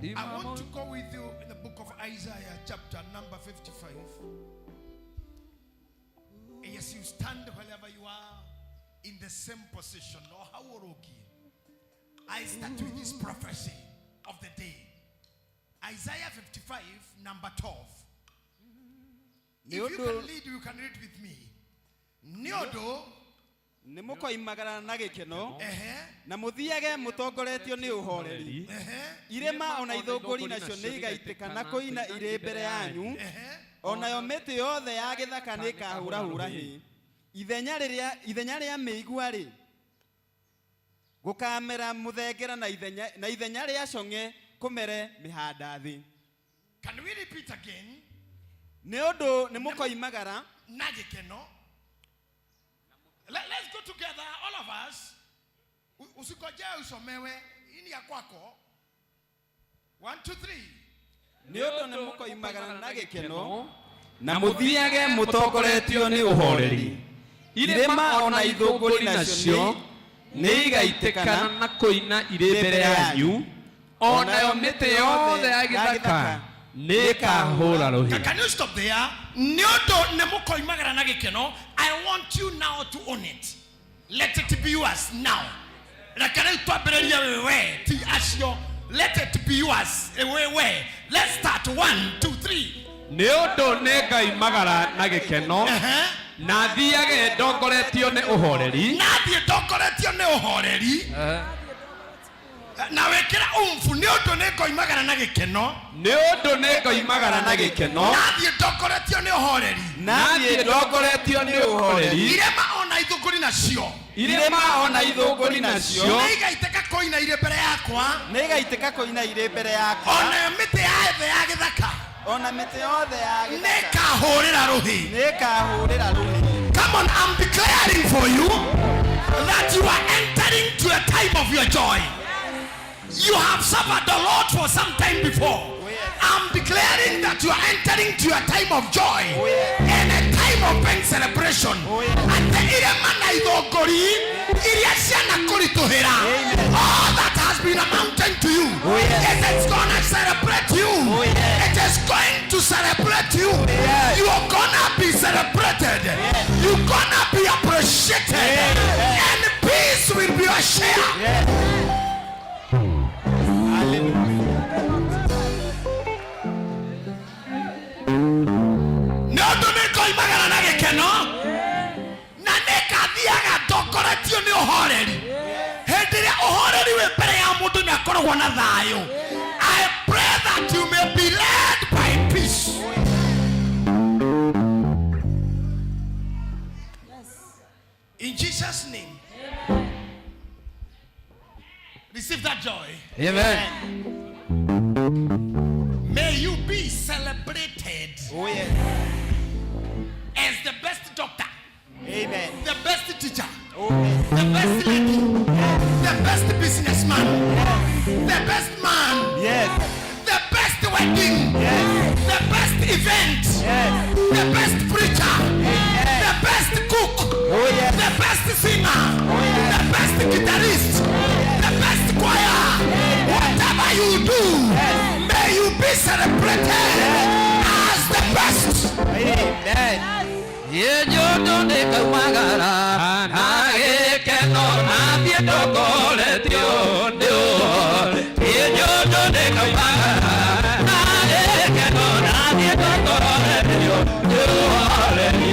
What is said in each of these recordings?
I want to go with you in the book of Isaiah, chapter number 55. Yes, you stand wherever you are in the same position. I start with this prophecy of the day. Isaiah 55, number 12. If you can read, you can read with me. Niodo Nemuko imagara nagekeno na muthiage mutongoretio ni uhoreri irema ona ithunguri nacio ni igaitikana koina ire mbere yanyu ona yo miti yothe ya githaka ni kahura hura hi ithenya ria miigua ri gukamera muthengera na ithenya ria conge kumere mihanda thi. Can we repeat again? Ni undu nemuko imagara nagekeno. Let's go together, all of us. Usikoje usomewe ini ya kwako. 1, 2, 3. Niodo nemuko imagara nagekeno na muthiage mutongoretio ni uhoreri irema ona ithunguri nacio ni igaitikana na koina ire mbere yanyu ona yo miti yothe ya githaka ni kahura ruhi. Can you stop there? Niodo nemuko imagara nagekeno. I want you now to own it. Let it be yours now. Let it be yours. Let's start. 1, 2, 3. Niodo nega imagara nagekeno. Nathiage ndongoretio ni uhoreri. Nathie ndongoretio ni uhoreri. Na wekera umfu niodo nego imagara nagekeno. Niodo nego imagara nagekeno. Nathie ndongoretio ni uhoreri. Nathie ndongoretio ni uhoreri. Irema ona ithunguri nacio. Irema ona ithunguri nacio. Nigaiteka koina ire mbere yakwa. Nigaiteka koina ire mbere yakwa. Ona miti yothe ya githaka. Ona miti yothe ya githaka. Nikahurira ruhi. Nikahurira ruhi. Come on, I'm declaring for you that you are entering to a time of your joy. You have suffered the Lord for some time before. I'm declaring that you are entering to a time of joy and a time of bank celebration. And the all that has been a mountain to you, it is going to celebrate you. It is going to celebrate you. You are going to be celebrated. You're going to be appreciated. And peace will be your share. I pray that you may be led by peace. In Jesus' name. Receive that joy. Amen. May you be celebrated as the best doctor. Amen. The best teacher. The best lady. The best businessman. The best man. Yes. The best wedding. Yes. The best event. Yes. The best preacher. Yes. The best cook. Yes. The best singer. Yes. The best guitarist. The best choir. Whatever you do, may you be celebrated as the best. Amen. Niodo nega imagara nagekeno nathie ndongoretio ni uhoreri. Niodo nega imagara nagekeno nathie ndongoretio ni uhoreri.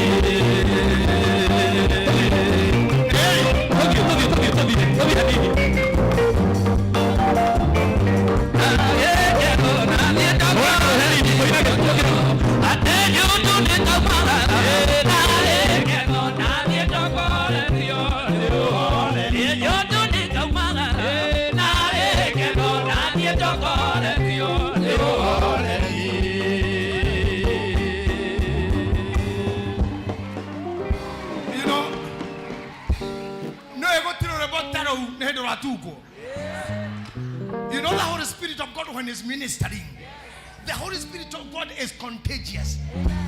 You know the Holy Spirit of God when he's ministering, the Holy Spirit of God is contagious.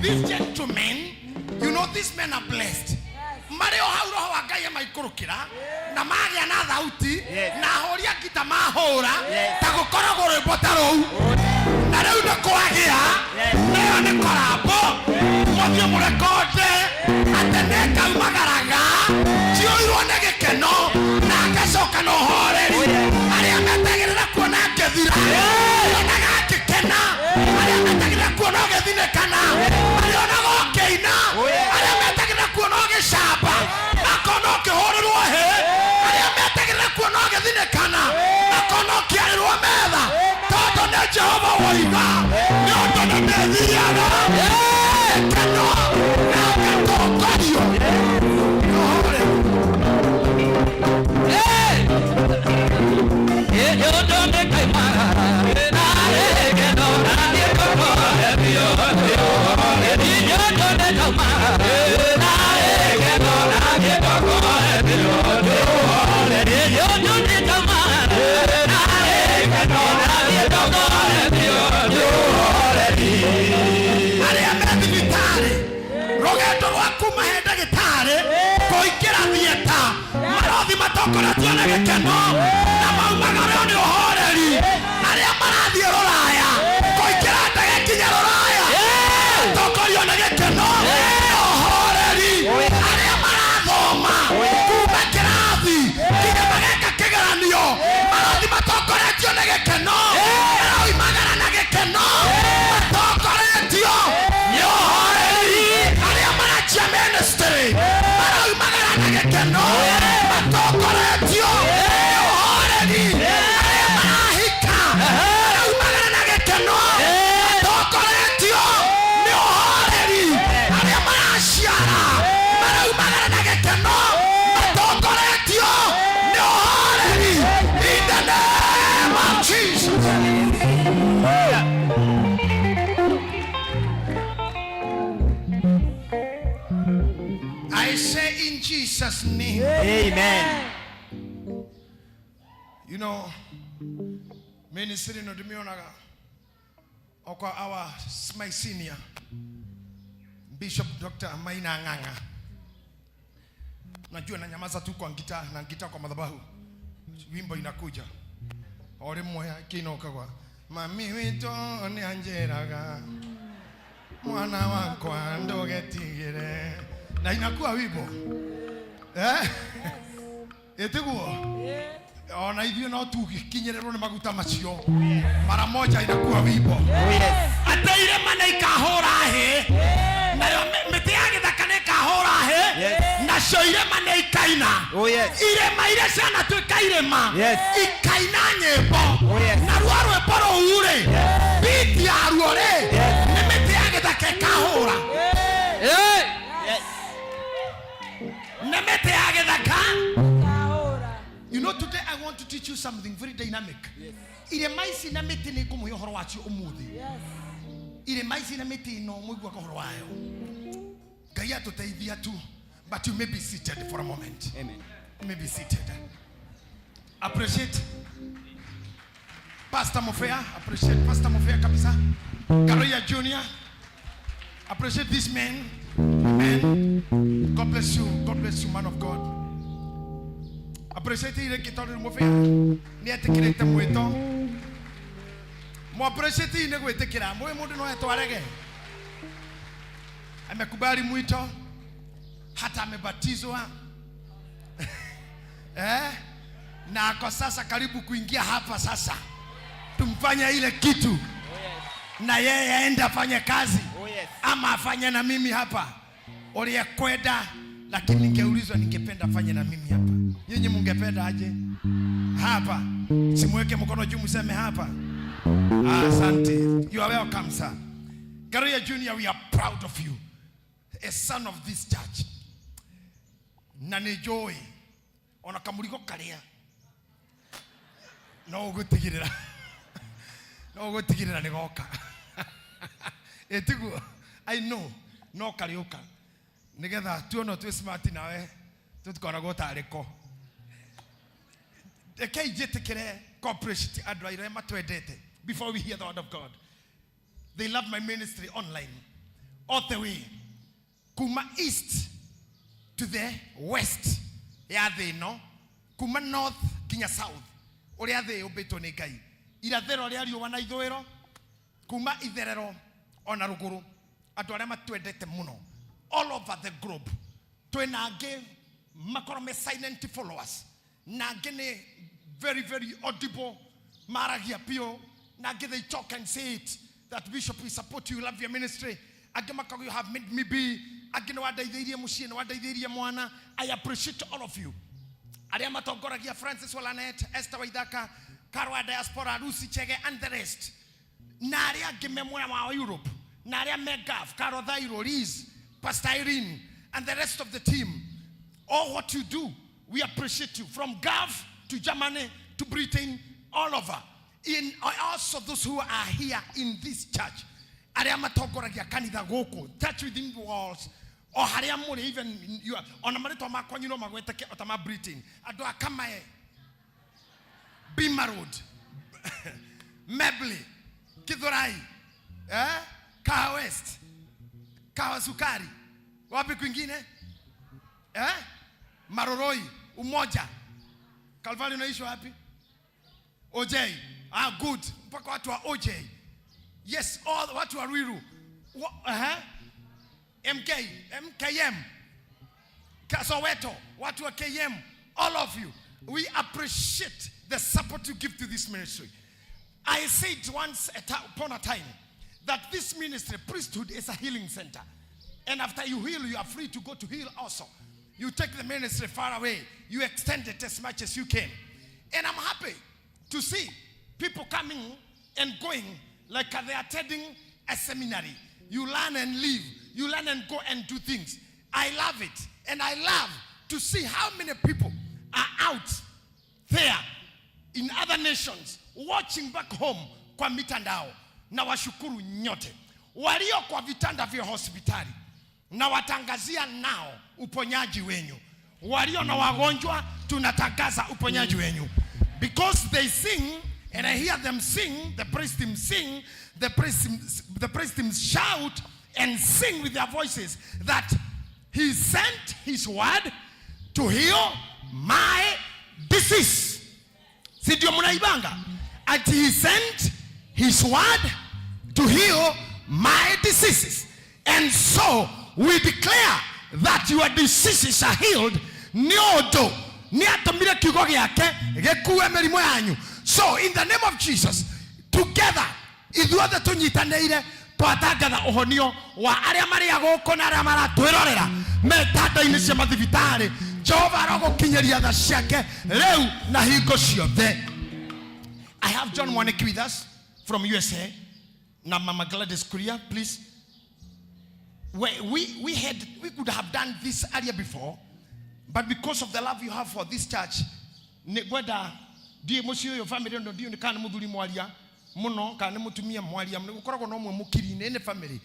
These gentlemen, you know these men are blessed. na magĩa na thauti na horia ngita mahũra ta gũkoragwo rwĩmbo ta rũu na rĩu nĩ kwagĩa nayo nĩ korambo mũthiĩ mũrekonde atĩ nĩ kaumagaraga ciũirwo nĩ gĩkeno na ngacoka na ũhoreri arĩa metagĩrĩra kuona ngĩthira onaga ngĩkena arĩa metagĩrĩra kuona ũgĩthinĩkana marĩonaga ũkĩina arĩa metagĩrĩra kuona ũgĩcamba makona ũkĩhũrĩrwo hĩ arĩa metagĩrĩra kuona ũgĩthinĩkana makona ũkĩarĩrwo metha tondũ nĩ Jehova woiga nĩ ũndũ nĩ methiriaga gĩkeno na ngatongorio matokũratio na gĩkeno na maumagara nĩ ũhoreri arĩa marathiĩ rũraya kũingĩra ndege nginya rũraya matokorio na gĩkeno na ũhoreri arĩa marathoma kuma kĩrathi nginya mageka kĩgeranio marathiĩ matokoretio na gĩkeno maroimagara na gĩkeno matokoretio nĩ ũhoreri arĩa marachia ministry maroimagara na gĩkeno matokoretio nĩ ũhoreri arĩa marahika maroimagara na gĩkeno matokoretio nĩ ũhoreri arĩa maraciara maroimagara na gĩkeno matokoretio nĩ ũhoreri in the name of Jesus. I say in Jesus' name. Amen. You know, ministry no demionaga. Okwa my senior Bishop Dr. Maina Nganga. Najua na nyamaza tu kwa ngita na ngita kwa madhabahu. Wimbo inakuja. Ore moya kinoka kwa. Mami wito ni anjeraga. Mwana wakwa ndogetigire. Na inakuwa wimbo. Etiguo. Ona hivyo na tukinyererwo ni maguta macio. Mara moja inakuwa wimbo. Ata ile mana ikahora he. Na miti ya githaka ni ikahora he. Na cio ile mana ikaina. Irema ile sana tu ikairema. Ikaina nyimbo. Na ruo rwimbo rũu-rĩ beat ya ruo-rĩ nĩ mĩtĩ ya gĩthaka ikahora. Nĩ mĩtĩ ya gĩthaka. You know, today I want to teach you something very dynamic. Irema ici na mĩtĩ nĩ ngũmũhe ũhoro wacio ũmũthĩ. Irema ici na mĩtĩ ĩno mũigua ũhoro wayo. Ngai atũteithia tu. But you may be seated for a moment. Amen. You may be seated. Appreciate Pastor Mofea. Appreciate Pastor Mofea kabisa. Karoya Junior. Appreciate this man. Amen. God bless you. God bless you, man of God. Appreciate ile kitoro Mofea. Ni atekirete mwito. Mo appreciate ile gwetekira. Moyo mundu no etwarege. Amekubali mwito. Hata amebatizwa. Na ako sasa karibu kuingia hapa sasa. Tumfanya ile kitu. Na yeye aende afanye kazi. Ama afanye na mimi hapa. Olia kwenda lakini ningeulizwa ningependa afanye na mimi hapa. Nyinyi mungependa aje? Hapa. Simweke mkono juu mseme hapa. Asante. You are welcome, sir. Karoya Junior, we are proud of you. A son of this church. Na ni joy. Ona kamuligo karia. No gutigirira. No gutigirira nigoka. Etigu, I know. No karioka. Nigetha tuono tu smart nawe. Tutukona gota ariko. Eke jetekere corporate adwaire matwedete before we hear the word of God. They love my ministry online. All the way. Kuma east to the west. Yeah, they know. kuma north kinya south uria the ubito ni Ngai irathero ria riuwa na ithwiro kuma itherero ona ruguru andu aria matwendete muno all over the globe twina angi makorome silent followers na angi ni very very audible maragia pio na angi they talk and say it that Bishop we support you, love your ministry. You have made me be. I appreciate all of you. Francis Walanet, Esther Waidaka, Kahawa Diaspora, Lucy Chege, and the rest. Naria Gimemwa Europe, Naria Megaf, Karo Dairo, Riz, Pastor Irene, and the rest of the team. All what you do, we appreciate you. From Gav to Germany to Britain, all over. In also those who are here in this church, touch within the walls, or even you are on a maritime Britain, Adoa Kamae, Bima Road, Mebli, Kidurai, Kahawa West, Kahawa Sukari, Wapi Kwingine, Maroroi, Umoja, Calvary no issue happy, OJ. Good. Mpaka watu wa OJ. Yes, all watu wa Ruiru. MKM. Soweto. Watu wa KM. All of you. We appreciate the support you give to this ministry. I said once upon a time that this ministry, priesthood, is a healing center. And after you heal, you are free to go to heal also. You take the ministry far away. You extend it as much as you can. And I'm happy to see people coming and going like they are attending a seminary. You learn and live. You learn and go and do things. I love it. And I love to see how many people are out there in other nations watching back home kwa mitandao. Na washukuru nyote. Walio kwa vitanda vya hospitali. Na watangazia nao uponyaji wenyu. Walio na wagonjwa tunatangaza uponyaji wenyu. Because they sing, and I hear them sing, the praise team sing, the praise team shout and sing with their voices that he sent his word to heal my disease. Sidio munaibanga. And he sent his word to heal my diseases. And so we declare that your diseases are healed. Niodo. So in the name of Jesus, together, twatangatha uhonio wa aria mari agoko na aria maratwirorera metanda inisi mathibitari Jehova arogokinyeria tha ciake riu na hingo ciothe. I have John Mwaniki with us from USA. Na Mama Gladys Kuria, please. We could have done this earlier before. But because of the love you have for this church, whether die musio your family no die kana mudhuri mwalia muno kana mutumia mwalia mkorako no mukiri in any family,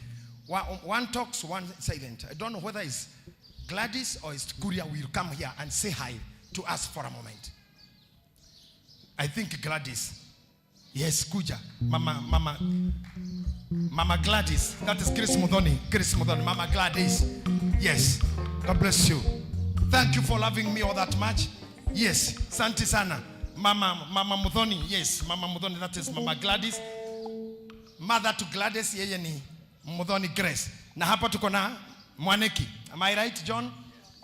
one talks, one silent. I don't know whether it's Gladys or it's Kuria will come here and say hi to us for a moment. I think Gladys. Yes, Kuja. Mama Gladys. That is Chris Mudhoni. Mama Gladys. Yes. God bless you. Thank you for loving me all that much. Yes, Santi Sana. Mama Mudhoni. Yes, Mama Mudhoni. That is Mama Gladys. Mother to Gladys. Yeye ni Mudhoni Grace. Na hapa tuko na Mwaniki. Am I right, John?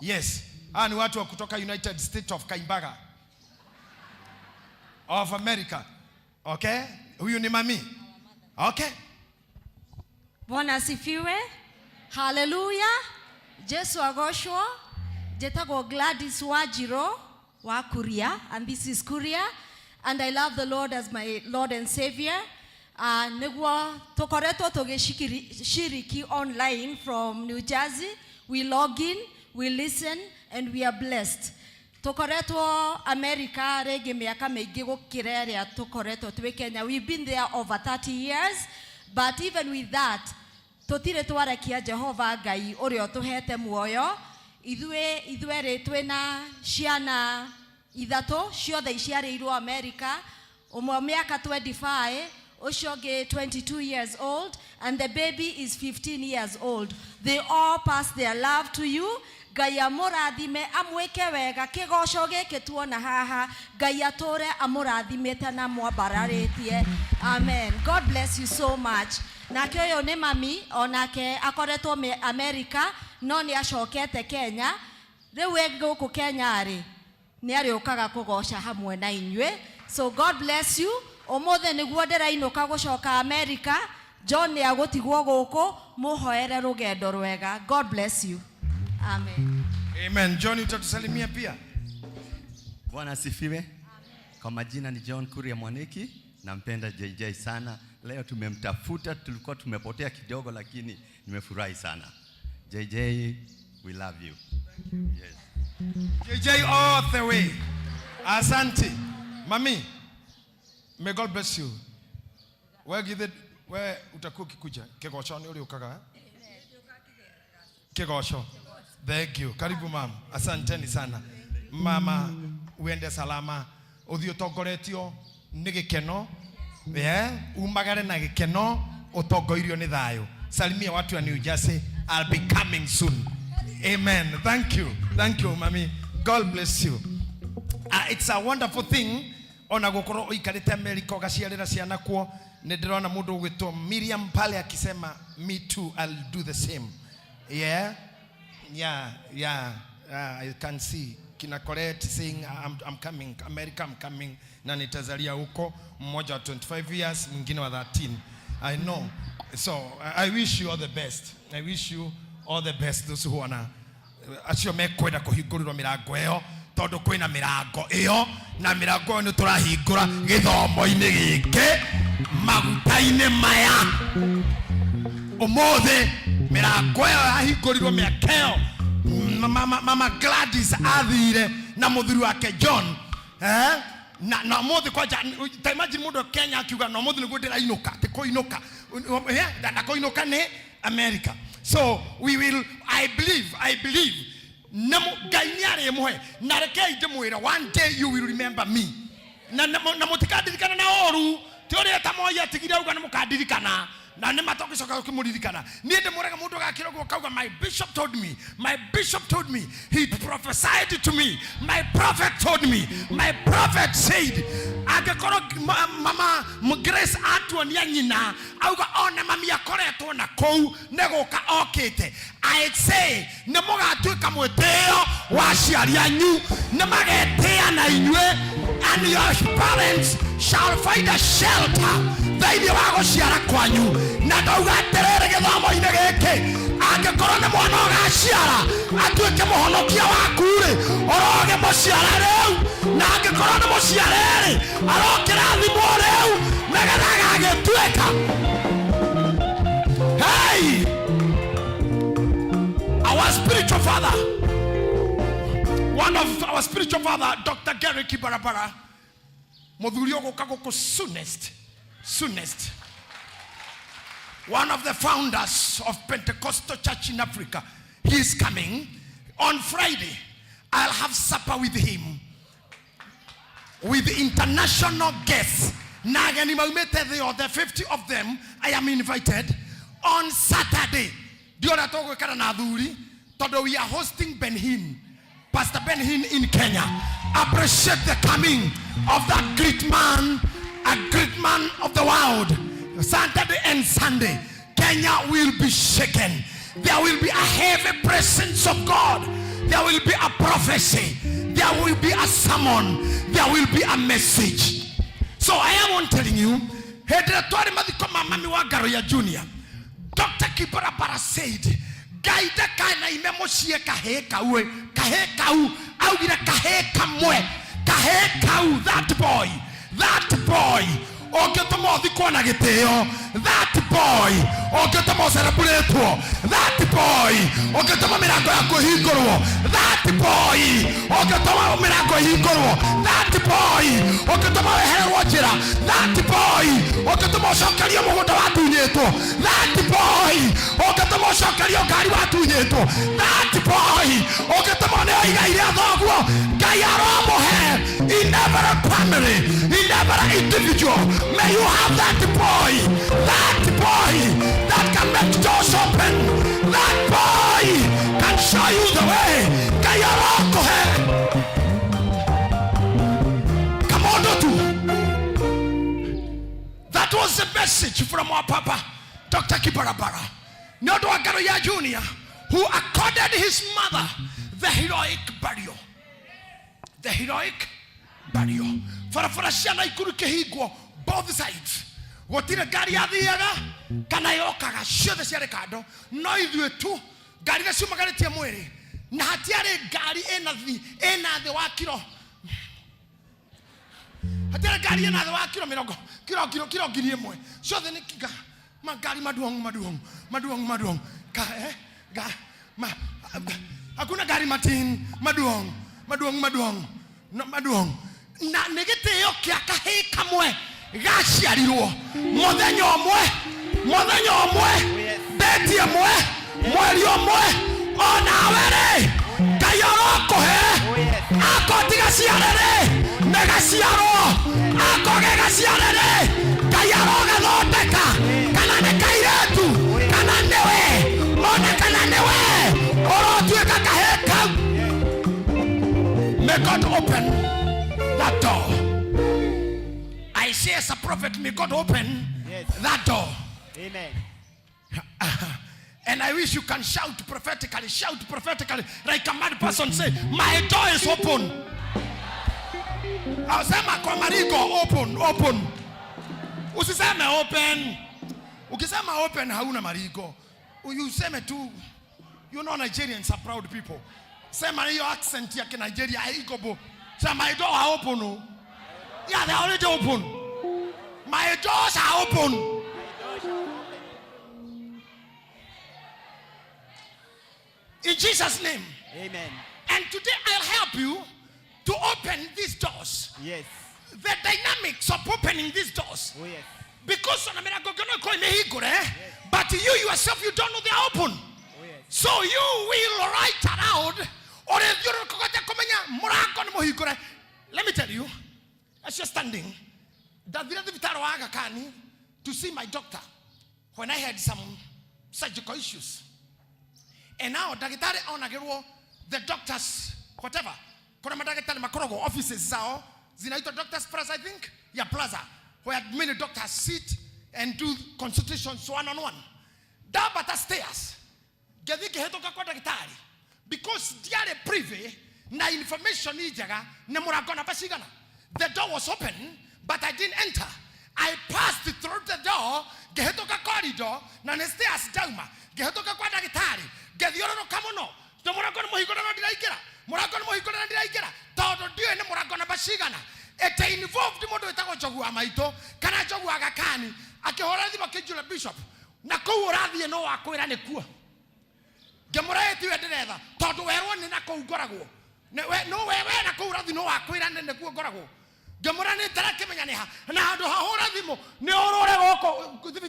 Yes. Ni watu wa kutoka United States of Kaimbaga. Of America. Okay? Huyu ni mami. Okay? Bwana asifiwe. Hallelujah. Jesu agoshwa. Jetago Gladys Wajiro wa Kuria, and this is Kuria, and I love the Lord as my Lord and Savior. Negwa tokoreto togeshiriki online from New Jersey. We log in, we listen, and we are blessed. Tokoreto America rege miaka meingi gukira ria tokoreto twe Kenya. We've been there over 30 years, but even with that, totire twarakia Jehova Ngai urio tuhete muoyo. Idwe retwena ciana ithato ciothe iciarirwo America, umwe miaka 25, Oshoge 22 years old, and the baby is 15 years old. They all pass their love to you. Ngai amũrathime amwĩke wega kĩgoco gĩkĩ tuona haha Ngai atũre amũrathimĩte na mwambararĩtie. Amen. God bless you so much. Nake ũyũ nĩ mami onake akoretwo America no nĩ acokete Kenya. Rĩu gũkũ Kenya rĩ nĩ arĩũkaga kũgoca hamwe na inyuĩ. So God bless you. Ũmũthĩ nĩguo ndĩrainũka gũcoka America. John nĩ agũtigwo gũkũ mũhoere rũgendo rwega. God bless you. Amen. Amen. John utatusalimia pia. Bwana asifiwe. Kwa majina ni John Kuria Mwaniki. Nampenda JJ sana. Leo tumemtafuta, tulikuwa tumepotea kidogo lakini nimefurahi sana. JJ, we love you. Yes. JJ all the way. Asante. Mami, may God bless you. Where utakuwa kikuja? Kegosho ni uli ukaga? Kegosho. Thank you. Karibu mama. Asanteni sana. Mama, uende salama. Uthio togoretio ni gikeno. Umagare na gikeno utogoirio ni thayo. Salimia watu wa New Jersey. I'll be coming soon. Amen. Thank you. Thank you, mami. God bless you. It's a wonderful thing. Ona gukoro ikarite America gaciarira ciana kuo. Ndirona mundu gwitwo Miriam pale akisema me too, I'll do the same. Yeah. I can see kina Colette saying I'm coming America, I'm coming na nitazalia huko, mmoja wa 25 years mwingine wa 13. I know. So I wish you all the best. I wish you all the best, those who wanna acio mekwenda kuhingũrirwo mĩrango ĩyo tondu kwĩna mĩrango ĩyo na mĩrango nĩ tũrahingũra gĩthomo-inĩ gĩkĩ maguta-inĩ maya ũmũthĩ mĩrango ĩyo yahingũrirwo mĩaka ĩyo mama Gladys athire na mũthuri wake John na mũthĩ kwanja ta imagine mũndũ Kenya akiuga na mũthĩ nĩguo ndĩrainuka tikuinuka ndakoinuka nĩ America. So we will, I believe namo gainiare muhe narekei ndimwira one day you will remember me na mutikadirikana na oru ti uri tamoya tigire uga namukadirikana na ne matokisoka kimuririkana ni ndimurega mundu gakiro gukauga my bishop told me he prophesied to me, my prophet told me, my prophet said agakoro mama Grace atuonia nyina auga ona mami akoretwo na kou neguka okite. I say ne mugatuika mweteo wa ciari anyu ne magetea na inywe and your parents shall find a shelter thĩinĩ wa gũciara kwanyu na ndauga atĩrĩrĩ gĩthomo-inĩ gĩkĩ angĩkorwo nĩ mwana ũgaciara atuĩke mũhonokia waku rĩ oroge mũciara rĩu na angĩkorwo nĩ mũciare rĩ arokĩrathimwo rĩu nĩgetha agagĩtuĩka. Hey, our spiritual father, one of our spiritual father, Dr. Gary Kibarabara, mũthuri ũgũka gũkũ soonest, one of the founders of Pentecostal Church in Africa. He is coming on Friday. I'll have supper with him with international guests. Nagani maumete the 50 of them. I am invited on Saturday. Diora togo kana na dhuri. Todo we are hosting Pastor Ben Hinn in Kenya. Appreciate the coming of that great man, a great man of the world. Saturday and Sunday, Kenya will be shaken. There will be a heavy presence of God. There will be a prophecy. There will be a sermon. There will be a message. So I am telling you, Junior, Dr. Kibarabara said, Gaida kana imemoshie kaheka uwe, kaheka u, au gira kaheka mwe, kaheka u, that boy, oketomo thikwa na giteo, that boy, oketomo celebrate, that boy, oketomo mirango ya kuhingurwo, that boy, oketomo mirango hingurwo, that boy, oketomo weherwo njira, that boy, oketomo cokerio mugunda watunyitwo, that boy, oketomo cokerio ngari watunyitwo, that boy, oketomo ne oigaire thoguo, Ngai aromuhe in every family, in every individual. May you have that boy that can make doors open, that boy can show you the way. Come on, that was the message from our Papa, Dr. Kibarabara. Nodo Agaroya Jr., who accorded his mother the heroic burial. The heroic burial. For a Farashana Ikurukehigo, both sides. What did a Garia the other? Kanayoka, show the Sericado, no, you too. Garia Sumagati Amueri. Natiare Gari Ena the Wakiro. I tell a Gari and other Wakiro Minogo, Kiro Giriamo. Show the Nikiga, Magari Maduong. Hakuna gari Martin Maduong no Maduong na negete yo kia kahe kamwe gashi ariwo modenyo omwe beti omwe mweri omwe ona were kayoro kohe akotiga siarere megasiaro akogega siarere kayaro gadoteka kana ne kairetu kana newe ona kana newe oro tueka kaheka. May God open that door. I say as a prophet, may God open that door. Amen. And I wish you can shout prophetically like a mad person. Say, my door is open. I'll say my komarigo open. Usiseme open. Ukisema open hauna marigo. You say me too. You know Nigerians are proud people. Say my your accent here in Nigeria. Say my doors are open. Yeah, they're already open. My doors are open. In Jesus' name. Amen. And today I'll help you to open these doors. Yes. The dynamics of opening these doors. Oh, yes. Because but you yourself, you don't know they are open. Oh, yes. So you will write aloud. Let me tell you, as you're standing, to see my doctor when I had some surgical issues. And now the doctors, whatever, offices are doctors plaza, I think. Yeah, plaza, where many doctors sit and do consultations one-on-one. Down but the stairs. Because they are privy, na information the door was open, but I didn't enter. I passed through the door, gehetoka corridor, na stairs down. Gehetoka kwa daktari, gedioro no kamono. The Moragona Mohigona Diraikera, Moragona Mohigona Diraikera, Todo Dio and Moragona Bashigana. It involved the Modotago Jogua Maito, Kanajoguaga Kani, Akehora the Bakajula Bishop, Nako Ravi and Noah Koiraneku. Gamorati at the leather, Todo Eron and Nako Gorago. Nowhere Nako Ravi Noah Koiran and the Gorago. Gamorani Tarakimania, and now do Horadimo, Neoro, the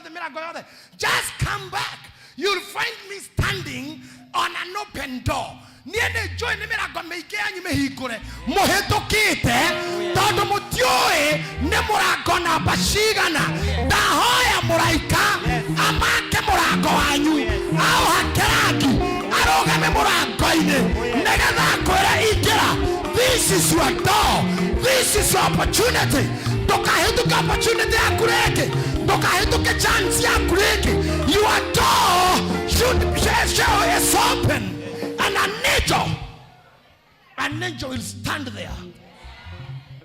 Mirago. Just come back. You'll find me standing on an open door. Near the joint Mirago make any Mehicure, Moheto Kite, Todo Mutioe, Nemoragona Bashigana, Dahoya Moraika, Amake Morago Anu, Awa Karaki, Aroga Memoragoine, Negada Kora Ikera. This is your door. This is your opportunity. Tokahetuka opportunity akureke. Tokahetuka chance akureke. Your door should show is open. And an angel will stand there.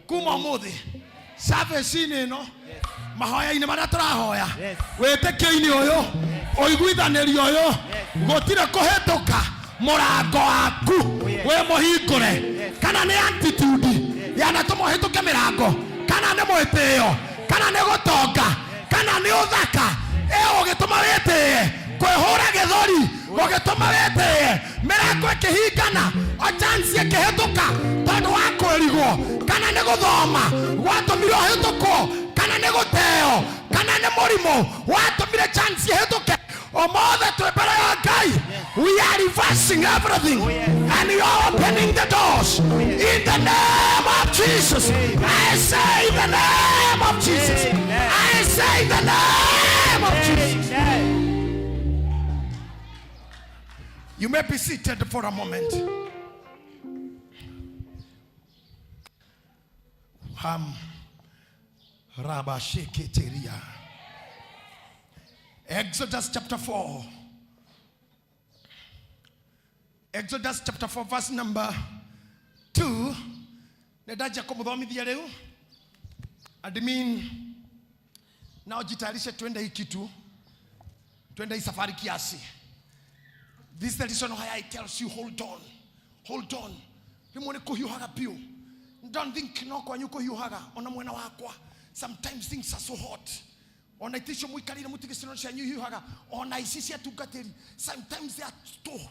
Kuma modi. Sabe sine no. Mahoya ine manatra hoya. Wete keini oyo. Oiguida neri oyo. Gotire kohetoka. Morago aku. We mohikore. Kana ne attitude. Yana tomo hetoke mirago. Kana ne moeteo. Kana ne gotoka. Kana ne odaka. Eo getoma wete. Kwehora gedori. Gogetoma wete. Mirago ekehigana. Ochansi ekehetoka. Todo wako erigo. Kana ne godoma. Wato miro hetoko. Kana ne goteo. Kana ne morimo. Wato mire chansi hetoke. We are reversing everything, and you are opening the doors in the name of Jesus. I say in the name of Jesus. I say in the name of Jesus. You may be seated for a moment. Exodus chapter 4. Exodus chapter 4 verse number 2. Nedaja kumudhomithia leo. Admin nao jitayarishe twende hii kitu. Twende hii safari kiasi. This is the reason why I tell you, hold on. Hold on. Limone kuhiuhaga pio. Don't think no kwa nyuko hiuhaga. Ona mwena wakwa. Sometimes things are so hot. Ona itisho muikalile mutikisino cha nyu hiuhaga. Ona isisi atugateri. Sometimes they are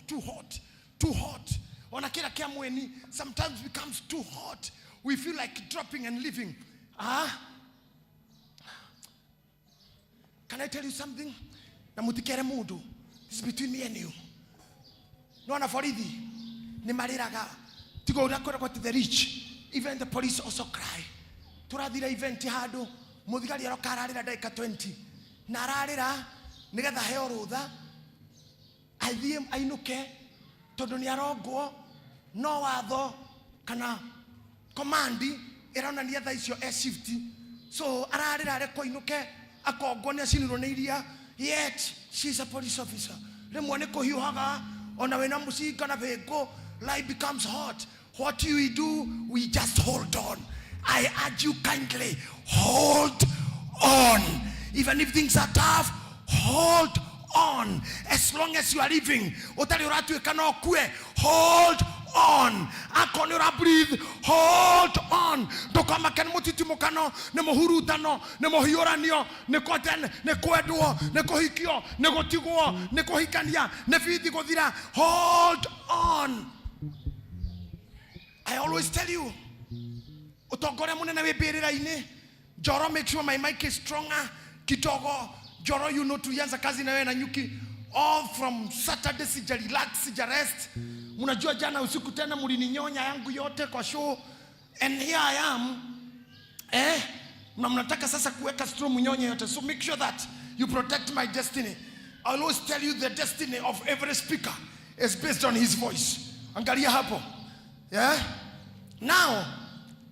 too hot. Too hot. Ona kila kia mweni. Sometimes becomes too hot. We feel like dropping and living. Can I tell you something? Na mutikere mudu. This is between me and you. No one aforithi. Ni mariraga. Tigo urakora kwa the rich. Even the police also cry. Turadira event hado. Muthigari aroka ararira daika 20. Na ararira. Nigetha heo rutha. Aithie ainuke. Tondu ni arongwo. No watho. Kana commandi. Iraona ni etha icio shift. So ararira areko inuke. Akongwo ni acinirwo ni iria. Yet she's a police officer. Rimwe kuhiuhaga. Ona wena musika na vego. Life becomes hot. What do we do? We just hold on. I urge you kindly, hold on. Even if things are tough, hold on. As long as you are living, hold on. Breathe, hold on. Dokamakan mutitimokano, nemohurutano, nemohioranio, nekoten, nekoeduo, nekohikio, negotigo, nekohikania, nefidigodira. Hold on. I always tell you, utogore munene webirira ine. Joro, make sure my mic is stronger. Kitogo, Joro, you know, tulianza kazi na wewe na nyuki. All from Saturday sija relax, sija rest. Munajua jana usiku tena mulininyonya yangu yote kwa show. And here I am. Na mnataka sasa kuweka straw munyonye yote. So make sure that you protect my destiny. I always tell you the destiny of every speaker is based on his voice. Angalia hapo. Yeah? Now,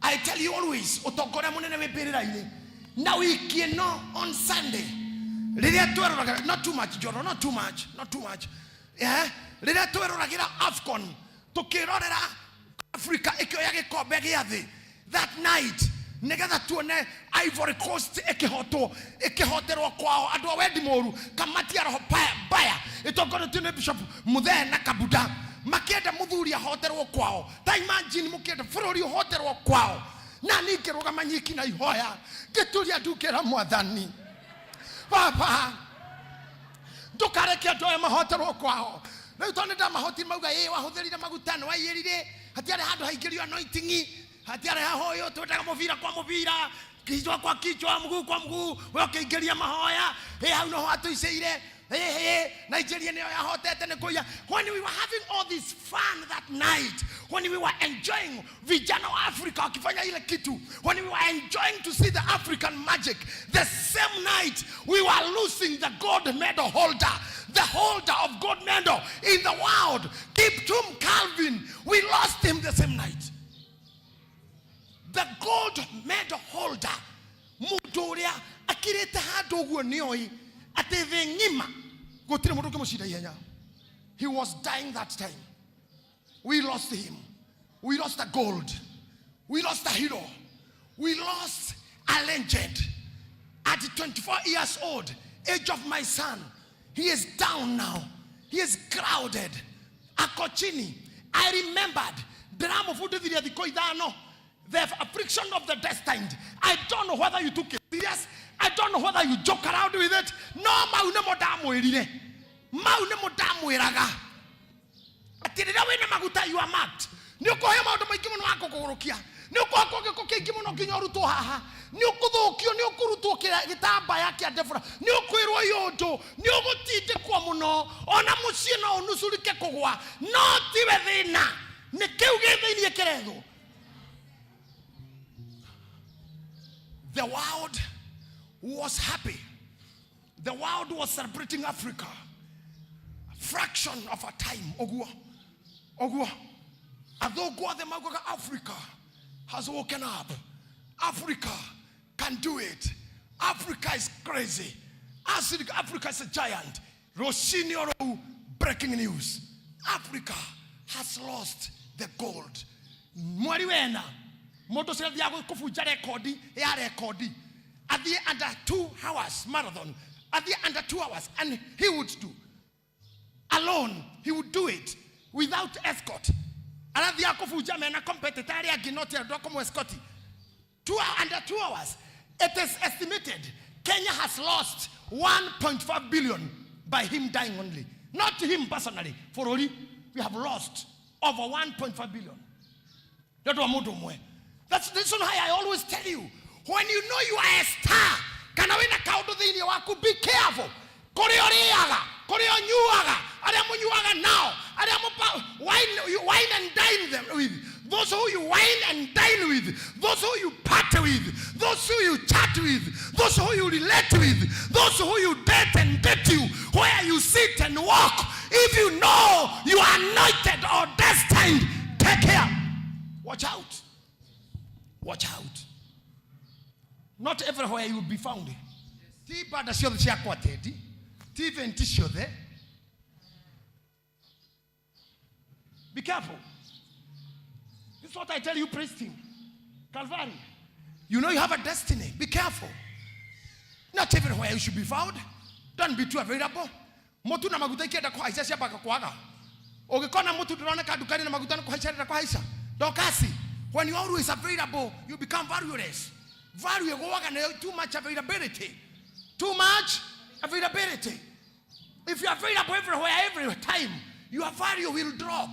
I tell you always, utogora munene webirira ine. Now we can know on Sunday. Not too much, Joro, not too much. Yeah? Afcon. Tukirorera Africa ekyoyage kobe giathi. That night, negada tuone Ivory Coast ekehoterwa kwao adwa wedi moru kamati ya roho baya. Itogora tune Bishop Muthe na Kabuda. Makeda muthuri ahoterwo kwao. Ta imagine mukeda furori ahoterwo kwao. Na nikiruga manyiki na ihoya. Gituria ndukira mwathani. Papa. Ndukareke ndoe mahoterwo kwao. Na utoneda mahoti mauga wahutherire magutano wayirire. Hatiare handu haigirio anointing. Hatiare hahoyo twetaga muvira kwa muvira. Kichwa kwa kichwa, mguu kwa mguu. Wewe ukiingiria mahoya. Hau no hatuiceire. Nigeria. When we were having all this fun that night, when we were enjoying vijana wa Africa wakifanya ile kitu, when we were enjoying to see the African magic, the same night we were losing the gold medal holder, the holder of gold medal in the world, Kiptum Calvin. We lost him the same night. The gold medal holder, mudoria akirete hado guo nioi. He was dying that time. We lost him. We lost the gold. We lost the hero. We lost a legend. At 24 years old, age of my son, he is down now. He is crowded. Akochini. I remembered the affliction of the destined. I don't know whether you took it serious. I don't know whether you joke around with it. No, maune modamu erire. Maune modamu eraga. Atirira wena maguta you are marked. Niuko hema ndo maiki muno wako kugorokia. Niuko akoge kokeki muno kinyoruto haha. Niuko thokio niuko ruto gitamba yake adefura. Niuko irwo yondo. Niuko tite kwa muno. Ona mucie no unusurike kugwa. No tiwe thina. Nikeuge thinie keretho. The world was happy. The world was celebrating Africa. fraction of a time. Ogua. Although God the Magoga Africa has woken up. Africa can do it. Africa is crazy. Africa is a giant. Rosinio breaking news. Africa has lost the gold. Mwariwena. Motosel diago kufuja rekodi. Ya rekodi. At the under 2 hours marathon. At the under 2 hours. And he would do. Alone. He would do it. Without escort. And at the akufuja mena competitor ya ginoti ya dokomo escorti. Under 2 hours. It is estimated Kenya has lost 1.5 billion by him dying only. Not him personally. For only we have lost over 1.5 billion. That's the reason why I always tell you, when you know you are a star, be careful. Now, wine and dine them with. Those who you wine and dine with, those who you party with, those who you chat with, those who you relate with, those who you date and date you, where you sit and walk. If you know you are anointed or destined, take care. Watch out. Watch out. Not everywhere you will be found. Be careful. This is what I tell you, priest team. Calvary. You know you have a destiny. Be careful. Not everywhere you should be found. Don't be too available. Motu na maguta ikienda kwa Aisha baka kwaga. Ungekona mtu tunaona kadukani na maguta kwa Aisha kwa Aisha. Dokasi. When you are always available, you become valueless. Too much availability. Too much availability. If you are available everywhere, every time, your value will drop.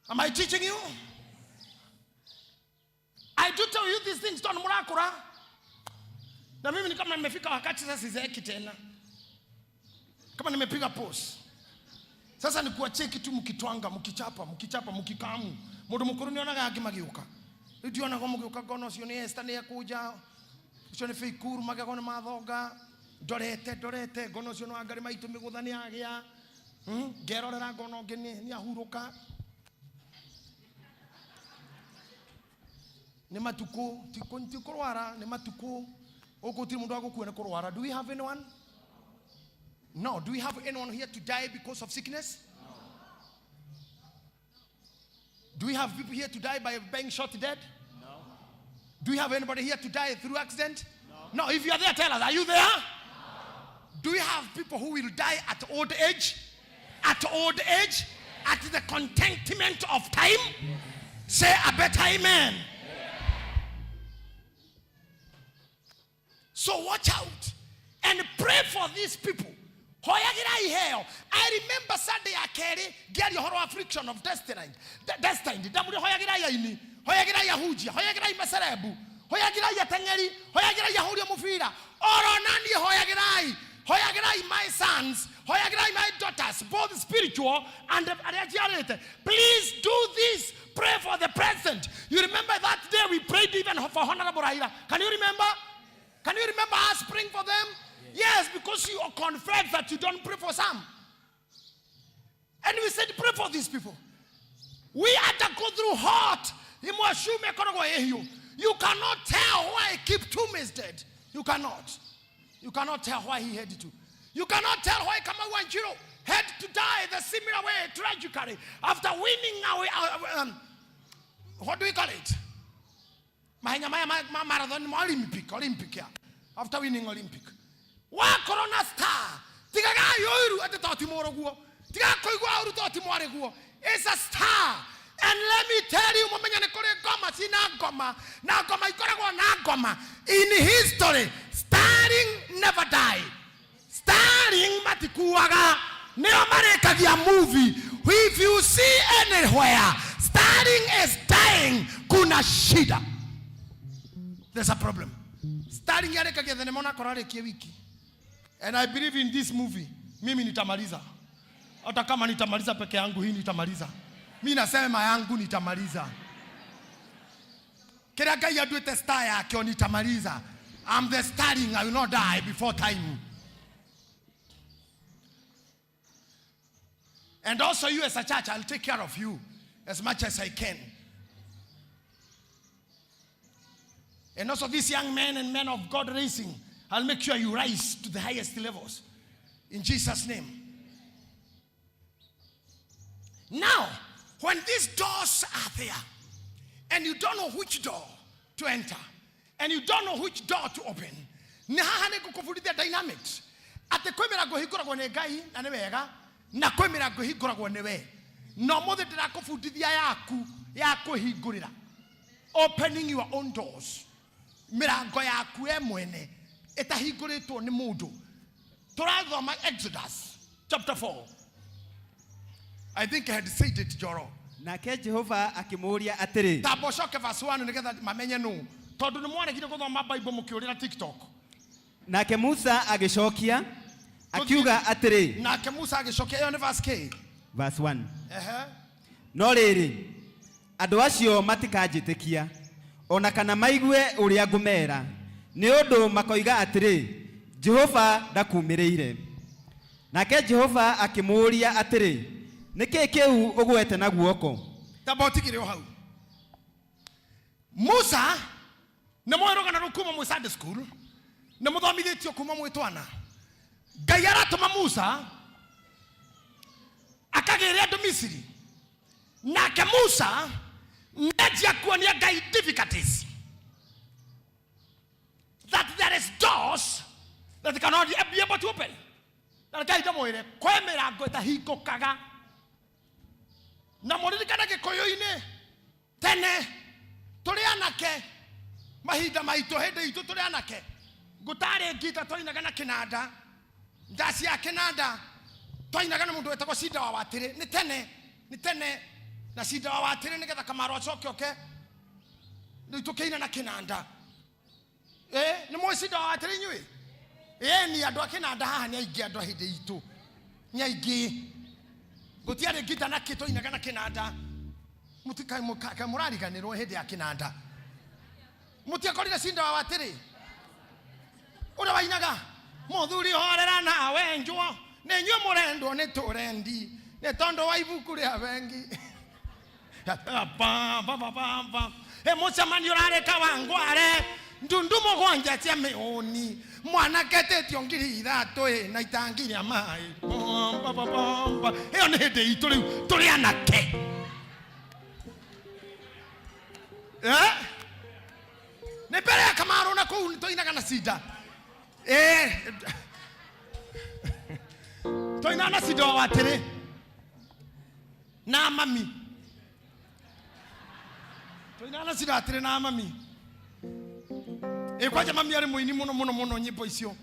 Am I teaching you? I do tell you these things, don't murakura. Na mimi ni kama nimefika wakati sasa sizeeki tena. Kama nimepiga pause. Sasa ni kuacheki tu mkitwanga, mkichapa, mkikamu. Mundu mukuru ni onaga akimagiuka. Ndio na gomugiuka gono cio ni esta ni akuja. Cio ni fikuru magagona mathoga. Dorete gono cio no angari maitu miguthani agia. Ngerorera gono ngeni ni ahuruka. Ni matuko, tikurwara, ni matuko. Ogotiri mundu agokuwa na kurwara. Do we have anyone? No. Do we have anyone here to die because of sickness? No. Do we have people here to die by being shot dead? No. Do we have anybody here to die through accident? No. No. If you are there, tell us. Are you there? No. Do we have people who will die at old age? Yes. At old age? Yes. At the contentment of time? Yes. Say a better amen. Yes. So watch out and pray for these people. I remember Sunday I carry get your horror affliction of destined. Damude hoyagira ya ini, hoyagira ya huji, hoyagira imasarebu, hoyagira ya tangeri, hoyagira ya huria mufira. Oro nani hoyagira my sons, hoyagira my daughters, both spiritual and regenerated. Please do this. Pray for the present. You remember that day we prayed even for Honorable Raila. Can you remember? Can you remember us praying for them? Yes, because you confess that you don't pray for some. And we said, pray for these people. We had to go through hot. You cannot tell why Kip Tum is dead. You cannot. You cannot tell why he had to. You cannot tell why Kamawanjiro had to die the similar way, tragically, after winning our, what do we call it? Marathon Olympic. After winning Olympic. Wa corona star tigaga yoiru ate totimoro guo tiga koigwa uru totimore guo is a star. And let me tell you momenya ne kore goma sina goma na goma ikoragwo na goma in history. Starring never die. Starring matikuaga ne omarekagia movie. If you see anywhere starring is dying, kuna shida. There's a problem. Starring yarekagia the nemona korare kiewiki. And I believe in this movie. Mimi nitamaliza. Hata kama nitamaliza peke yangu hii nitamaliza. Mimi nasema yangu nitamaliza. Kila guy do the star yake nitamaliza. I'm the starring, I will not die before time. And also you as a church, I'll take care of you as much as I can. And also these young men and men of God raising, I'll make sure you rise to the highest levels. In Jesus' name. Now, when these doors are there, and you don't know which door to enter, and you don't know which door to open, nihahane kukufundithia dynamics. Ate kwemera guhinguragwo ni Ngai na ni wega, na kwemera guhinguragwo ni we. No mothe ndirakufundithia yaku ya kuhingurira. Opening your own doors. Mirango yaku mwene etahinguritwo ni mundu. Turathoma Exodus chapter 4. I think I had said it, Joro. Nake Jehova akimuria atiri. Taboshoke verse 1 nigetha mamenye nu. Tondu ni mwaregire guthoma Bible mukiurira TikTok. Nake Musa agicokia akiuga atiri. Nake Musa agicokia iyo ni verse K. Verse 1. No riri andu acio matikanjitikia ona kana maigue uria ngumera ni undu makoiga atiri Jehova ndakumirire. Nake Jehova akimuria atiri niki kiu ugwete na guoko. Tabotikire hau. Musa ne moeroga na rukuma mu Sunday school ne muthomithitio kuma mwitwana. Ngai aratuma Musa akagiria andu Misiri. Nake Musa nejia kuonia Ngai difficulties. That there is doors that cannot be able to open. Na Ngai ndamoire kwemera ngweta hingukaga. Na muririkana gikoyo-ini tene turi anake mahinda maitu hindi itu turi anake gutari ngita twainaga na kinanda ndasi ya kinanda twainaga na mundu wetagwo Cinda wa Watiri ni tene na Cinda wa Watiri nigetha Kamaro acoke oke ni tukiina na kinanda ni mwe Cinda wa Watiri nyui ni andu a kinanda haha ni aingi andu hindi itu ni aingi gutiare ngita na kito inaga na kinanda mutika mukaka murariganirwo hindi ya kinanda mutiakorire Cinda wa Watiri ura wainaga muthuri horera nawe njwo ni nywe murendwo ni turendi ni tondo wa ibuku ria bengi mucemani urareka wangware ndundu mugwanja cia miuni mwana ketetio ngiri ithatu na itangi ria mai iyo ni hindi itu riu turi anake ni mbere ya Kamaro na kuu twainaga na Cinda twainaga na Cinda wa Watiri na mami twainaga na Cinda wa Watiri na mami kwaja mami ari muini muno nyimbo icio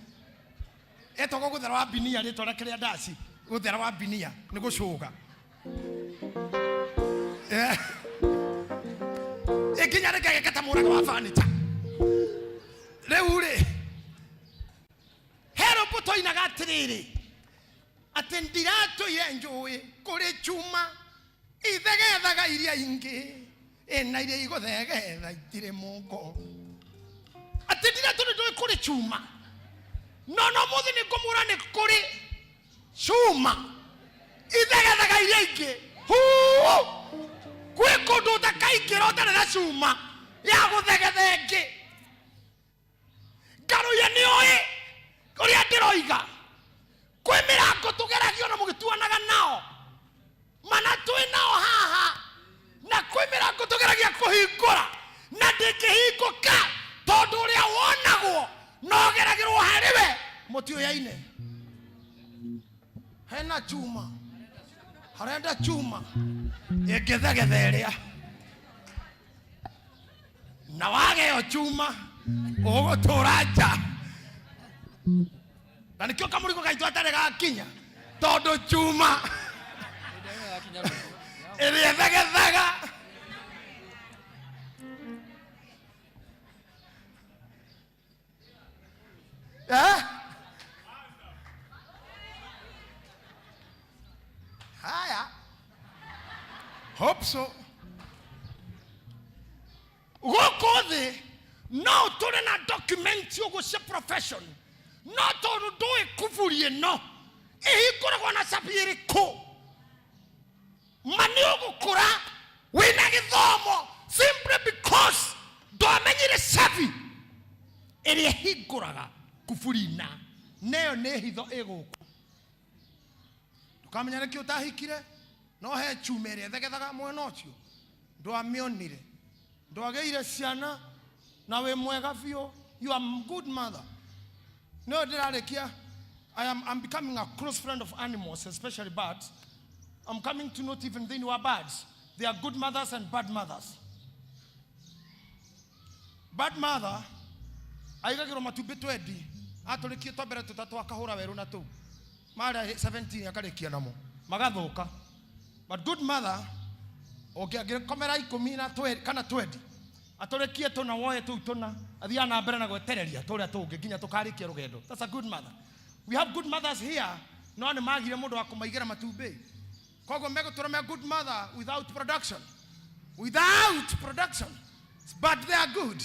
etogwo guthera wa binia ritwa kiria ndasi guthera wa binia ni gucuga ikinya reke kata muraga wa furniture reure hero puto inaga atiriri atendirato yenjui kuri chuma ithegethaga iria ingi na iria iguthegetha itire mungo atendirato ni kuri chuma no muthi ni kumura ni kuri chuma ithegethaga iria ingi kwe kundu takaikira utana chuma ya guthegetha ingi garuya ni oi kuria ndiroiga kwe mirango tugeragio na mugituanaga nao mana twi nao haha na kwe mirango tugeragia kuhingura na ndingihinguka tondu uria wonagwo no geragirwo hariwe mutioyaine hena chuma harenda chuma igethegetheria na wageo chuma ugutura nja na nikio kamurigo gaitu atare gakinya tondu chuma iriethegethega haya hope so gukothe no tore na document yo go se profession no to do e kufurie no e hikora kwa na sapiri ko Maniugu kura. Winagithomo. Simply because. Doamenyire savi. Ere higuraga. Kufurina. Neo nehitho ego. Tukamenya kio tahikire. No he chumere. Thegethaga mwena ucio. Ndoamionire. Ndoageire ciana. Nawe mwega fio. You are a good mother. No, I'm becoming a close friend of animals, especially birds. I'm coming to note even they are birds. They are good mothers and bad mothers. Bad mother, I got to be 20. I told you to be to Kahora Veruna too. Mother 17, I got a kianamo. Magadoka. But good mother, okay, come right, Comina, Kana 20. Atore kieto na woe tu tona adhiana berana go tereria tore atoge ginya tokari kirogedo. That's a good mother. We have good mothers here. No ane magire modo akomaigera matube. Kogo mego tore good mother without production. Without production. But they are good.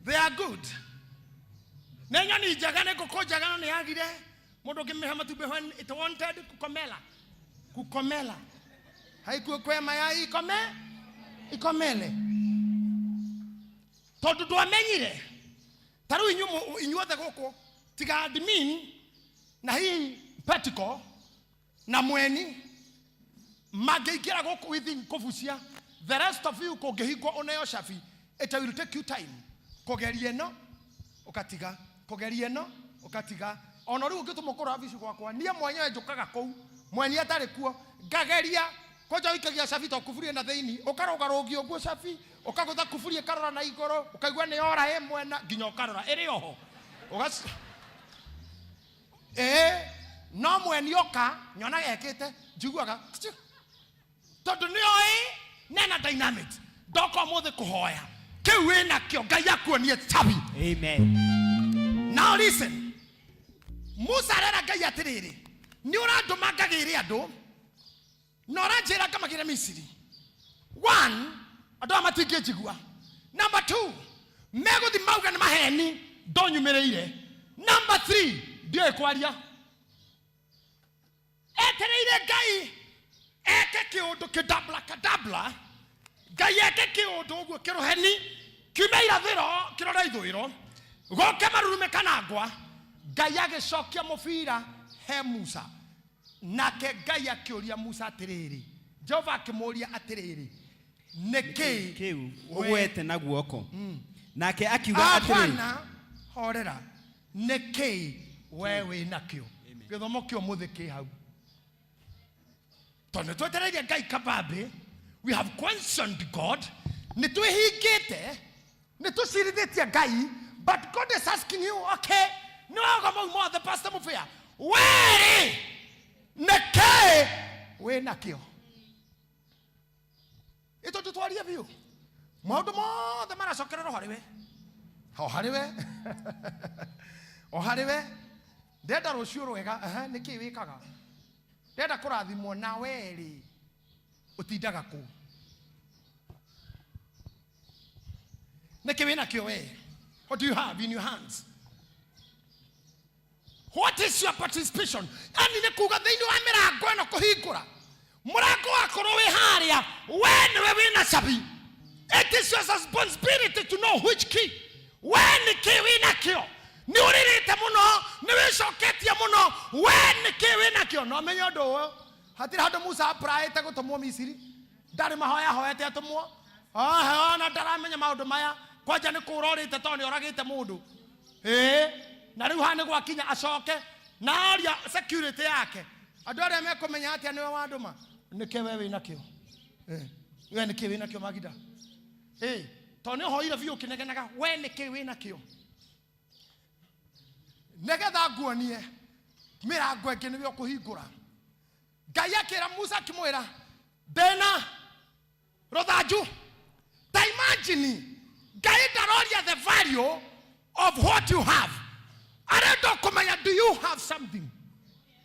They are good. Nenya ni jagane ko jagana ni agire modo gemeha matube when it wanted kukomela. Haiku kwe mayai ikomele todo do amenyire taru inyuothe goko tiga admin na hii petico na mweni magekira goko within kofusia. The rest of you kogehiko oneyo shafi. It will take you time kogerieno okatiga onoru ugitumukora avishu kwa niye mwenyewe njukaga kou mweni atari kuo gageria koja wikagia shafi to kufuria na theini okarogarogio guo shafi okagotha kufuria karora na igoro okaigwa ni ora mwena ginya okarora ere oho ogas no mweni oka nyona gekete njiguaga tondu ni oi nena dynamic doko mothe kuhoya kiwe na kio Ngai akuonie tabi. Amen. Now listen, Musa rera Ngai atiriri ni uranduma ngagire andu Nora jera kama kira Misiri. 1, adoma matige jigua. Number 2, mego di mauga na maheni donyumereire. Number 3, dio ekwaria. Etereire Ngai eke kiodo kadabla. Ngai eke kiodo guo kiroheni kimeira thiro kirora ithuiro. Goke marurume kanagwa. Ngai agicokia mufira he Musa. Nake Ngai akioria Musa atiriri. Jehova akimuria atiriri. Niki kiu ugwete na guoko. Nake akiuga atiriri. Apana horera. Niki wewe nakio. Githomo kio muthiki hau. Tono twetereire Ngai kababe. We have questioned God. Nitwihingite. Nitucirithitie Ngai. But God is asking you, okay, no go more the pastor mufia. Where? Neke we nakio. Ito tutwaria biu. Maundu mothe maracokerera hariwe. Hariwe. Ndenda rucio rwega, niki wikaga. Ndenda kurathimwo na weri. Utindaga ku. Niki we nakio we. What do you have in your hands? What is your participation? And in kuga thini wa mirango no kuhingura. Murango akoro we haria when we na sabi. It is your responsibility to know which key. When key we na kio. Ni uririte muno, ni we shoketia muno. When key we na kio no menyo do. Hatira hado Musa prae te gutomo Misiri. Dari mahoya hoete atomo. Na dara menya maundu maya. Kwaja ni kurorite toni oragite mundu. Na riu hane gwakinya acoke na aria security yake. Andu aria mekumenya atia niwe wanduma. Nike wewe nakio. We nike we nakio magida. Toni hoire biu kinegenaga we nike we nakio. Negetha nguonie mirango ingi niwe kuhingura. Ngai akira Musa kimwira Bena Rodaju. Ta imagine Ngai daroria the value of what you have. Aredo kumenya, do you have something?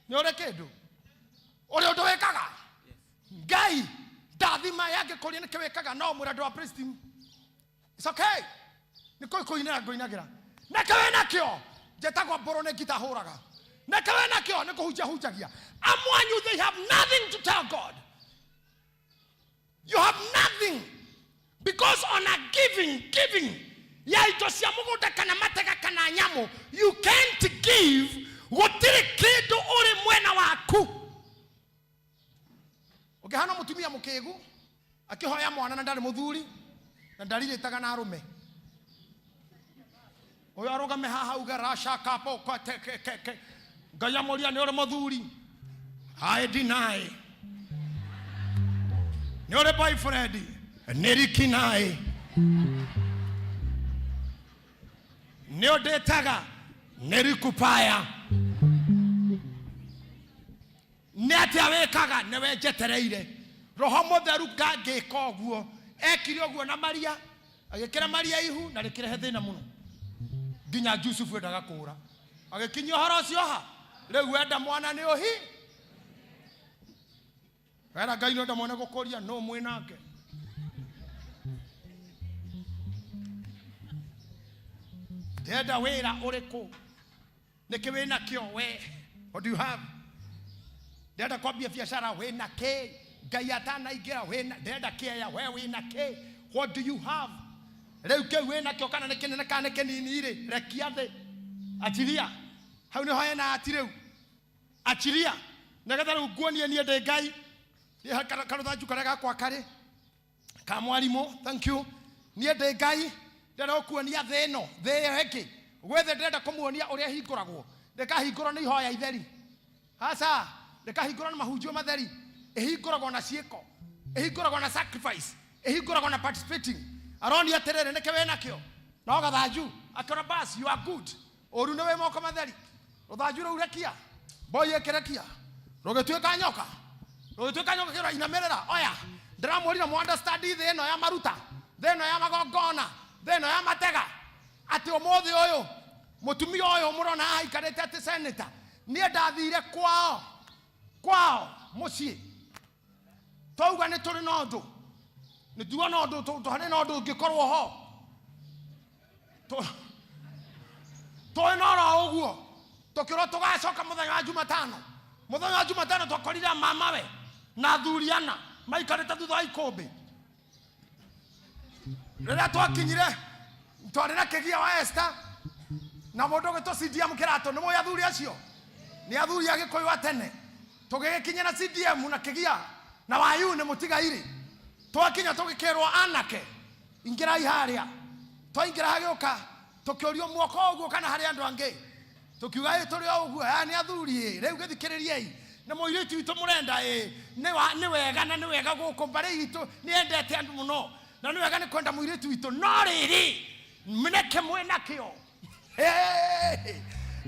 Ni ore kedu. Ore odo wekaga. Ngai dathima yake kuri ni kewekaga no murado wa priest. It's okay. Ni koi ina goinagira. Na kawe nakio. Jetagwa borone Gitahoraga. Nekawe nakyo nikuhujagia. Among you, they have nothing to tell God. You have nothing. Because on a giving, ya itosia muguda kana mateka kana nyamo, you can't give gutire kindu uri mwena waku. Ukihana mutumia mukegu akihoya mwana na ndari muthuri na ndari itaga na arume. Oyo arugame haha ugarasha kapo kwa ke gaya moria ni uri muthuri. I deny. Ni uri boyfriend. Nerikinai. Neodetaga. Nerikupaya. Netiawekaga newe jetereire. Roho mutheru ngagika oguo. Ekire oguo na Maria. Agikira Maria ihu na rikire thina muno. Nginya Yusufu endaga kura. Agikinya horo ucio ha. Riu wenda mwana ni uhi. Wera Ngai no ndamone gukoria no mwinake. Deda wera oreko. Nekewe na kyo we. What do you have? Deda kwambia biashara we na ke. Gayata na igira we na deda kia ya we na ke. What do you have? Leo ke we na kyo kana nekene na kana kenini ire. Rekiade. Achilia. Hau ne hoya na atireu. Achilia. Nagatara uguoni ni de Ngai. Ye kana jukaraga kwa kare. Ka mwalimu, thank you. Ni de Ngai. Deda okuonia theno, theo heki. Wethe ndenda kumuonia uria hinguragwo. Ndekahingurwo ni ihoya itheri. Hasa, ndekahingurwo ni mahunjio matheri. Ihinguragwo na cieko. Ihinguragwo na sacrifice. Ihinguragwo na participating. Aroni aterere neke we nakyo. No gathaju, akora bas, you are good. Oru ne we moko matheri. Uthaju ru rekia. Boy ekerekia. Rogetweka nyoka. Rogetweka nyoka kira inamerera. Oya, ndramurira mu understand theno ya maruta. Theno ya magongona. Theno ya matega. Ati omothi oyo mutumia oyo murona aikarete ati senator nie ndathire kwao mucii twauga ni turi na ndu ni tuwa na ndu tuhane na ndu ngikorwo ho to ina ro uguo tukiro tugacoka muthenya wa Jumatano twakorire mama we na thuriana maikarete thutha wa ikumbi rira twakinyire twarira kegia wa Esther na mundu gito CDM kirato ni moya thuri acio ni athuri agikoyo atene tugikinya na CDM na kegia na wayu ni mutigaire twakinya tugikerwo anake ingira iharia twaingira hagioka tukiorio mwoko uguo kana hari andu ange tukiuga turi uguo ni athuri riu githikiririei na moiritu itu murenda ni wega na ni wega guku mbari itu ni endete andu muno na ni wega ni kwenda moiritu itu no riri mneke mwena kio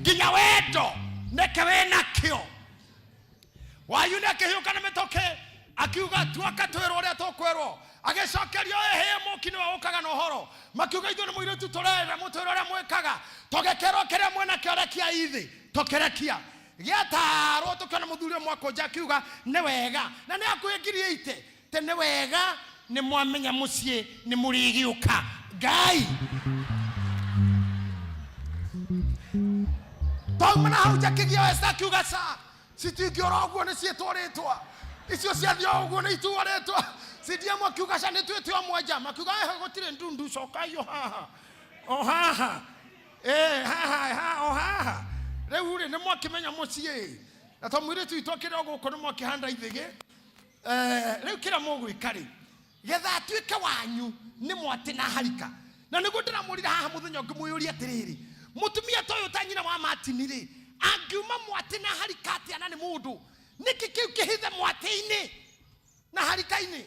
ginya weto neke wena kio wayu neke hiyo kana metoke akiuga tuaka twero ria tokwerwo agecokerio mukini wa ukaga no horo makiuga ithu ni muire tutorera mutwero ria mwekaga togekero kere mwena kiorekia ithi tokerekia giataro tukana muthuri mwako jakiuga ne wega na ne akuingirie ite te ne wega ni mwamenya mucie ni murigiuka Ngai Tawmana hauja kigia esa kiuga sa sitigiro oguo ni cietworitwa icio ciathio oguo ni itworitwa sidia mwa kiuga sa ni twetwa mwaja makiuga gutire ndundu cokayo haha haha haha riu ri ni mwakimenya mucie na tomwire tu itokire oguo kono mwakihanda ithige riu kira mugwikari getha twike wanyu ni mwate na harika na nigo ndiramurira haha muthenya ngimuyuria atiriri mutumia toyo tanyina wa matinire angiuma mwate na harika ati ana ni mundu niki kiu kihithe mwate-ini na harika-ini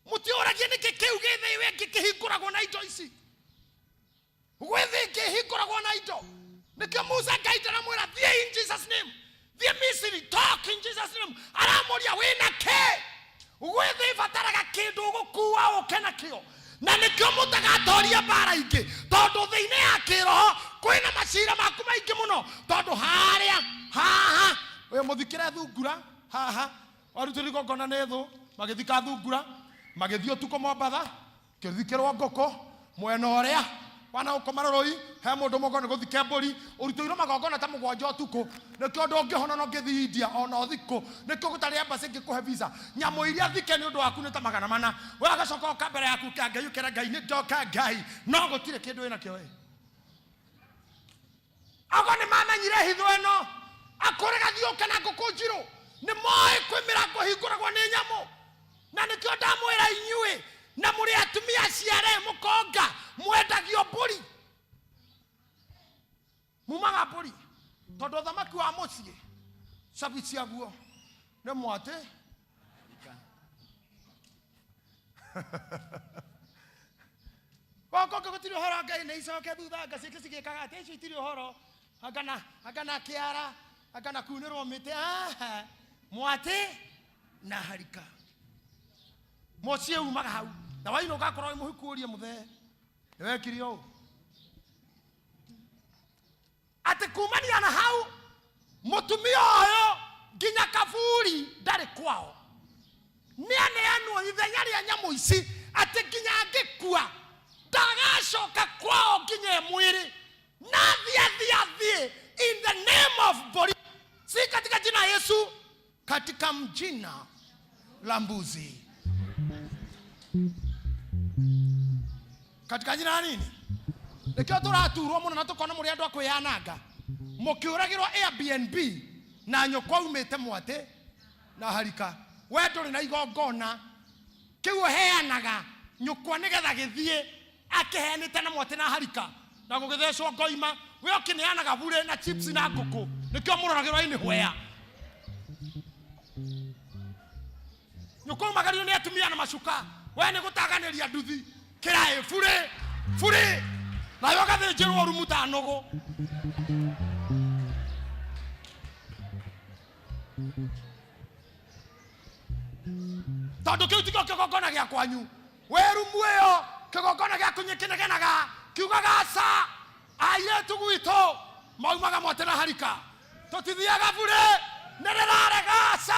mutioragie niki kiu githe iwe kihinguragwo na indo ici gwithi kihinguragwo na indo nikio Musa ngaitana mwira thie in Jesus name thie Misiri talk in Jesus name aramuria wina ke gwithi fataraga kindu gukua ukena kio na nikio mutagatoria bara ingi tondu thiine ya kiroho kwina macira maku maingi muno tondu haria haha we muthikire thungura haha warutiri gongona nethu magithika thungura magithio tuko Mombatha kithikirwo ngoko mwena uria wana ukomara roi he mundu moko ni guthike mburi urituiro magongona ta mugwanja tuko nikio ndo ngihona no ngithi India ona thiko nikio gutari embassy ngikuhe visa nyamu iria thike ni undu waku ni ta magana mana we agacoka ka mbere yaku ka ngai ukira ngai ni ndoka ngai no gutire kindu ina kio we agone mamenyire hitho eno akorega thio kana ngukujiro ni moe kwimira kuhinguragwo ni nyamu na nikio ndamwira inyue na muri atumia ciare mukonga mwendagio mburi mumaga mburi tondu thamaki wa mucie cabi ciaguo ni mwate goko gutiri horo ngai ni icoke thutha ngacike cigikaga ati icio itiri horo agana kiara agana kunirwo mite mwate na harika mucie umaga hau na waino gakorwo muhikurie muthe wekirio ate kumania na hau mutumia oyo ginya kavuri ndari kwao niane anu ithenya ria nyamu ici ate ginya angikua ndagacoka kwao ginya mwiri na thia in the name of body si katika jina Yesu katika mjina la mbuzi katika jina nini nikio turaturwo muno na tukona muri andu akwiananga mukiuragirwo Airbnb na nyoko umete mwate na harika wedo ri na igongona kiu heanaga nyoko nigetha githie akihenite na mwate na harika na gugithecwo ngoima we okineanaga bure na chips na nguku nikio muroragirwo ini hwea nyoko magario ni atumia na macuka we ni gutaganiria nduthi kirae fure na yoga the jero rumuta nogo tando kiutiko kigongona gya kwanyu weru mueyo kigongona gya kunyikinegenaga kiugaga sa aye tugwito maumaga mwate na harika tutithiaga bure nererarega sa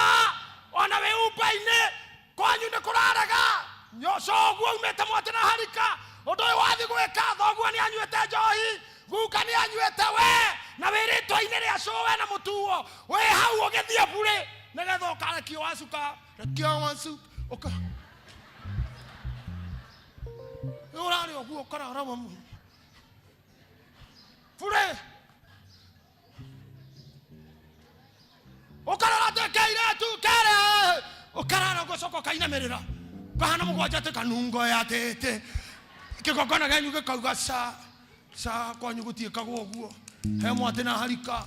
ona we ubaine kwanyu ne kuraraga nyoshogwo umete mwate na harika ondo wathi gweka thogwo ni anyuete njohi guka ni anyuete we na wiritwa ine ria cowe na mutuo we hau ogethia bure negetha ukarekio wacuka rekio wacu uka urari ogwo karara mamu bure ukarara tekaire tu kare ukarara gocoko kaina merera bahana mugwanja te kanungo ya tete kigongona ganyu gikauga sa kwanyu gutiikagwo guo he mwate na harika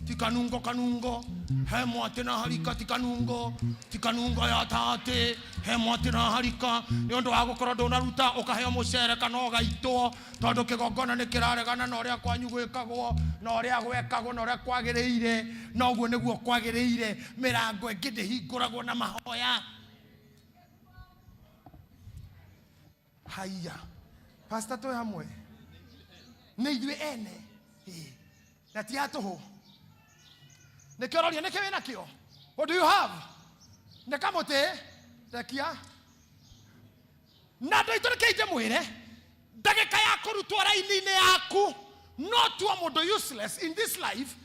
tikanungo he mwate na harika tikanungo ya tate he mwate na harika ni undu wa gukorwo ndunaruta ukaheo mucere kana ugaitwo tondu kigongona ni kiraregana na uria kwanyu gwikagwo na uria gwekagwo na uria kwagiriire na uguo niguo kwagiriire mirango ingi ndihinguragwo na mahoya haya pastor to hamwe ni ithuĩ ene na ti atuhu nikiororia niki wina kio what do you have nikamuti rekia na ndoitorikeite mwire ndagika ya kurutwo raini-ini yaku no tuo mundu useless in this life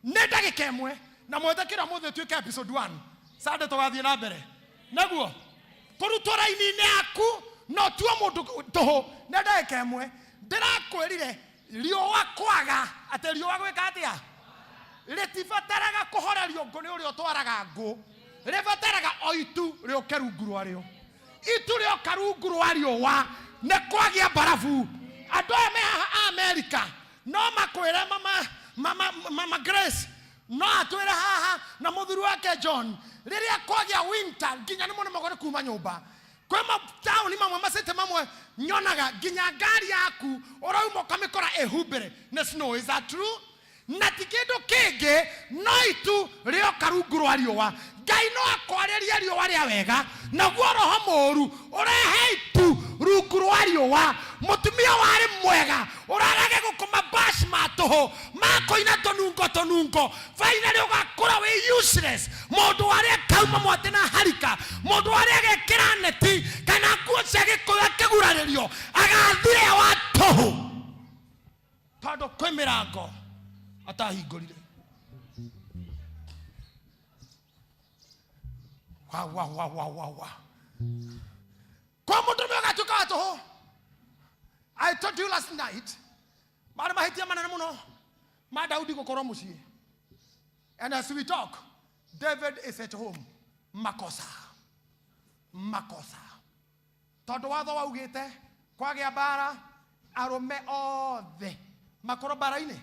ne ndagika imwe na mwethekira muthe tuike episode 1 sade tugathie na mbere naguo kurutwo raini-ini yaku no tuo mundu tuhu ne ndagika imwe ndirakwirire riũa kwaga ate riũa gwika atia ritibataraga kuhorerio ngo ni uria utwaraga ngo ribataraga oitu rioke rungu rwario itu rioka rungu rwa riũa ne kwagia barafu andu aya me haha America no makwire mama Grace no atwire haha na muthuri wake John riria kwagia winter nginya ni muno magore kuma nyumba kwema town mamwe masete mamwe nyonaga ginya ngari yaku urauma kamikora ehumbere na snow. Is that true? Na tikindu kingi no itu rio karungu rwa riũa ngai no akwareria riũa ria wega naguo roho mũru urehe itu rungu rwa riũa mutumia wari mwega urarage gukuma bash matuhu makoina tonungo finally ugakura we useless mundu wari kauma mwate na harika mundu wari gekira neti kana nguo cia gikuya kiguraririo agathire wa tuhu Tado kwe mirango atahingurire. Wow. Kwa mundu megatuka watu. I told you last night. Mara mahitia manene muno. Ma Daudi gukoro mucii. And as we talk, David is at home. Makosa. Tondu watho waugite kwagia bara arume othe makoro bara-ini.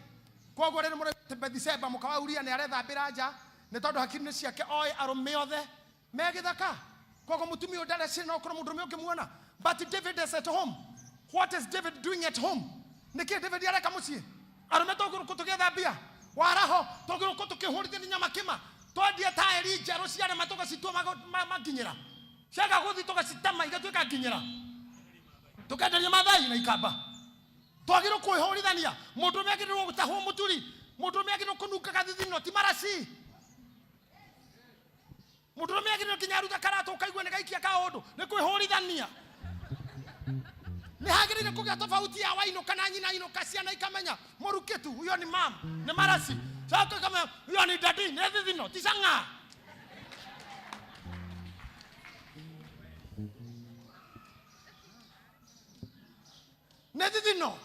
Koguo rĩrĩ mũrĩte Bethsheba mũkawa Uria nĩ arethambĩra nja nĩ tondũ hakiri-inĩ ciake oĩ arume othe me gĩthaka. Koguo mũtumia ũyũ ndareciria no ũkorwo mũndũrũme ũngĩmuona. But David is at home. What is David doing at home? Nĩkĩ David areka mũciĩ? Arume tũgũrũkũ tũgĩthambia waraho tũgũrũkũ tũkĩhũrithia nyama kĩma twendie taĩri njerũ ciarema tũgacitua makinyĩra ciaga gũthi tũgacitema igatuĩka nginyĩra tũkenderia mathai na ikamba twagĩrĩirwo kwĩhũrithania. Mũndũrũme agĩrĩirwo gũtahwo mũturi. Mũndũrũme agĩrĩirwo kũnunga gathithino ti maraci. Mũndũrũme agĩrĩirwo nginya aruta karata ũkaigua nĩ gaikia kaũndũ nĩ kwĩhũrithania. Nĩ hagĩrĩire kũgĩa tofauti ya wainũka na nyina ainũka ciana ikamenya mũrukĩtu huyo ni mam nĩ maraci. Sasa kama huyo ni dadi nĩ thithino ti cang'a. Nĩ thithino.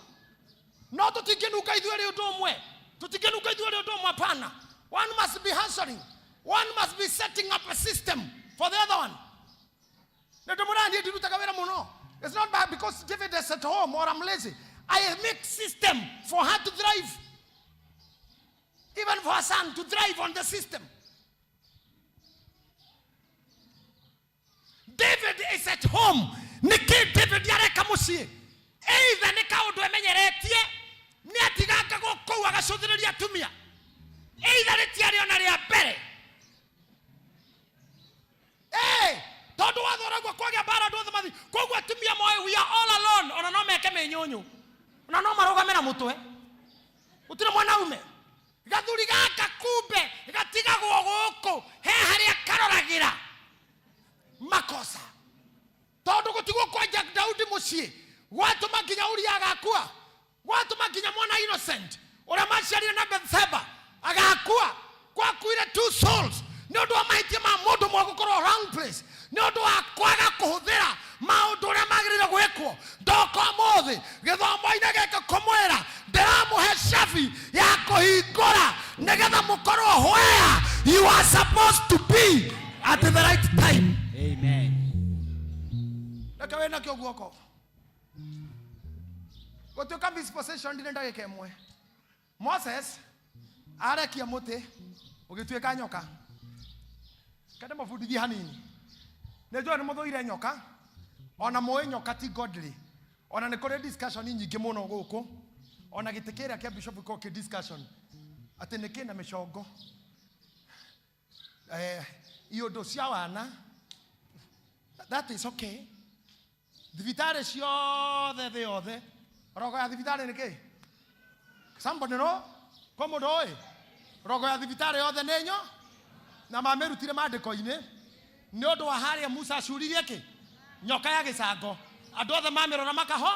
No tũtingĩnunga ithuĩ ũndũ ũmwe. Tũtingĩnunga ithuĩ ũndũ ũmwe hapana. One must be answering. One must be setting up a system for the other one. Nĩ ndĩmũrania ndirutaga wĩra mũno. It's not bad because David is at home or I'm lazy. I make system for her to thrive. Even for her son to thrive on the system. David is at home. Niki David yareka muciĩ. Either nĩ kaũndũ emenyeretie nĩ atiganga gũkũ agacũthĩrĩria atumia. Either nĩ tiarĩ ona rĩa mbere. Tondu wathoragwo kwagĩa bara andũ othe mathi. Koguo atumia moe we are all alone. Ona no meke mĩnyũnyũ. Ona no marũgame na mũtwe. Gũtirĩ mwanaume. Gathuri gaka kumbe gatigagwo gũkũ he harĩa karoragĩra. Makosa. Tondu gũtigwo kwa Daudi mũciĩ. Gwatũma nginya Uria agakua. Gwatũma nginya mwana innocent ũrĩa maciarire na Bethsheba agakua. Gwakuire two souls. Nĩ ũndũ wa mahĩtia ma mũndũ mwe gũkorwo wrong place. Nĩ ũndũ wa kwaga kũhũthĩra maũndũ ũrĩa magĩrĩire gwĩkwo. Ndoka ũmũthĩ gĩthomo-inĩ gĩkĩ kũmwĩra ndĩramũhe cabi ya kũhingũra nĩgetha mũkorwo where you are supposed to be at the right time. Amen. Reke wĩna kĩo guoko. Gũtuĩka disposition ndĩ ndagĩka ĩmwe. Moses arekia mũtĩ ũgĩtuĩka nyoka. Kada mafundithia hanini. Nejua nĩ mũthũire nyoka. Ona mũĩ nyoka ti godly. Ona nĩ kũrĩ discussion nyingĩ mũno gũkũ. Ona gĩtĩ kĩrĩa kĩa bishop gĩkorwo kĩ discussion. Atĩ nĩ kĩna mĩcongo. Iondo cia wana. That is okay. Thibitarĩ ciothe thĩ yothe. Rogo ya thibitarĩ nĩ kĩ? Somebody know? Kwa mũndũ ũĩ? Rogo ya thibitarĩ yothe nĩ nyo? Na mamerutire maandĩko-inĩ nĩ ũndũ wa harĩa Musa acuririe kĩ? Nyoka ya gĩcango. Andũ othe mamerora makaho.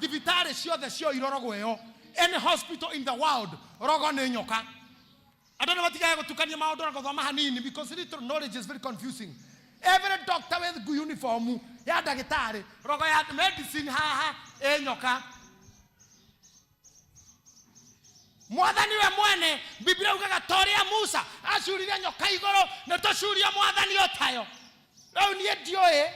Thibitarĩ ciothe cio irorogwo ĩyo. Any hospital in the world rogo nĩ nyoka. Andũ nĩ matigaga gũtukania maũndũ na gũthoma hanini because little knowledge is very confusing. Every doctor with uniform ya ndagĩtarĩ rogo ya medicine haha nyoka. Mwathani we mwene Biblia ugaga toria Musa acuririe nyoka igũrũ nĩ tũcuria Mwathani otayo. Rĩu niĩ ndiũĩ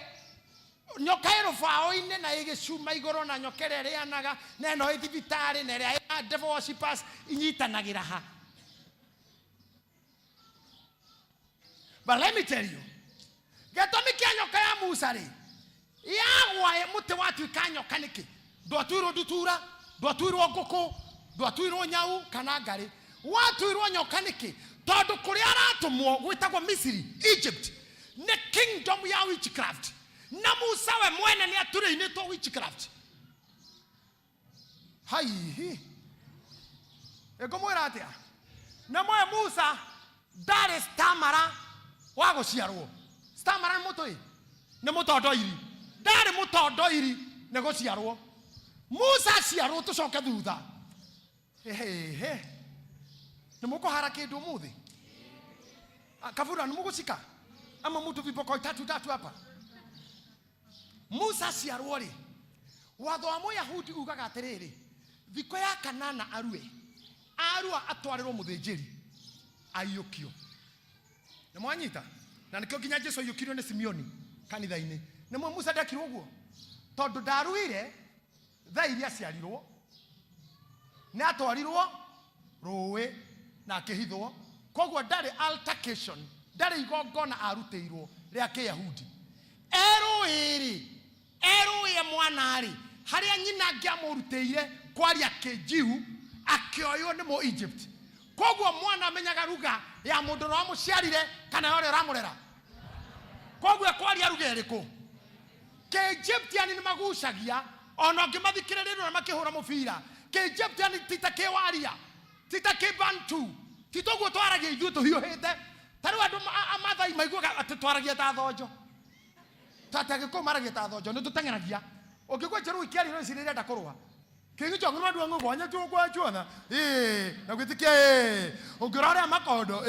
nyoka ĩrũbaũ-inĩ na ĩgĩcuma igũrũ na nyoka ĩrĩa ĩrĩanaga na ĩno ĩ thibitarĩ na ĩrĩa ya devil worshippers inyitanagĩra ha. But let me tell you, gĩtũmi kĩa nyoka ya Musa rĩ yagwa mũtĩ watuĩka nyoka nĩkĩ? Ndwatuirwo ndutura, ndwatuirwo ngũkũ, ndwatuirwo nyau kana ngarĩ. Watuirwo nyoka nĩkĩ? Tondũ kũrĩa aratũmwo gwĩtagwo Misiri, Egypt, nĩ kingdom ya witchcraft. Na Musa we mwene nĩ aturĩinĩtwo witchcraft. Hai. Ngũmwĩra atĩa? Na mwe Musa ndarĩ stamara wa gũciarwo. Stamara nĩ mũtũ nĩ mũtondoiri. Ndarĩ mũtondoiri nĩ gũciarwo. Musa aciarwo tũcoke thutha. Ehe. Nimuko haraka ndo muthi. Kavura nimuko sika. Ama mtu vipoko tatu hapa. Musa ciarwori. Watho wa Muyahudi ugaga atiriri. Thiko ya kanana arue. Arua atwarirwo muthinjiri. Ayukio. Nimwanyita. Na nikio ginya Jesu ayukirwo ni Simeoni kanitha-ini. Nimwe Musa ndakirwo guo. Tondu ndaruire tha iria ciarirwo. Ni atwarirwo ruwe na akihithwo. Koguo ndari altercation. Ndari igongona aruteirwo ria Kiyahudi. Eruye mwanari haria nyina ngiamuruteire kwaria Kijiu akioyo ni mo Egypt. Koguo mwana amenyaga ruga ya mundu ro muciarire kana yore ramurera. Koguo kwaria ruga iriku Egyptian ni magucagia ona ngimathikiririrwo na makihura mubira. Egyptian titakewaria titakebantu titoguo twaragia ithu tuhiuhite taru andu amathai maiguaga ati twaragia ta thonjo. Tata giko maragia ta thonjo ni tutengeragia ukigwa cheru ikiari no cirire ndakurwa kingi chongo ndu ngo gonya tu kwa chuona na gwitikia ungirore makondo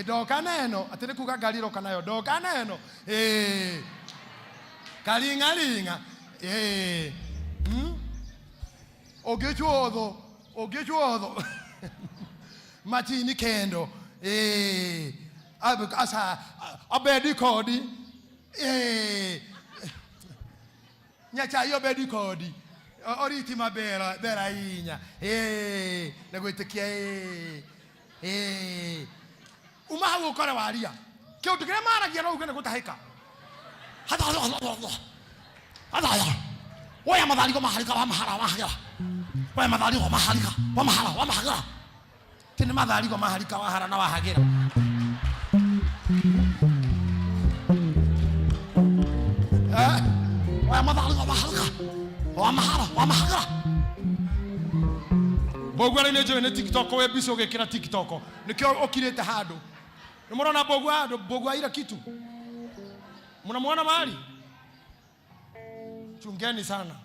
doka neno atire kuga galiro kanayo doka neno kalinga ogechuodho matini kendo asa abedi kodi nyacha yo bedi kodi oriti mabera inya na gwitikia umahagu kore waria kiundu kiria maragia no ugene gutahika hada oya madhari ko maharika wa mahara oya madhari ko maharika wa mahara tene madhari ko maharika wa hara na wa hagira oya madhari ko maharika wa mahara bogwara ne jowe ne TikTok we biso gekira TikTok nikyo okirete hado nimurona bogwa ira kitu mnamuona mahali chungeni sana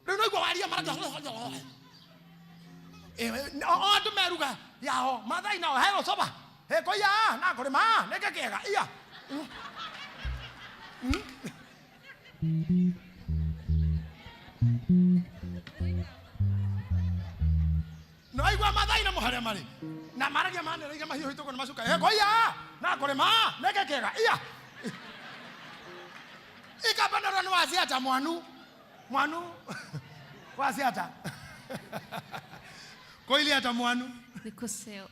ndio iko walia mara ndo meruga yao madai nao hero soba ko ya na ko ma neke kega iya no igwa madai na muhare mari na maragia mane riga mahio hitoko na masuka ko ya na ko ma neke kega iya ikabana no waziata mwanu waziata koili ata mwanu Nikoseo.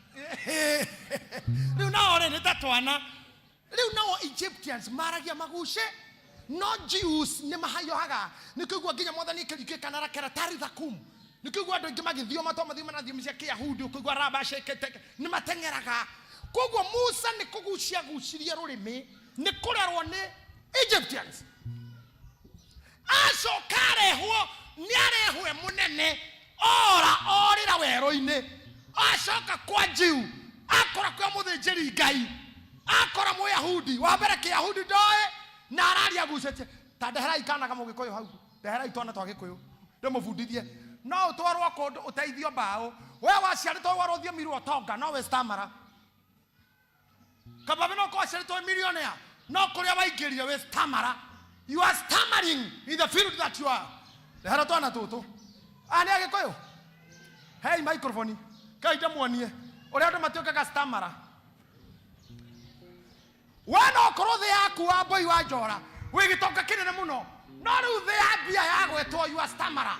Riu naore ni tatwana. Riu nao Egyptians maragia magushe no Jews ni mahayo haga nikigwa ginya mwathani kirike kanara kera tarithakum nikigwa andu ingi magithio matoma thima na thiomi cia Kiyahudi ukigwa raba shekete ni matengeraga kogwo Musa ni kugucia guciria rurimi ni kurerwo ni Egyptians aso karehwo ni arehwe munene orira wero-ini asoka kwa Jew akora kwa muthinjiri Ngai akora Muyahudi wa mbere Kiyahudi ndoe na araria gucete tandeherai kana kama Gikuyu hau ndeherai twana twa Gikuyu ndimubundithie no utwarwo kundu uteithio mbao we waciaritwo warothio mirwo tonga no we stamara kaba bino kwa ciaritwo millionaire no kuria waingirire we stamara you are stammering in the field that you are ndehera twana tutu ani Gikuyu hey microphone kaida muonie uria andu matiokaga stamara wana okoro the yaku wa boy wa njora wigitoka kinene muno no riu the abia yagwetwo you are stamara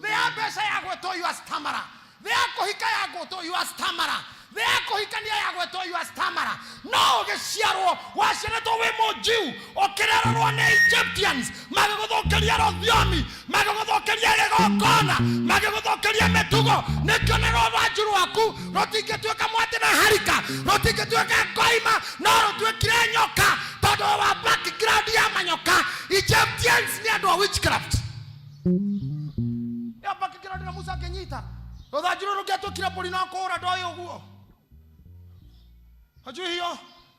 the abesa yagwetwo you are stamara the akohika yagwetwo you are stamara the akohikania yagwetwo you are stamara no giciarwo waciaretwo wi Jew okirererwo ni Egyptians magiguthukiria rothiomi magiguthukiria gigokona magiguthukiria metugo nikio ni rothanju rwaku rutingituika mwati na harika rutingituika koima no rutwikire nyoka tondu wa background ya manyoka Egyptians ni andu a witchcraft ya background na Musa kenyita rothanju rugetukira buri no kura ndoyo guo hajui hiyo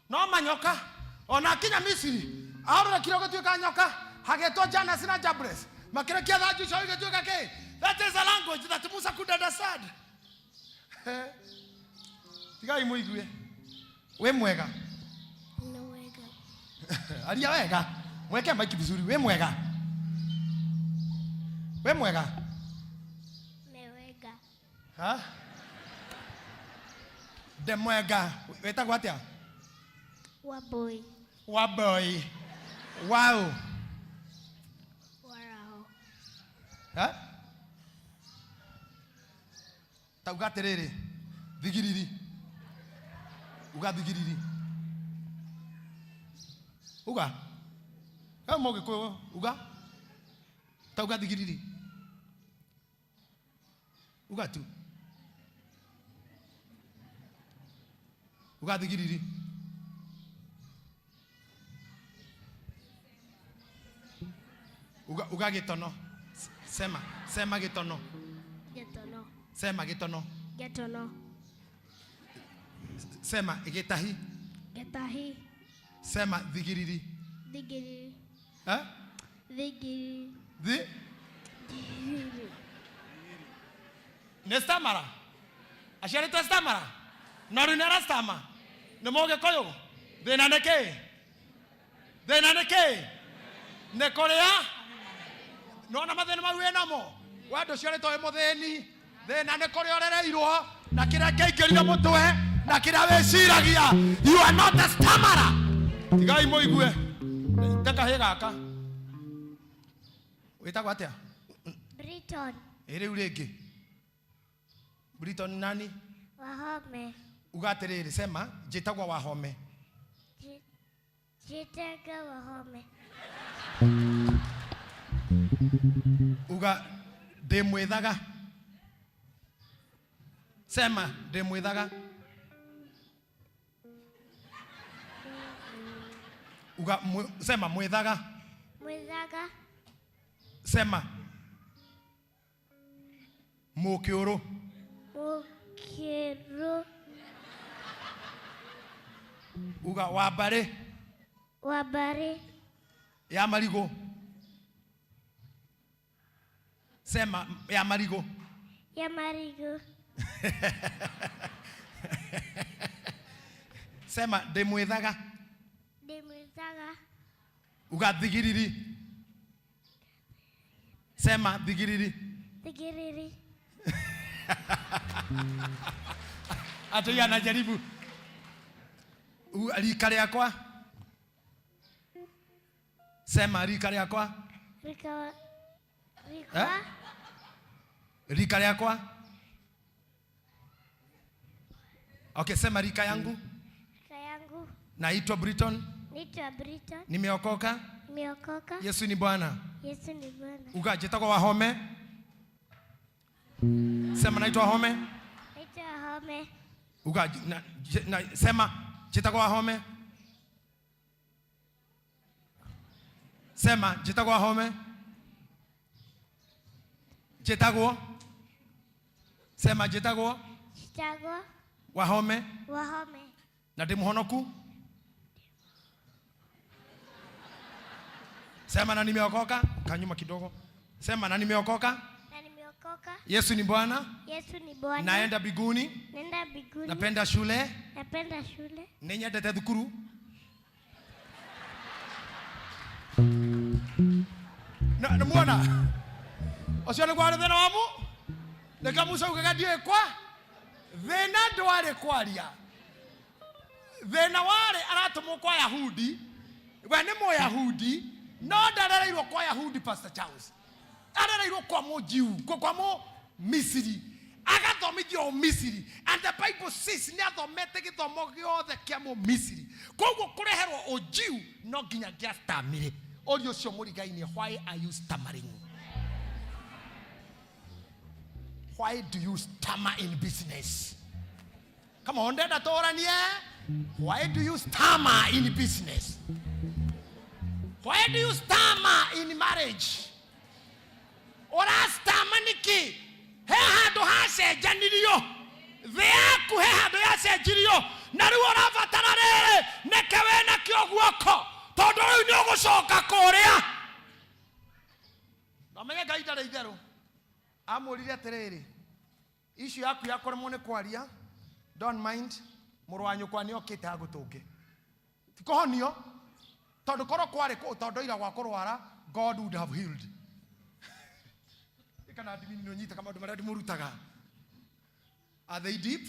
no manyoka ona kinya Misiri aurira kirogo tuika nyoka hagetwo Janus na Jambres Makerekia that you show you okay. That is a language that Musa could understand. Tigai muigwe. We mwega. No wega. Alia wega. Mweke maiki vizuri. We mwega. We mwega. Mewega. Ha? De mwega. Weta kwatia? Waboy. Waboy. Wow. Warao. Ha? Taugaterere. Vigiriri. Uga vigiriri. Uga. Kama ngiko uga. Tauga vigiriri. Uga tu. Uga vigiriri. Uga gitono. Sema gitono. Getono. Sema gitono. Getono. Sema gitahi. Gitahi. Sema vigiriri. Digiri. Ha? Digiri. Di? Nestamara. Ashari to stamara. Noru nera stama. Nemoge koyo. Denaneke. Denaneke. Nekorea. No na mathena mau wena mo. Wado ciore to emotheni. Thena ne kore orereirwo na kira keikirira mutwe na kira weciragia. You are not a stammerer. Tigai moigue. Taka he gaka. Wetagwa atia? Briton. Ere urenge. Briton nani? Wahome. Ugaterere sema jitagwa Wahome. Jitaga Wahome. Uga demwethaga. Sema demwethaga. Uga sema mwethaga. Mwezaga. Sema Mukiuru. Mukiru. Uga Wabare. Wabare. Ya marigo. Sema ya marigo. Ya marigo. Sema demwethaga. Demwezaga. Uga thigiriri. Sema thigiriri. Thigiriri. Ati anajaribu. Rika riakwa. Sema rika riakwa. Rika. Rika riakwa. Okay, sema rika yangu. Rika yangu. Naitwa Briton. Naitwa Briton. Nimeokoka. Nimeokoka. Yesu ni Bwana. Yesu ni Bwana. Uga jitagwa Wahome. Sema naitwa Wahome. Naitwa Wahome. Uga sema jitagwa Wahome. Sema jitagwa Wahome. Jitagwa. Sema jitagwa Jitagwa Wahome. Wahome. Na ndimuhonoku. Sema na nimeokoka. Kanyuma kidogo. Sema na nimeokoka. Na nimeokoka. Yesu ni Bwana. Yesu ni Bwana. Naenda biguni. Naenda biguni. Napenda shule. Napenda shule. Ninyendete thukuru. Na muona. Osione kwa thena wamu. Neka Musa ukagadie kwa. Thena ndware kwaria. Thena ware aratumwo kwa Yahudi. We ni mo Yahudi. No ndarereirwo kwa Yahudi Pastor Charles. Arereirwo kwa mo Jew, kwa mo Misiri. Agathomithio Misiri. And the Bible says ni athomete githomo giothe kia mo Misiri. Koguo kureherwo o Jew no nginya giastamire. Orio cio murigaini, why are you stammering? Why do you stammer in business? Come on, dada toranie. Why do you stammer in business? Why do you stammer in marriage? Ora stammer niki? He hando hacenjanirio. Theaku he hando yacenjirio. Na riu orabatara riri neke we na kio guoko. Tondu riu ni ugucoka kuria. ndare itherũ amũrire atĩrĩrĩ issue yaku yakorwo nĩ kwaria don't mind mũrũ wa nyũkwa nĩ okĩte agũtũnge tikohonio tondũ korwo kwarĩ tondũ ira gwa kũrwara God would have healed kana ndimi nĩ nyita kama ndũ marĩa ndĩmũrutaga are they deep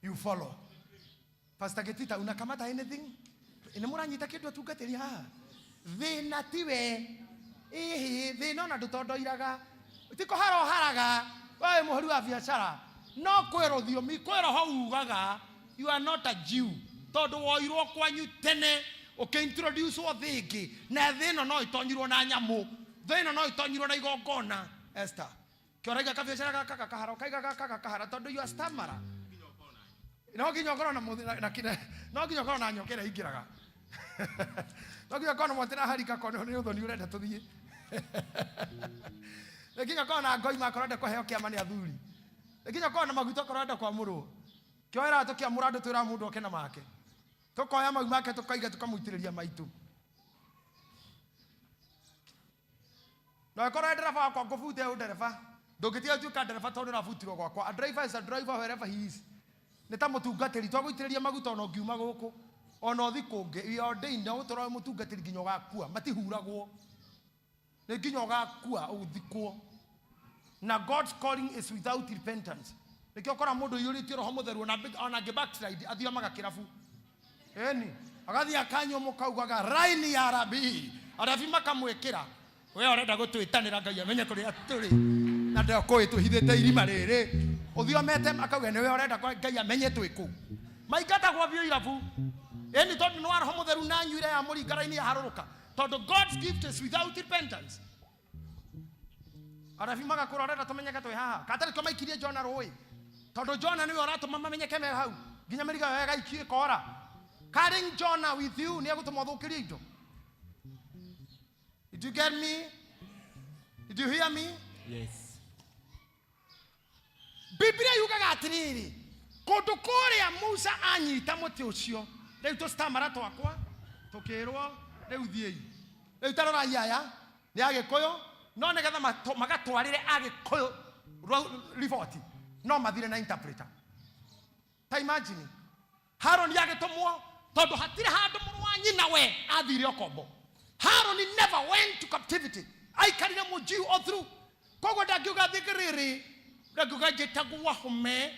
you follow Pastor Getita unakamata anything ina mũranyita kĩndũ atungatĩria haha thĩna tiwe thĩna ona ndũtondoiraga tiko haraga wewe mũhũri wa biacara no kwĩrwo thiomi kwĩrwo hau ugaga you are not a Jew tondũ woirwo kwanyu tene ũkĩintroduce thĩngĩ na thĩna no itonyirwo na nyamũ thĩna no itonyirwo na igongona Esther kĩoraiga kabiacara gaka kahara kaiga gaka kahara tondũ you are stammerer no nginya ngorwo na kile no nginya ngorwo na nyokera ingiraga no nginya ngorwo motena harika kono nĩ ũthoni ũrenda tũthiĩ nginya ngorwo na ngoi makoro ndeko heo kĩama nĩ athuri nginya ngorwo na maguta korwo ndeko amũrwo kĩoera tũkĩamũra andũ twĩra mũndũ oke na make tũkoya mau make tũkaiga tũkamũitĩrĩria maitũ no korwo ndereba wakwa ngũbute ndereba ndũngĩtiga tuĩka ndereba tondũ ũrabutirwo gwakwa a driver is a driver wherever he is neta mũtungatĩri twagũitĩrĩria maguta ona ũngiuma gũkũ ona ũthi kũngĩ we ordained na ũtũroe mũtungatĩri nginya ũgakua matihuragwo nĩ nginya ũgakua ũthikwo na God's calling is without repentance nĩkĩo ũkora mũndũ yũrĩtio roho mũtheru ona angĩ backslide athiamaga kĩrabu eni agathiĩ akanyua mũkaugaga raini ya rabii arabi makamwĩkĩra we ũrenda gũtwĩtanĩra Ngai amenye kũrĩa tũrĩ na ndakũĩ tũhithĩte irima rĩrĩ ũthiomete akauga nĩwe ũrenda Ngai amenye twĩkũ maingatagwo bio irabu eni tondũ nĩ wa roho mũtheru na nyuire ya mũringara-inĩ yaharũrũka tondũ God's gift is without repentance arabi magakũra ũrenda tũmenyeke twĩ haha katarĩ kĩo maikirie Jona rũĩ tondũ Jona nĩwe ũratũma mamenyeke me hau nginya mĩriga wega ikie kora carrying Jonah with you nĩ egũtũma ũthũkĩrie indo. Did you get me? Did you hear me? Yes. Biblia yugaga atĩrĩrĩ kũndũ kũrĩa Musa anyita mũtĩ ũcio rĩu tũstamara twakwa tũkĩrwo rĩu thiĩi rĩu tarora aya nĩ Agĩkũyũ no nĩgetha magatwarĩre Agĩkũyũ riboti no mathire na interpreter ta imagine Haroni agĩtũmwo tondũ hatirĩ handũ mũrũ wa nyina we athire ũkombo Haroni never went to captivity aikarire mũjiu all through koguo ndakiuga thigĩrĩrĩ ndakiuga njĩtagwo Wahome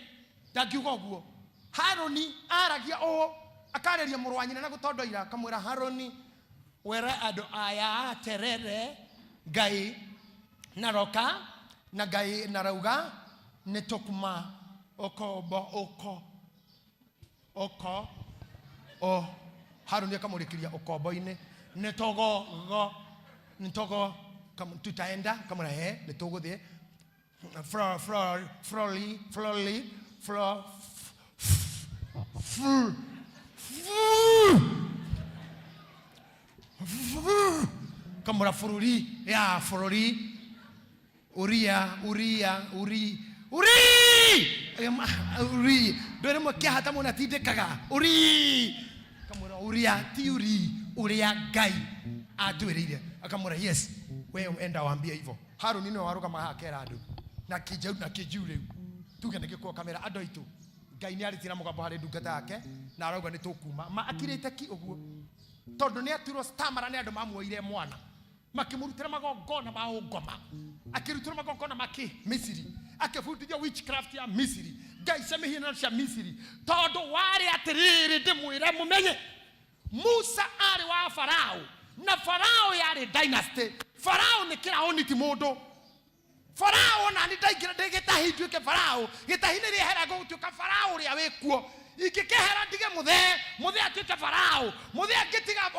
ndakiuga ũguo Haroni aragia ũũ akarĩria mũrũ wa nyina na gũtondoira akamwĩra Haroni wera andũ aya terere Ngai naroka na Ngai narauga nĩtũkuma ũkombo oko Haroni akamũrĩkĩria ũkombo-inĩ nĩtogo tutaenda kamera he nĩtũgũthiĩ kamera fururi ya fururi uria ndore mwakia hata mwana tindĩkaga kamwĩra uria ti uria Ngai atwĩrĩire akamwĩra yes we enda waambie hivyo Haroni nĩwe warũgama haha kera andũ na kĩnjiu rĩu tuge nĩgĩkwo kamera andũ aitũ Ngai nĩ arĩtira mũgambo harĩ ndungata yake na arauga nĩtũkuma akirĩte ki ũguo tondũ nĩ aturwo stamara nĩ andũ mamuoire mwana makĩmũrutĩra magongona ma ũngoma akĩrutĩra magongona ma Misiri akĩbundithia witchcraft ya Misiri Ngai ciamĩhianano cia Misiri tondũ warĩ atĩrĩrĩ ndĩmwĩre mũmenye Musa arĩ wa Farao na Farao yarĩ dynasty Farao nĩ kĩraoni ti mũndũ Farao na nĩ ndaingĩra Gitahi nduĩke Farao Gitahi nĩ rĩehera gũtuĩka Farao ũrĩa wĩkuo ingĩkehera ndige mũthee atuĩke Farao mũthee angĩtiga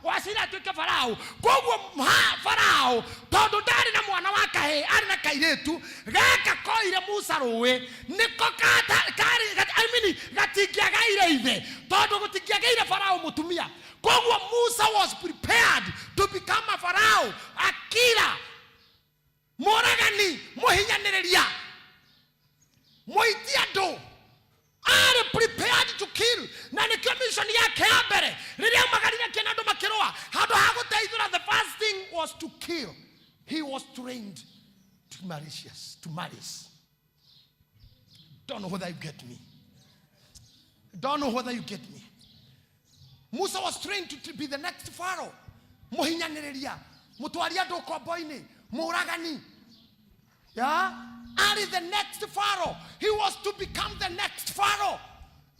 Wacira atuĩke Farao koguo Farao tondũ ndarĩ na mwana wa kahĩĩ arĩ na kairĩtu gaka koire Musa rũĩ nĩko gatingĩagaire ithe tondũ gũtingĩagaire Farao mũtumia koguo Musa was prepared to become a Farao akira mũragani mũhinyanĩrĩria mũitia andũ are prepared to kill na nĩkĩo mission yake ya mbere rĩrĩa magarire kĩna andũ makĩrũa handũ ha gũteithũra the first thing was to kill. He was trained to malicious, to malice. Don't know whether you get me. Don't know whether you get me. Musa was trained to be the next Pharaoh. Mohinyanereria, mutwaria do koboini, muragani. Yeah? Ali the next Pharaoh. He was to become the next Pharaoh.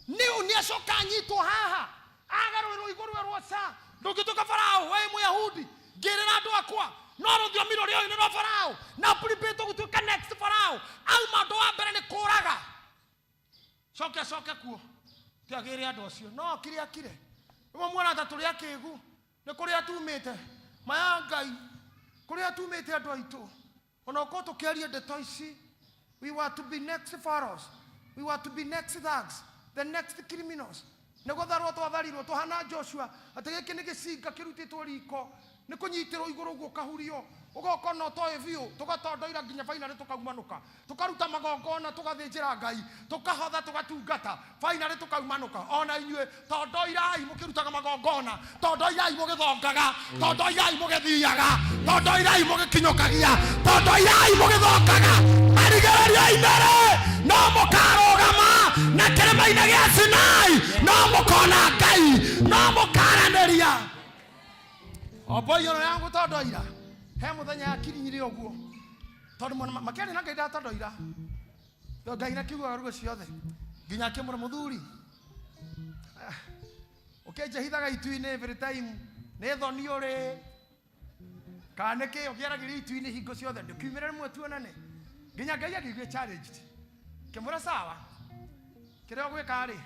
Niu niasoka nyito haha. Agaro iguru rosa. Dokitoka Pharaoh, wewe Myahudi. Gerera ndo akwa. Noro dio miro rio ino Pharaoh. Na pripeto kutuka next Pharaoh. Alma do abere ne koraga. Soke kuo. Tiagere ando cio. No kire. Mwana taturi akegu. Ne kuria tumete. Maya Ngai. Kuria tumete ando aitu. Ona ko to kiaria ndeto ici. We were to be next pharaohs. We were to be next thugs. The next criminals. Nego tharwo twatharirwo tuhana Joshua ategeke nige singa kirutitwo riko ni kunyitiro iguru guo kahurio ugoko no toy view tugatondoira nginya finally tukaumanuka tukaruta magongona tugathinjira Ngai tukahotha tugatungata finally tukaumanuka ona inyue tondoirai mukirutaga magongona tondoirai mugithongaga tondoirai mugithiaga tondoirai mugikinyukagia tondoirai mugithongaga marigererio inere no mukarogama na kerema-inĩ gĩa Sinai no mukona Ngai no mukaranĩria oboyo yangu tondoira he muthenya yakirinyire oguo tondu mwana makeri na Ngai ndatondoira yo Ngai na kiuga rugo ciothe nginya kimura muthuri ukejahithaga itu-inĩ every time ne thoni uri kaneke ukiaragiri itu-inĩ hingo ciothe ndukiumire mwe tuonane nginya Ngai agigwe challenge kimura sawa kire ogwika ri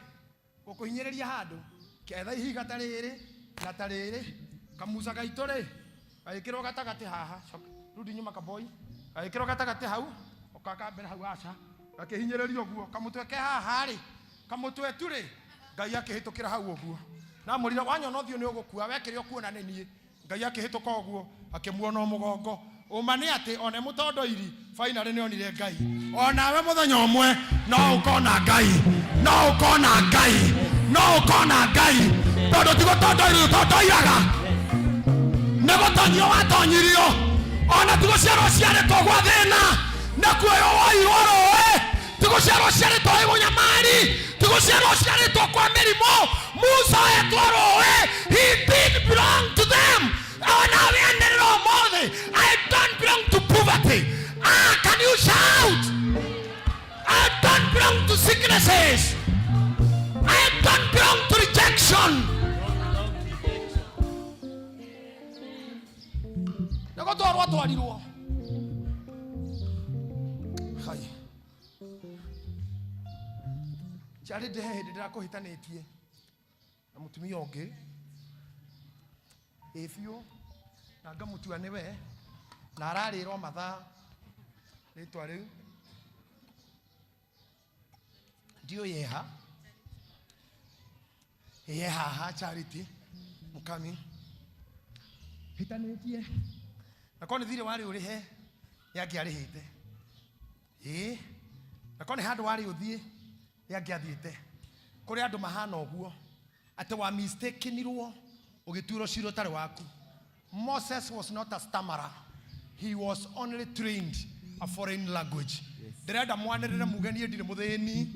gukuhinyiriria handu ketha ihiga tariri kamusa gaitore agikirwo gatagati haha rudi nyuma kaboi agikirwo gatagati hau okaka mbere hau aca gakihinyiriria oguo kamutweke haha ri kamutwe turi Ngai akihitukira hau oguo na murira wanyona thio ni ugukua wekire okuona nenie Ngai akihituka oguo akimuona umugongo umani ati one mutondoiri finally ni onire Ngai onawe muthenya umwe no ukona Ngai tondu tigotondoiraga negotonio watonyirio ona tigociarwo ciarĩtwo gwa thĩna nakuoyo woihoroe tigociarwo ciarĩtwo imunyamari tigociarwo ciarĩtwo kwa mĩrimũ Musa etworoe he did belong to them ona wĩanĩrĩra ũmũthĩ I don't belong to poverty. Can you shout? I don't belong to sicknesses. I don't belong to rejection. Nagotwarwo twarirwo hai chari de ndirakuhitanitie na mutumia ungi ifio na ngamutua niwe na ararirwo mathaa ritwa riu ndio yeha Charity mukami hitanitie na kone thire wari urihe yake arihite na kone handu wari uthie yake athiite kuri andu mahana oguo ate wa mistakenirwo ugituro ciro tare waku. Moses was not a stammerer. He was only trained a foreign language. Dereda mwanirira mugenie ndire mutheni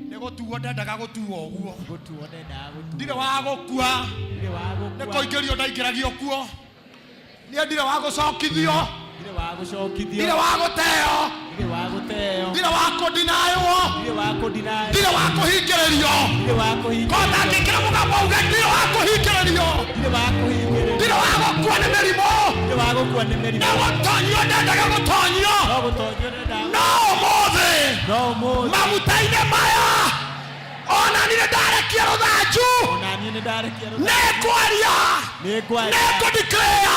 nego tuwo ndendaga gutuwo oguo ndire wa gukua ne koingerio ndaingiragio kuo ni ndire wa gucokithio ndire wa guteo ndire wa kudinayo ndire wa kuhingiririo kona ngikira mugambo uga ndire wa kuhingiririo ndire wa gukua ni mirimo na gutonyo ndendaga gutonyo no mothe mamutaine maya ona nire ndarekia ruthanju nekwaria nekudeclare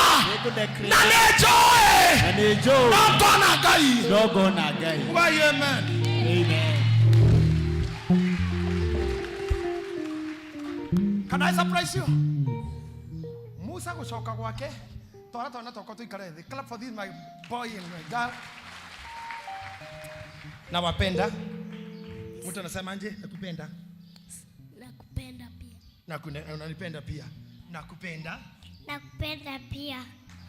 na nejoe no ngona Ngai. Why amen. Can I surprise you? Musa gucoka gwake twana toko tuikare thi. Clap for this my boy and my girl. Na wapenda. Mtu anasema nje nakupenda. Nakupenda pia. Unanipenda pia. Nakupenda. Nakupenda pia.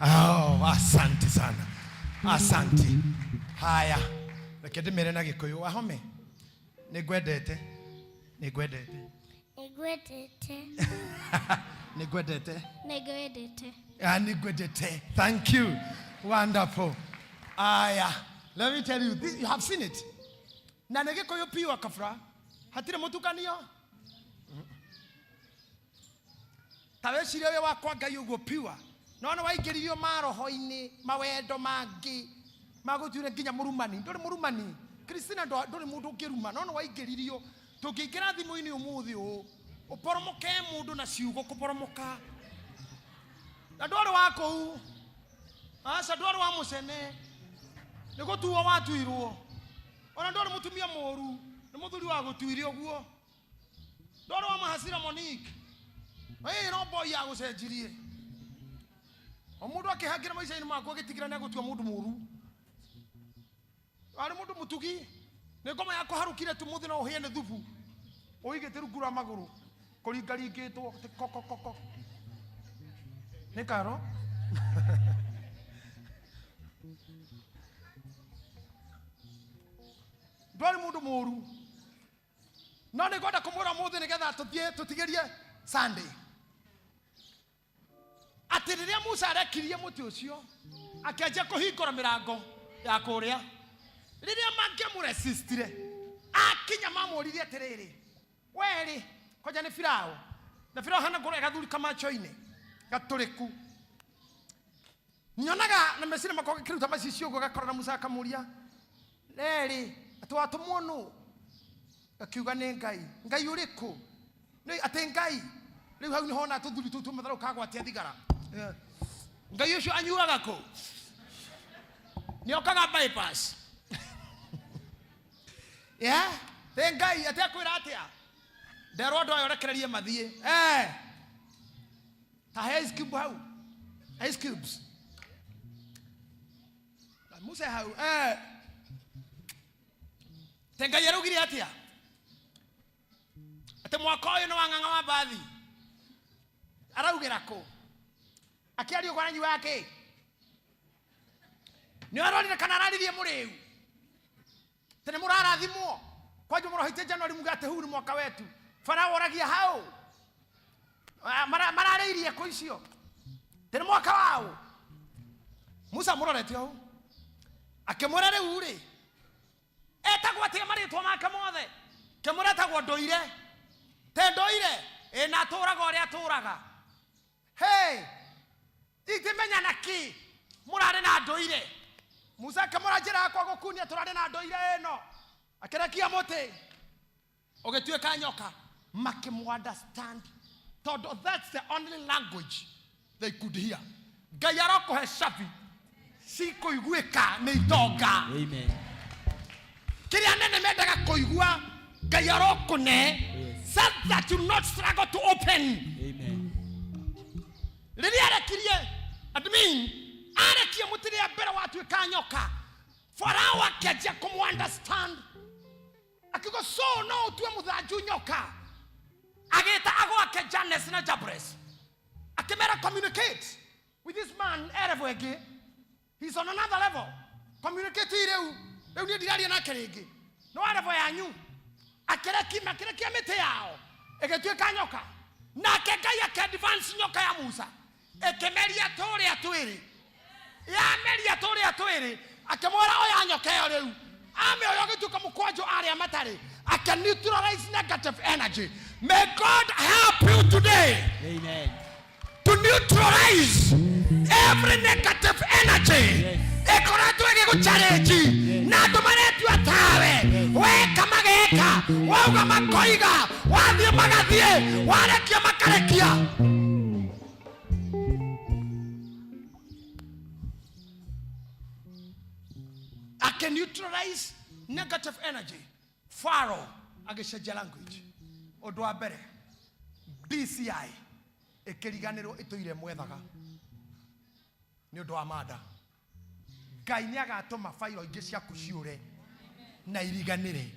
Oh, asante sana. Asante. Haya. Rekete mere na Gikuyu wahome. Nigwedete. Nigwedete. Nigwedete. Nigwedete. Nigwedete. Nigwedete. Thank you. Wonderful. Let me tell you, this, you have seen it. Na Gikuyu piwa kafra. Hatire mutukanio. Tawe shiriwe wakwa Ngai uguo piwa. No no waingiririo maroho-ini mawendo mangi magutire nginya murumani nduri murumani Kristina nduri mundu ngiruma no waingiririo tungiingira thimu-ini umuthi uporomoke mundu na ciugo kuporomoka na ndwari wako asa ndwari wa mucene nigutuo watuirwo ona ndwari mutumia moru ni muthuri wa gutuire uguo ndwari wa mahasira Monique no boy ya gucenjirie omundu akihangira maica-ini maku agitigira ni agutua mundu muru ari mundu mutugi ni ngoma yako harukire tu muthi no uhie ni thubu uigite rungu rwa maguru kuringaringitwo kokokoko ni karo ndwari mundu muru no ni ngwenda kumwira muthi ni getha tutigerie Sunday ati riria Musa arekirie muti ucio akianjia kuhingura mirango ya kuria riria mangimuresistire akinya mamuririe atiriri weri koja ni Firao na Firao hana ngoro gathuri kamacho-ini gaturiku nyonaga na mesire mako kiruta macicio go gakora na Musa akamuria reri atwatumwo nu akiuga ni Ngai uriku ni ati Ngai riu hau ni hona tuthuri tutu matharo kagwatia thigara Ngai ucio anyuraga ku ni okaga bypass te Ngai atakwira atia ndero ndo yorekererie mathie ta ice cube hau ice cubes Musa hau te Ngai arugire atia ate mwaka uyu ni wang'ang'a wa bathi araugira ku akiario kwa nanyi wake ni arorire kana araririe muriu tene murarathimwo kwaje murohite January mugate huu ni mwaka wetu Farao oragia hau mararirie ku icio tene mwaka wao Musa murorete hau akemurare uri etagwo atia maritwa make mothe kemuretagwo ndoire te ndoire na turaga uria turaga itimenya naki murare na ndoire Musa kamura njira kwa gukunia turare na ndoire eno akerekia muti ugetuika nyoka make mu understand that's the only language they could hear Ngai aroko he shafi siko iguika ni itonga amen kiria nene mendaga kuigua Ngai aroko ne so that you not struggle to open amen Lili arekirie admin arekia mutiri ya bera watu ikanyoka Farao akiajia kumu understand akigo so no tuwe mudhaju nyoka ageta ago ake Janes na Jabres akimera communicate with this man erevwege he's on another level communicate ireu ni diraria na kerege no erevo yanyu akerekia mete yao egetuika nyoka na kegaya ke advance nyoka ya Musa ekemeria tore atwiri ya meria tore atwiri akemora oya nyoka yo riu ame oyo gituka mukwajo aria matari I can neutralize negative energy. May God help you today amen to neutralize every negative energy ekoratu egiguchallenge na ndumaretu atawe we kama geka wauga makoiga wathie magathie warekia makarekia I can neutralize negative energy. Pharaoh ageshaja language. Odwa bere DCI ekeriganiro itoire mwethaga ni undu wa mada Ngai ni agatuma fairo ingi cia kuciure na iriganire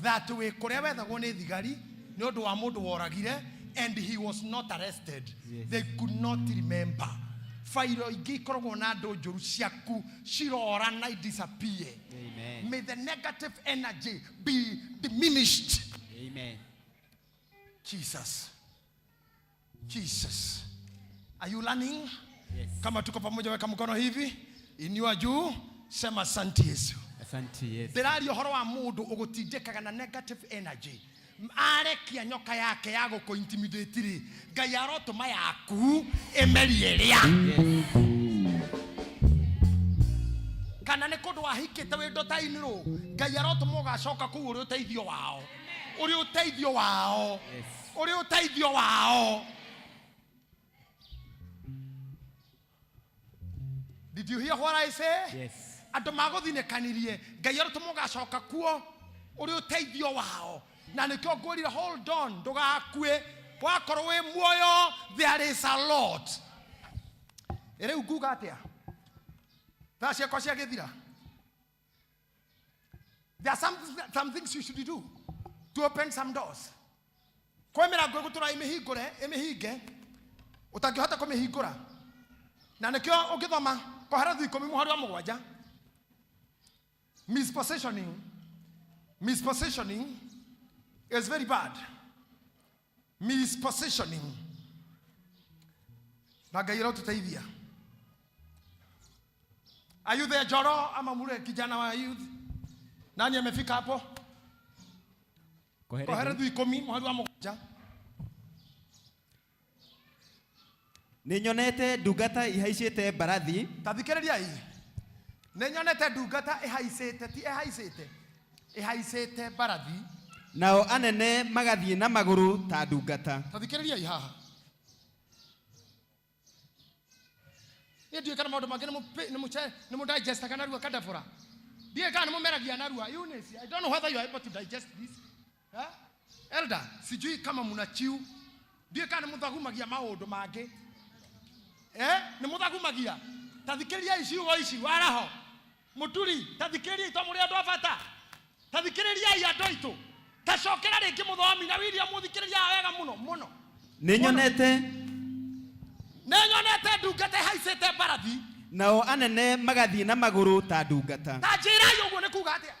that way kuria wethagwo ni thigari ni undu wa mundu woragire and he was not arrested they could not remember fairo ingi korogwo na ndo njuru ciaku cirora na disappear. Amen. May the negative energy be diminished. Amen. Jesus. Jesus. Are you learning? Yes. Kama tuko pamoja, weka mkono hivi, inua juu, sema asante Yesu. Asante Yesu. Ndĩraria ũhoro wa mũndũ ũgũtindĩkaga na negative energy. Arekia nyoka yake ya gũkũ-intimidate rĩ, Ngai arotũma yaku ĩmerie ĩrĩa. Kana nĩ kũndũ wahikĩte wĩ ndotainĩ rũ, Ngai arotũma ũgacoka kũu ũrĩ ũteithio wao. Ũrĩ ũteithio wao. Ũrĩ ũteithio wao. Did you hear what I say? Yes. Andũ magũthinĩkanirie, Ngai arotũma ũgacoka kuo ũrĩ ũteithio wao. Na nĩkĩo ngwĩrire hold on, ndũgakue. Wakorwo wĩ muoyo, there is a lot. Rĩu nguga atĩa? Thaa ciakwa ciagĩthira. There are some things you should do to open some doors. Kwa mĩrango ĩgũtũra ĩmĩhinge, ũtangĩhota kũmĩhingũra. Na nĩkĩo ũngĩthoma Koherethu 10:7. Mispositioning is very bad. Mispositioning. Na Ngai arotũteithia. Are you there, Joro? Ama mure kijana wa youth? Nani amefika hapo? Koherethu 10:7. Ninyonete ndungata ihaicite mbarathi. Tathikĩrĩriai. Ninyonete ndungata ihaicite, ti ihaicite. Ihaicite mbarathi. Nao anene magathiĩ na magũrũ ta ndungata. Tathikĩrĩriai haha. Ndiye kana maũndũ mangĩ nĩ digest kana rua kadabora. Ndiye kana mũmeragia na rua. Eunice, I don't know whether you are able to digest this. Huh? Elder, sijui kama mnachiu. Ndiye kana mũthagumagia maũndũ mangĩ. Nĩ mũthagumagia. Tathikĩrĩriai ciugo ici waraho. Muturi, tathikĩrĩriai to mũrĩ andũ a bata. Tathikĩrĩriai andũ aitũ. Tacokera rĩngĩ mũthomi na William mũthikĩrĩria wega mũno. Ninyonete ndungata ihaicĩte mbarathi. Nao anene magathiĩ na magũrũ ta ndungata. Ta njĩrai ũguo nĩ kuga atĩa?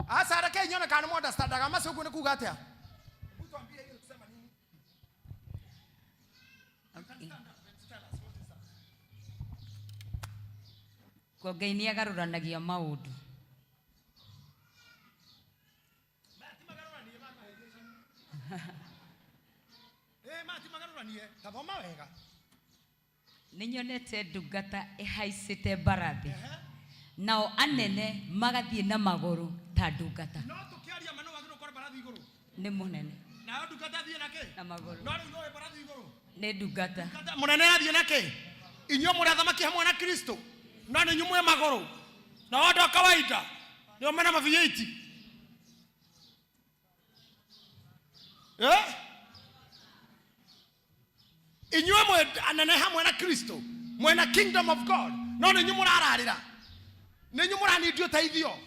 Asa reke nyone kana mũ understandaga macio ũguo nĩ kuga atĩa? Tuambie hiyo kusema nini? Kwa Ngai nĩ agarũranagia maũndũ. Tathoma wega. Ninyonete ndungata ihaicite mbarathi. Nao anene magathiĩ na magũrũ ta ndungata. No tũkĩaria ma no wagĩrĩirwo gũkorwo mbarathi igũrũ. Nĩ mũnene. Na ndungata thiĩ na kĩ? Na magũrũ. No rĩu no mbarathi igũrũ. Nĩ ndungata. Mũnene athiĩ na kĩ? Inyuĩ mũrĩ athamaki hamwe na Kristo. No nĩ inyuĩ mwĩ magũrũ. Na andũ a kawaida nĩo mena mavieti. Inyuĩ mwĩ anene hamwe na Kristo. Mwĩ na kingdom of God. No nĩ inyuĩ mũrararĩra. Nĩ inyuĩ mũranidio teithio.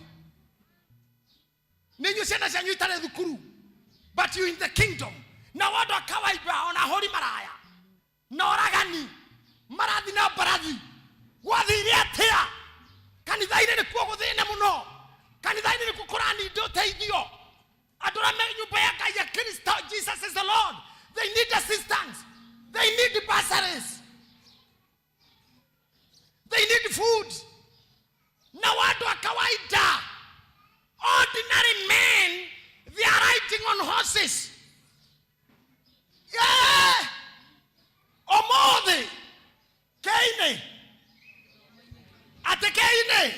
Nĩ inyuĩ ciana cianyu itarĩ thukuru. But you in the kingdom. Na andũ a kawaida ona hori maraya. Na oragani. Marathi na mbarathi. Gwathire atĩa? Kanitha-inĩ nĩ kuo gũthĩne mũno. Kanitha-inĩ nĩ kuo kũranidio teithio. Andũ arĩa me nyũmba ya Ngai ya Kristo, Jesus is the Lord. They need assistance. They need bursaries. They need food. Na watu wa kawaida, ordinary men, they are riding on horses. Yeah. Omothe. Keine. Ate keine.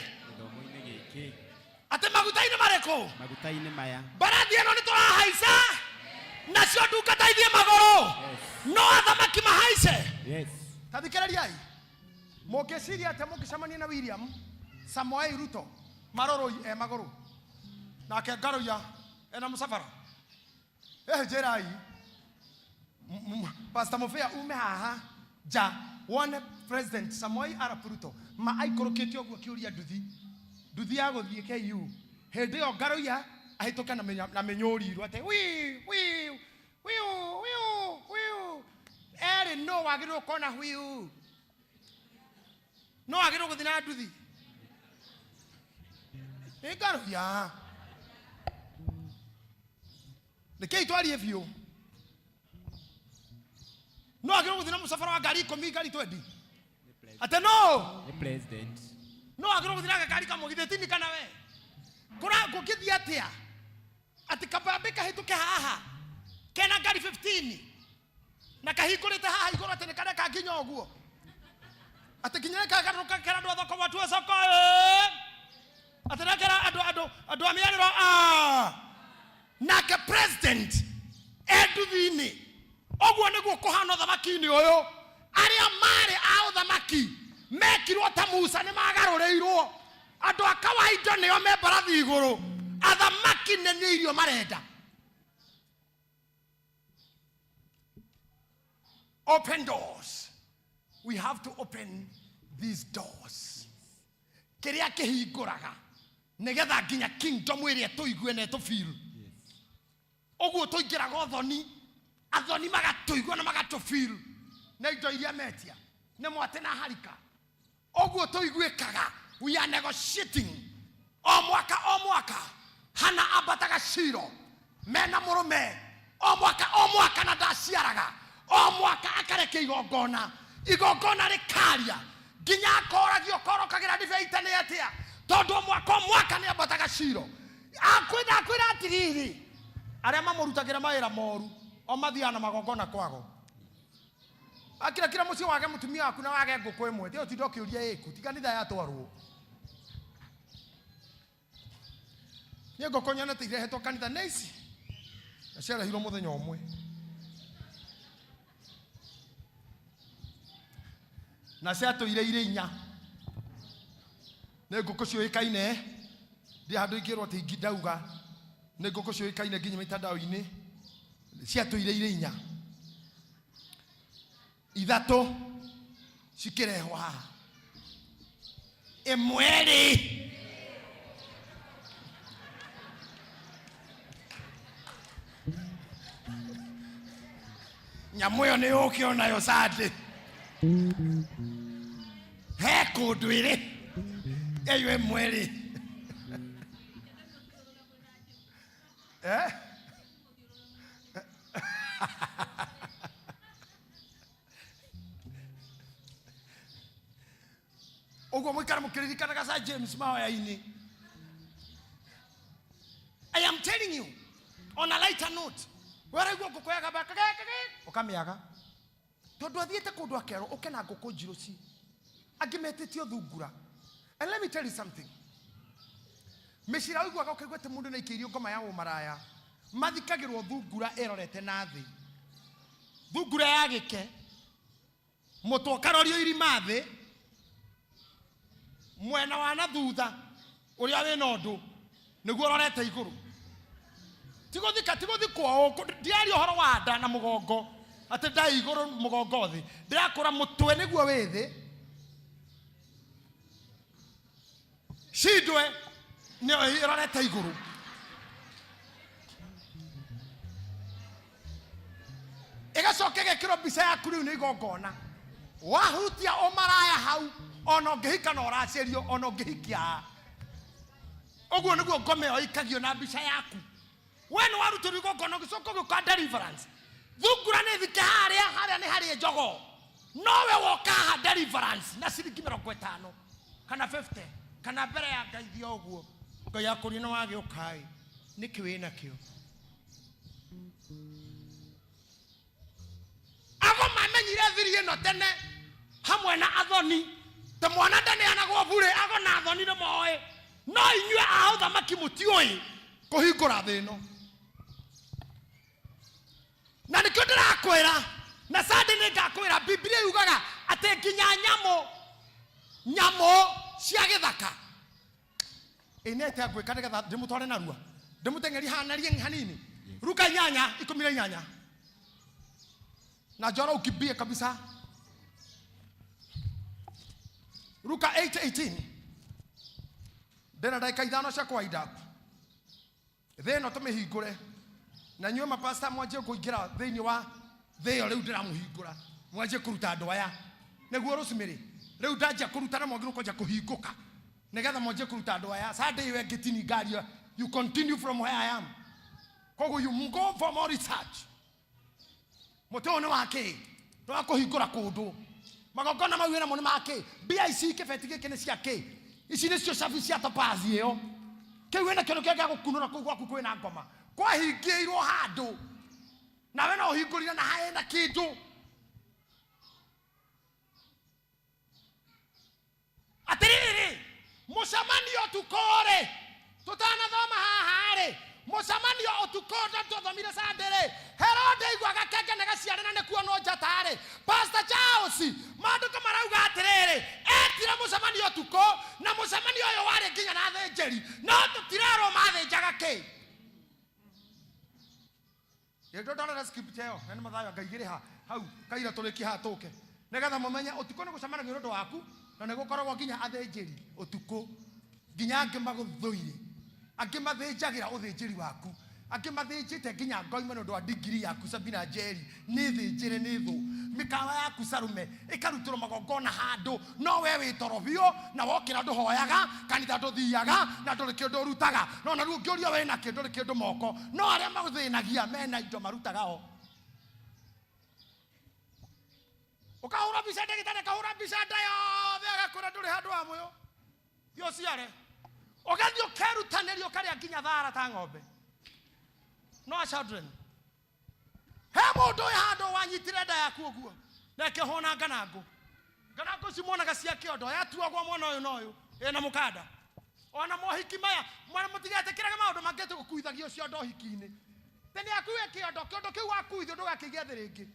Ate magutaine mareko. Magutaine maya. Mbarathi ĩno nĩ tũrahaica. Nacio ndungata ithiĩ magũrũ. No athamaki mahaice. Yes. Tathikĩrĩriai. Mũngĩciria atĩ mũngĩcemania na William Samoei Ruto maroroi magũrũ. Nake ngaroia ena mũsafara. Njĩrai. Pastor Mofea ume haha ja wone President Samoei Arap Ruto aikũrũkĩte ũguo kĩũria nduthi ya gũthiĩ KU. Hĩndĩ ĩyo ngaroia ahĩtũke na mĩnyũrirwo atĩ no wagĩrĩirwo kona wiu. no agero guthina nduthi ngaro ya nikei twarie biu no agero guthina musafara wa gari 10 gari 20 ate no the president no agero guthina gari kamo githeti kana we kura gukithia atia ati kabambe kahituke haha kena gari 15 na kahikurite haha igoro ati nekana kaginya oguo ati kinyere kagaruka kera ndo thoko watu soko ati nakera ado amianiro na ke president eduvini oguo niguo kuhana thamaki-ini uyu aria mari a uthamaki mekirwo ta Musa ni magarureirwo ando akawaida nio me barathi iguru athamaki nene irio marenda. Open doors. We have to open these doors. Kiria kihinguraga nigetha nginya kingdom iria tuigue na tufeel. Oguo tuingiraga othoni athoni magatuigua na magatufeel na indo iria metia ne mwate na harika. Oguo tuiguikaga. We are negotiating. O mwaka hana abataga shiro mena murume o mwaka na daciaraga o mwaka akareke igongona rikaria nginya akoragio korokagira diveita ni atia tondu o mwaka ni abataga shiro akwira atiriri aria mamurutagira mawira moru o mathiana magongona kwago kila muci wage mutumia waku na wage nguku imwe ti utindo kiuria iku tiganitha yatwarwo Niego konyana tirehetwo kanitha neici acera hiro muthenya omwe na ciato ire inya ne nguku cio ikaine ndi handu ingirwo ti ngidauga ne nguku cio ikaine nginya mitandao-ini ciato ire inya ithato cikirehwa imweri nyamuyo ni ukiona yo sade he kudwire eyo mweri ogo mwikara mukiririkana kasa James mawa ini. I am telling you on a lighter note where go kukoyaga baka okamiaga tondu athiete kundu akero ukena ngoko njiruci agimetetio thungura. And let me tell you something, mishira wigwaga ukigwete mundu na ikirio ngoma ya umaraya mathikagirwo thungura erorete na thi thungura ya gike mutwa karorio irima thi mwena wa na thutha uria we nondu niguo rorete iguru tigothi kwao ndiari ohoro wa nda na mugongo ati ndai iguru mugongo thi ndirakura mutwe niguo withi shidwe ni rorete iguru igacoke gekiro mbica yaku riu ni igongona wahutia omaraya hau ono ngihika na oracerio ono ngihikia oguo niguo ngome o ikagio na mbica yaku when waruto igongona gicoko gikuka deliverance thungura ni thike haria ni haria njogo nowe woka ha deliverance na ciringi 50 kana 50 kana mbere ya ngaithio oguo ngai yakuri no wage ukai niki wina kio ago mamenyire thiri ino tene hamwe na athoni te mwana ndane anagwo bure ago na athoni no moe no inywe ahotha makimutioi kuhingura thino na nikyo ndirakwira na sade ni ngakwira Biblia yugaga ate nginya nyamo cia githaka inete agwika nigetha ndimutware na rua ndimutengeri hanarie hanini ruka nyanya 18 na jora ukibie kabisa ruka 8:18 ndena dakika 5 cia kwaida theno tumihingure na nywe mapasta mwaje kuingira thini wa theo riu ndiramuhingura mwaje kuruta andu aya neguo rucimiri Reu ndaja kurutana mwangiru koja kuhinguka. Negetha mwanjie kuruta andu aya. Sunday we gitini ngari you continue from where I am. Kogo you go for more research. Moto ne wake. No akuhingura kundu. Magogona mau wena mo ne make. BIC kebeti gike ne ciake. Ici ne cio service ya topazi iyo. Ke wena kino kega gukunura ku gwaku kwina ngoma. Kwa hingiirwo handu. Na we no hingurira na haena kindu. Atiriri. Musamanio tukore. Tutana thoma hahare. Musamanio otukora tuthomire Sunday. Herode igwaga kenge na gaciarana ne kuono njatare. Pastor Charles manduka marauga atiriri. Etira musamanio tuko na musamanio yo wari nginya na thenjeri. No tutirero mathenjaga ki. Yedo ndona script yo. Nani mathayo ngaigire hau kaira turiki hatuke. Negatha mumenye otuko ne gucamana ngi undu waku. Na negukoragwo nginya athenjeri utuko nginya ngi maguthuire angi mathenjagira uthenjeri waku angi mathenjite nginya ngoime no ndo degree yaku Sabina Jerry ni thenjire ni thu mikawa yaku Sarume ikarutiro magongona handu no we witorobio na wokira ndu hoyaga kanitha ndu thiaga na ndu kindu rutaga no na ru ngiorio we na kindu kindu moko no aria maguthinagia mena indo marutaga ho ukahura bisada gitane kahura bisada yo vega kura nduri handu wa muyo yo ciare ogathio kerutanĩrio karia nginya thara ta ng'ombe no children he mũndũ ũyũ handũ wanyitire nda yaku ũguo na kĩhona nganangũ cimuonaga cia kĩondo yatuagwo mwena ũyũ na ũyũ ĩna mũkanda ona mohiki maya mwana mũtigetĩkĩraga maũndũ mangĩ tũgũkuithagio ciondo hiki-inĩ tene akuwe kĩondo kĩu wakuithio ndũgakĩgĩe thĩ rĩngĩ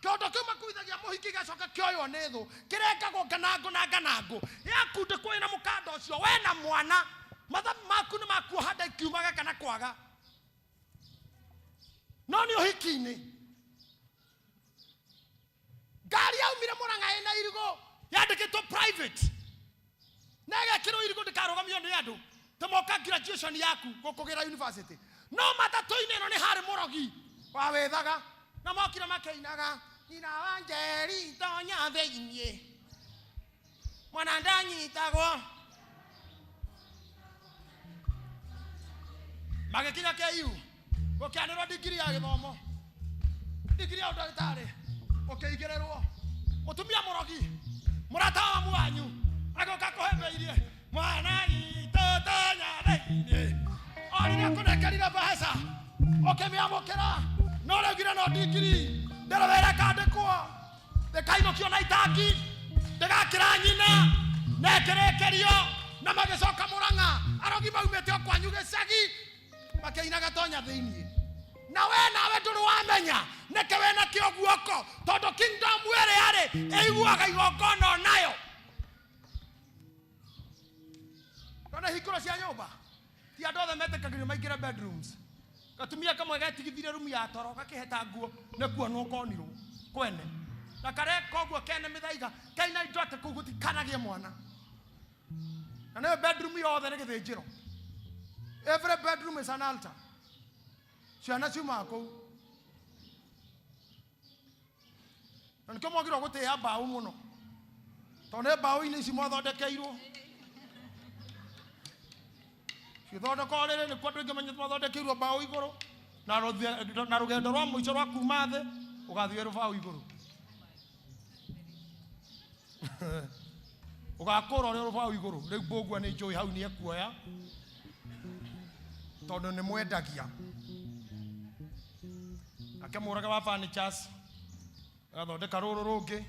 kĩondo kĩu makuithagia mũhiki gĩcoka kĩoywo nĩ thũ kĩrengagwo nganangũ na nganangũ yakundĩkwo ĩna mũkanda ũcio we na mwana mathabu maku nĩ makuoha nda ikiumaga kana kwaga no nĩ ũhiki-inĩ ngari yaumire Mũrang'a ĩna irigũ yandĩkĩtwo private na ĩgekĩrwo irigũ ndĩkarũgamio nĩ andũ tũmoka graduation yaku gũkũgĩra university no matatũ-inĩ ĩno nĩ harĩ mũrogi wa wĩthaga na mokire makĩinaga nyina wa Njeri tonya thĩinĩ mwana ndanyitagwo magĩkinya KU gũkĩanĩrwo degree ya gĩthomo degree ya ũndagĩtarĩ ũkĩigĩrĩrwo mũtumia mũrogi mũrata wa mwanyu agoka kũhembeirie mwana witũ tonya thĩinĩ o rĩrĩa kũnekerire mbeca ũkĩmĩamũkĩra no rĩugire no degree ndĩrowere kandĩkwo ndĩkainũkio na itangi ndĩgakĩra nyina na ĩkĩrĩkĩrio na magĩcoka Mũrang'a arogi maumĩte o kwanyu gĩcagi makĩinaga tonya thĩinĩ na we nawe ndũrĩ wamenya nĩkĩ we nakĩo guoko tondũ kingdom ĩrĩ arĩ ĩiguaga igongona nayo ndona hingũro cia nyũmba ti andũ othe metĩkagĩrio maingĩre bedrooms gatumia kamwe getigithire rumu ya toro gakĩheta nguo nĩkuo no konirwo kwene na kare koguo kene mĩthaiga kaina indo atĩ kũu gũtikanagie mwana na nĩyo bedroom yothe nĩ gĩthĩnjĩro every bedroom is an altar ciana ciumaga kũu na nĩkĩo mwagĩrĩirwo gũtĩa mbaũ mũno tondũ nĩ mbaũ-inĩ ici mwathondekeirwo cithondeko rĩrĩ nĩkuo andũ aingĩ menya mwathondekeirwo mbaũ igũrũ na rũgendo rwa mũico rwa kuma thĩ ũgathiĩ rũbaũ igũrũ ũgakũra ũrĩ rũbaũ igũrũ rĩu mbũngua nĩ njũĩ hau nĩ ekuoya tondũ nĩ mwendagia nake mũrage wa furnitures agathondeka rũrũ rũngĩ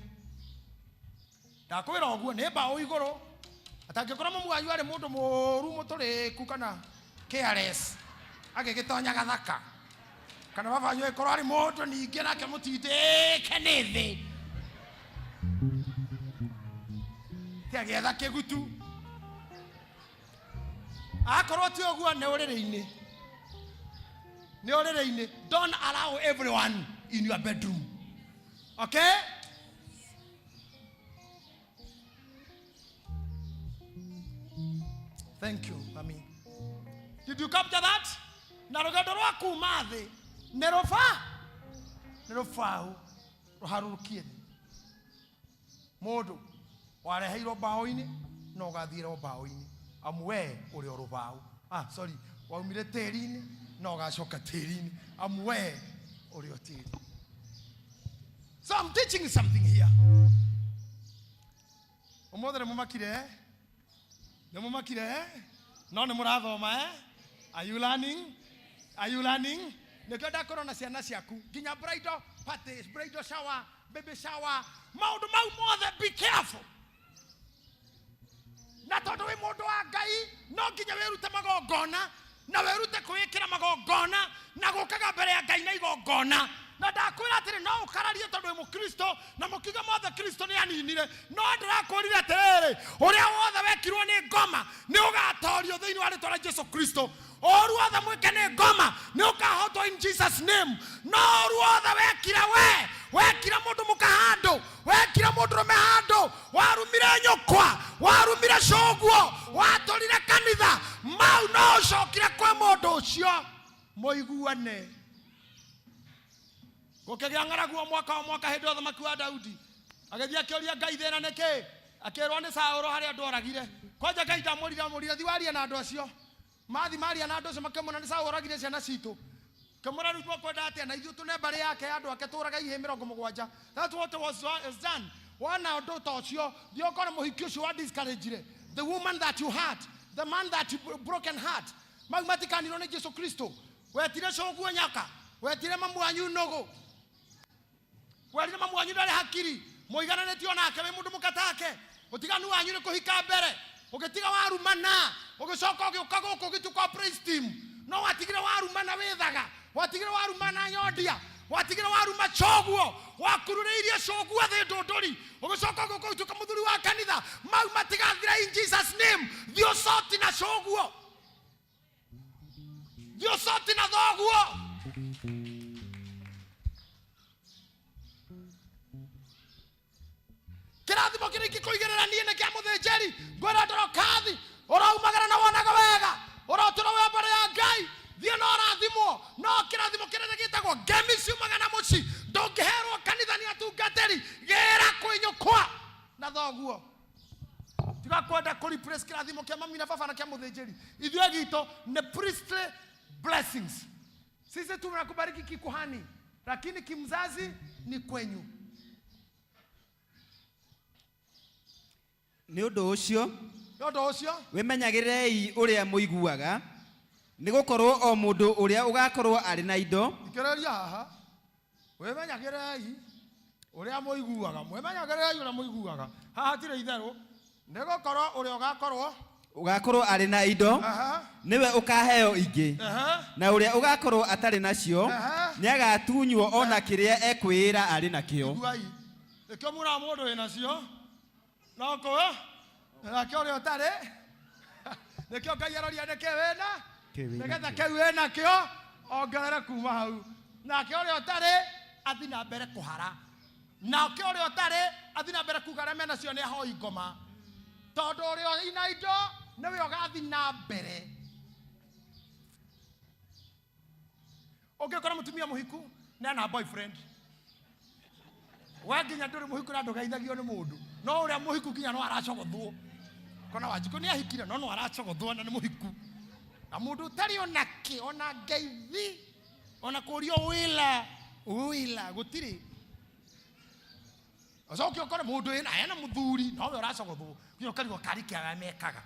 ndakwĩra ũguo nĩ mbaũ igũrũ atangĩkorwo mami wanyu arĩ mũndũ mũru mũtũrĩku kana careless agĩgĩtonya gathaka kana baba wanyu agĩkorwo arĩ mũndũ ningĩ nake mũtindĩke nĩ thĩ tiagĩetha kĩgutu akorwo ti ũguo nĩ ũrĩrĩ-inĩ don't allow everyone in your bedroom okay thank you mami did you capture that na rũgendo rwa kuma thĩ nĩ rũbaũ rũharũrũkie mũndũ wareheirwo bao-ini no gathira bao-ini amu we uri o rubao sorry waumire teri-ini no gacoka teri-ini amu we uri o teri. So I'm teaching something here. Omothe mumakire ne mumakire no ne murathoma Are you learning? Are you learning? Nekada korona ciana ciaku ginya bridal parties, bridal shower, baby shower, maundu mau mothe, be careful. Na tondu wi mundu wa Ngai no ginya werute magongona na werute kwikira magongona na gukaga mbere ya Ngai na igongona. Na ndakwira atiri no ukararie tondu wi mukristo na mukiga mothe Kristo ni aninire no ndirakwirire atiriri uria wothe wekirwo ni ngoma ni ugatorio thiini wa ritwa rĩa Jesu Kristo. Oru othe mwike ni ngoma ni ukahotwo in Jesus name. No oru othe wekira mundu mukahando, wekira mundu rumehando, warumire nyukwa, warumire coguo, watorire kanitha, mau no ucokire kwe mundu ucio muiguane. Gukigĩa ng'aragu mwaka hindi othe thamaki wa Daudi agithia akĩũria Ngai thĩna nĩkĩ, akĩrwo nĩ Saũlũ harĩa andũ oragire. Kwanja Ngai ndamũrire thiwaria na andũ acio mathi maria na andũ acio makĩmũna nĩ Saũlũ oragire ciana citũ. Kĩmũra rĩu twakwenda atĩa na ithuĩ tũne mbarĩ yake andũ ake tũraga ihĩ 70. That's what was done. Wona ũndũ ta ũcio thiĩ ũkore mũhiki ũcio wa discouraged the woman that you had, the man that you broken heart. Mau matikanirwo nĩ Jesu Kristo. Wetire coguo nyaka, wetire mamu wanyu nũgũ, wetire mamu wanyu ndarĩ hakiri, mũigananĩtio nake wĩ mũndũ mũkatake. Ũtiganu wanyu nĩ kũhika mbere, ũgĩtiga warumana, ũgĩcoka ũgĩũka gũkũ ũgĩtuĩka praise team. No watigire warumana wĩthaga, watigire warumana nyondia, watigire waruma coguo, wakururĩirie coguo thĩ ndũndũri, ũgĩcoka gũkũ ũgĩtuĩka mũthuri wa kanitha. Mau matigathira in Jesus name. Thiĩ ũcoti na coguo, thiĩ ũcoti na thoguo. Kĩrathimo kĩrĩa kĩkũigĩrĩra niĩ nĩ kĩa mũthĩnjĩri. Ngwĩra ndorokathi ũraumagara na wonaga wega, ũrotũra wĩ mbere ya Ngai, thiĩ na ũrathimwo. No kĩrathimo kĩrĩa gĩtagwo ngemi ciumaga na mũci, ndũngĩherwo kanitha nĩ atungatĩri, gĩra kwĩ nyũkwa na thoguo. Tiga kwenda kũreplace kĩrathimo kĩa mami na baba na kĩa mũthĩnjĩri. Ithuĩ gitũ nĩ priestly blessings. Sisi tunakubariki kikuhani, lakini kimzazi ni kwenyu. Nĩ ũndũ ũcio wĩmenyagĩrĩrei ũrĩa mũiguaga, nĩ gũkorwo o mũndũ ũrĩa ũgakorwo arĩ na indo. Ikĩrĩria haha, wĩmenyagĩrĩrei ũrĩa mũiguaga, haha hatirĩ itherũ, nĩ gũkorwo ũrĩa ũgakorwo arĩ na indo niwe ũkaheo ingĩ, na ũrĩa ũgakorwo atarĩ nacio nĩagatunywo ona kĩrĩa ekwĩra arĩ nakĩo. Nĩkĩo mũra mũndũ wĩ nacio no kũũ nakĩo ũrĩa ũtarĩ, nĩkĩo Ngai aroria nĩkĩ wĩna, nĩgetha kĩu wĩna kĩo ongerere kuma hau. Nakĩo ũrĩa ũtarĩ athi na mbere kũhara, nakĩo ũrĩa ũtarĩ athi na mbere kuga arĩa menacio nĩ ahoi ngoma, tondũ ũrĩa ina indo nĩwe ũgathi na mbere. Ũngĩkora mũtumia mũhiku na boyfriend, we nginya ndũrĩ mũhiku na ndũgeithagio nĩ mũndũ, no ũrĩa mũhiku nginya no aracogothwo. Kona Wanjikũ nĩ ahikire no aracogothwo na nĩ mũhiku. Na mũndũ ũtarĩ ona kĩ, ona ngeithi, ona kũrio wĩla gũtirĩ. Ũcoke ũkore mũndũ ena mũthuri nowe ũracogothwo, nginya ũkarigwo karĩ kĩaga mekaga,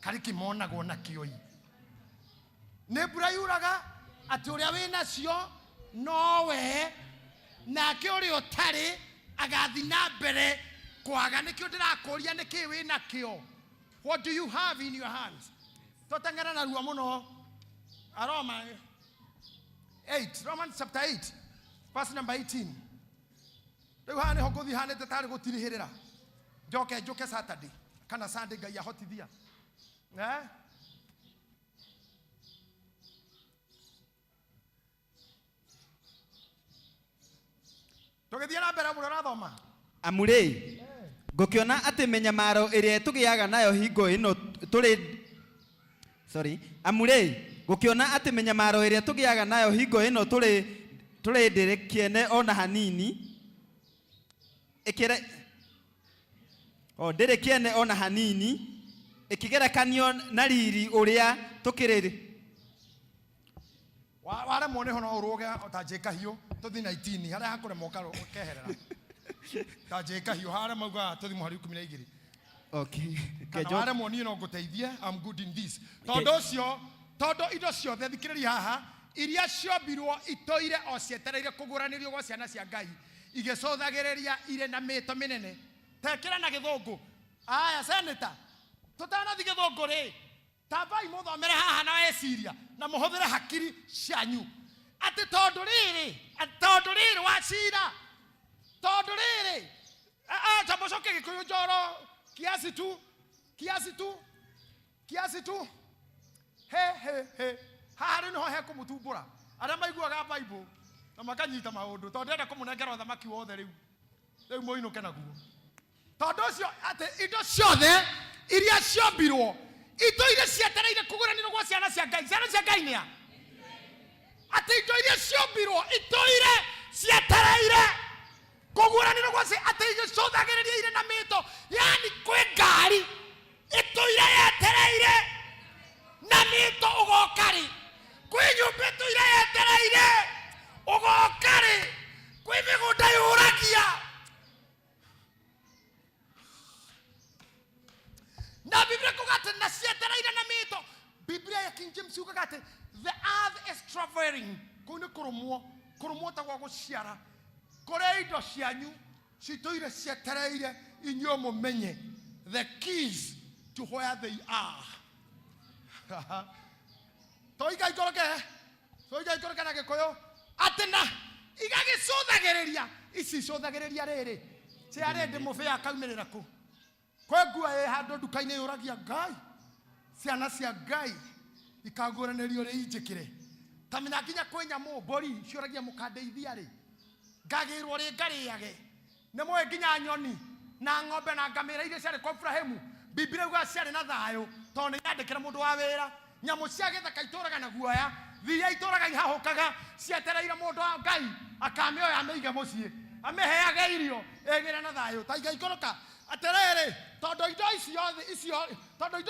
karĩ kĩmonagwo na kĩoi. Nĩ mbura yuraga atĩ ũrĩa wĩnacio nowe, nake ũrĩa ũtarĩ agathi na mbere kwaga. Nĩkĩo ndĩrakũria nĩkĩ wĩna kĩo. What do you have in your hands? Totengera na ruo mũno. Romans chapter 8 verse number 18. Rĩu haha nĩho ngũthiĩ hanĩte tarĩ gũtirihĩrĩra. Njoke Saturday kana Sunday Ngai ahotithia. Tũgĩthiĩ na mbere mũrĩ ũrathoma. Amurĩ, ngũkĩona atĩ mĩnyamaro ĩrĩa tũgĩaga nayo hingo ĩno amurĩ, ngũkĩona atĩ mĩnyamaro ĩrĩa tũgĩaga nayo hingo ĩno tũrĩ ndĩrĩkĩene ona hanini, O ndere kiene ona hanini ikigerekanio na riri uria tukiriri. Wale mwone hono uroge otajeka hiyo tothi 19 haria hakure moka keherera. Tajeka hiyo haria mauga tothi muhari 12. Okay. Kana wale mwone no guteithia I'm good in this. Todo indo ciothe thikiriria haha iria ciobirwo itoire o cietereire kuguranirio gwa ciana cia Ngai igicothagereria ire na mito minene. Tekera na githungu. Aya senator. Tutana thi githungu ri. Tabai muthomere haha na eciria na muhuthire hakiri cianyu. Ati tondu riri wacira. Tondu riri. Tamucoke Gikuyu njoro kiasi tu. He. Haha niho he kumutumbura. Aria maiguaga Bible na makanyita maundu. Tondu enda kumunengera thamaki wothe riu moinuke naguo. Tondu cio ati indo ciothe iria ciombirwo itoire cietereire kuguranirwo gwa ciana cia Ngai. Ciana cia Ngai nia. Ati indo iria ciombirwo itoire cietereire kuguranirwo gwa ciana ati igicothagereria ire na mito. Yani kwi ngari itoire yetereire na mito ugokari. Kwi nyumba itoire yetereire ugokari. Kwi migunda yuragia. Na Biblia kugate na cietereire na mito. Biblia ya King James kugate the earth is traveling. Kuni kurumwo ta gwa guciara. Kore indo cianyu citoire cietereire inyo mumenye the keys to where they are. Toiga ikoroke na Gikuyu atena igagicothagereria ici cothagereria riri ciare ndi mubia kaumirira ku kwengua handu ndukaine yuragia Ngai ciana cia Ngai ikaguranirio ri injikire tamina nginya kwenya mbori ciuragia mukandeithia ri ngagirwo ri ngariage ne mwe nginya nyoni na ng'ombe na ngamira iria ciare kwa Ibrahimu. Biblia uga ciare na thayo tondu yandikira mundu wa wira. Nyamu cia githaka ituraga na guoya thiia ituraga ihahukaga cietereire mundu wa Ngai akamioya ameiga mucii ameheaga irio egire na thayo. Taiga ikoroka aterere tondu indo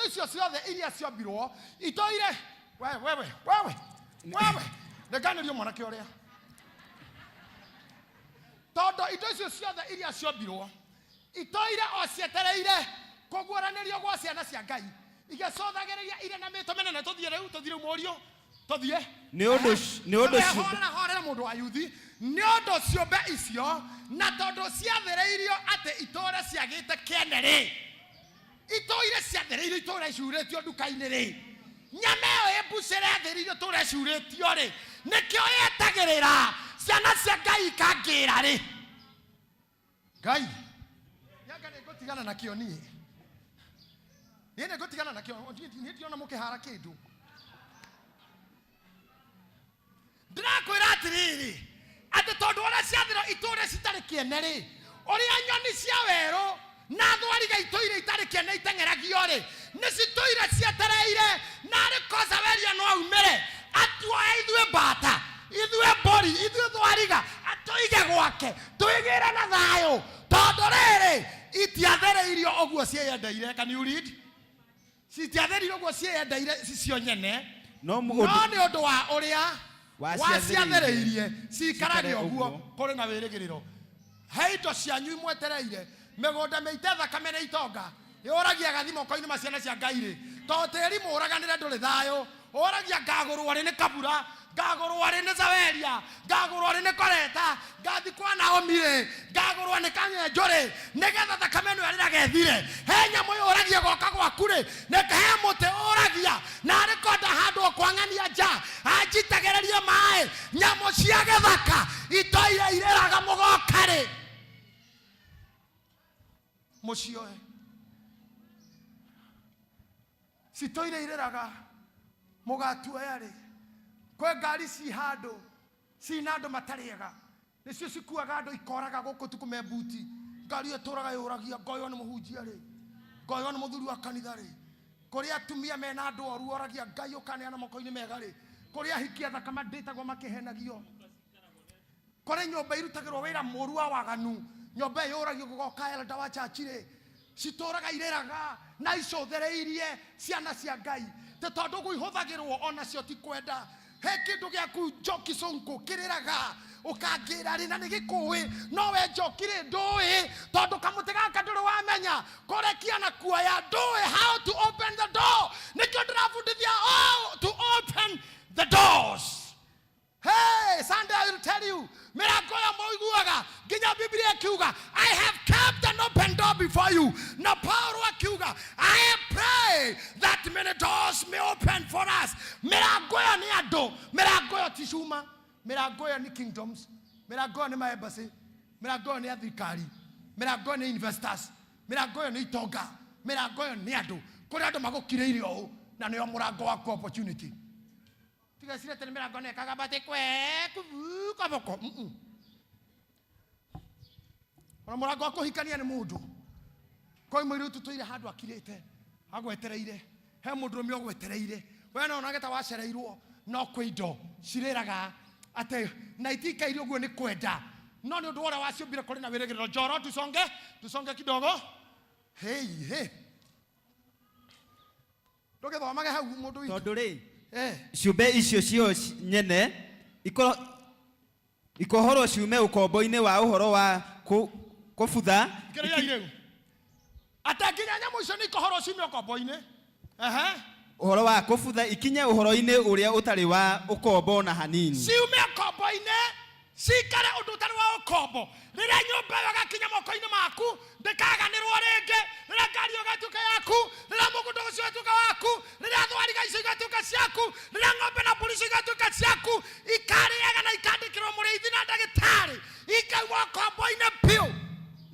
icio ciothe iria ciombirwo itoire wewe neganirio mwanake uria. Tondu indo icio ciothe iria ciombirwo itoire o cietereire kuguranĩrio gwa ciana cia Ngai igicothagereria ire na mito menene. Tuthire murio tuthie ni undu horera mundu wa yuthi ni undu ciombe icio na tondu ciathereirio ati itore ciagite kiene ri itoire ciathereirio itore curetio ndukaini ri nyameo ebucere athereirio tore curetio ri nikio yetagirira ciana cia Ngai kangira ri Ngai yanga ne gotigana na kio ni yene gotigana na kio ni tiona mukihara kindu ndirakwira atiriri ati tondu ora ciathiro iture citari kiene ri uria nyoni cia weru na thwariga itoire itari kiene itengeragio ri ni citoire cietereire na ri kosa weria no aumire atuoya ithue mbata ithue mbori ithue thwariga atuige gwake tuigire na thayo tondu riri itiathereirio oguo cieyendeire. Can you read? Citiathereirio oguo cieyendeire cio nyene no ni undu wa uria waciathereirie cikarage oguo kuri na wirigiriro. He indo cianyu imwetereire migunda meite thakame na itonga yuragia gathimo koini maciana cia Ngai ri tondu tiri muraganire nduri thayo uragia ngagurwo ri ni kabura ngagurwo ri ni zaweria ngagurwo ri ni koreta ngathi kwa Naomi ri ngagurwo ni kanyenjuri nigetha thakame no yarira gethire. He nyamu yuragia goka gwaku ri nikahe muti uragia na ri konda handu kwa ng'ania nja anjitagererie mai nyamu cia githaka itoire ireraga mugoka ri mucio citoire ireraga mugatuoya ri kwe ngari ci handu cina andu matariega nicio cikuaga andu ikoraga guku tukume mbuti ngari eturaga yuragia ngoyo ni muhunjia ri ngoyo ni muthuri wa kanitha ri kuria atumia mena andu oru oragia Ngai ukaneana moko-ini mega ri kuria hikia thakama nditagwo makihenagio kore nyomba irutagirwo wira muru wa waganu nyomba yuragio gugoka elda wa chachi ri citoraga ireraga na icothereirie ciana cia Ngai te tondu guihuthagirwo ona cio ti kwenda he kindu giaku njoki sonko kiriraga ukangira ri na nigikui no we njoki ri ndui tondu kamuti gaka nduri wamenya kurekia na kuoya ndui how to open the door nikio ndirabundithia to open the doors. Hey, Sunday I will tell you, mirango ya moiguaga ginya Biblia kiuga I have kept an open door before you. Na Paulo akiuga I pray that many doors may open for us. Mirango ya ni ando, mirango ya tishuma, mirango ya ni kingdoms, mirango ya ni maembassy, mirango ya ni athikari, mirango ya ni investors, mirango ya ni itonga, mirango ya ni ando. Kuri ando magukiriire o na niyo murango wa opportunity. Tigasire tene mirango ne kagabate kwe kaboko. Ona murango wa kuhikania ni mundu. Koi mwiru tutuire handu akirite. Agwetereire. He mundu mi ogwetereire. We no nageta wacereirwo no kwindo ciriraga ate na itikaire uguo ni kwenda. No ni undu wora waciumbire kuri na wirigiriro njoro tusonge kidogo. Hey. Ndoge thomage hau mundu witu. Tondu ri ciumbe icio cio nyene ikohorwo ciume ukombo-ini wa uhoro wa kubutha atakinya nyamu icio ni ikohorwo ciume ukombo-ini uhoro wa kubutha ikinye uhoro-ini uria utari wa ukombo na hanini ciume ukombo-ini cikare undu utari wa ukombo riria nyumba yo gakinya moko-ini maku ndikaganirwo ringi riria ngari yo gatuka yaku riria mugundo ucio gatuka waku riria thwariga icio gatuka ciaku riria ng'ombe na mbũri icio gatuka ciaku ikariaga na ikandikirwo mũrĩithi na ndagĩtarĩ ikaigwo ukombo-ini piu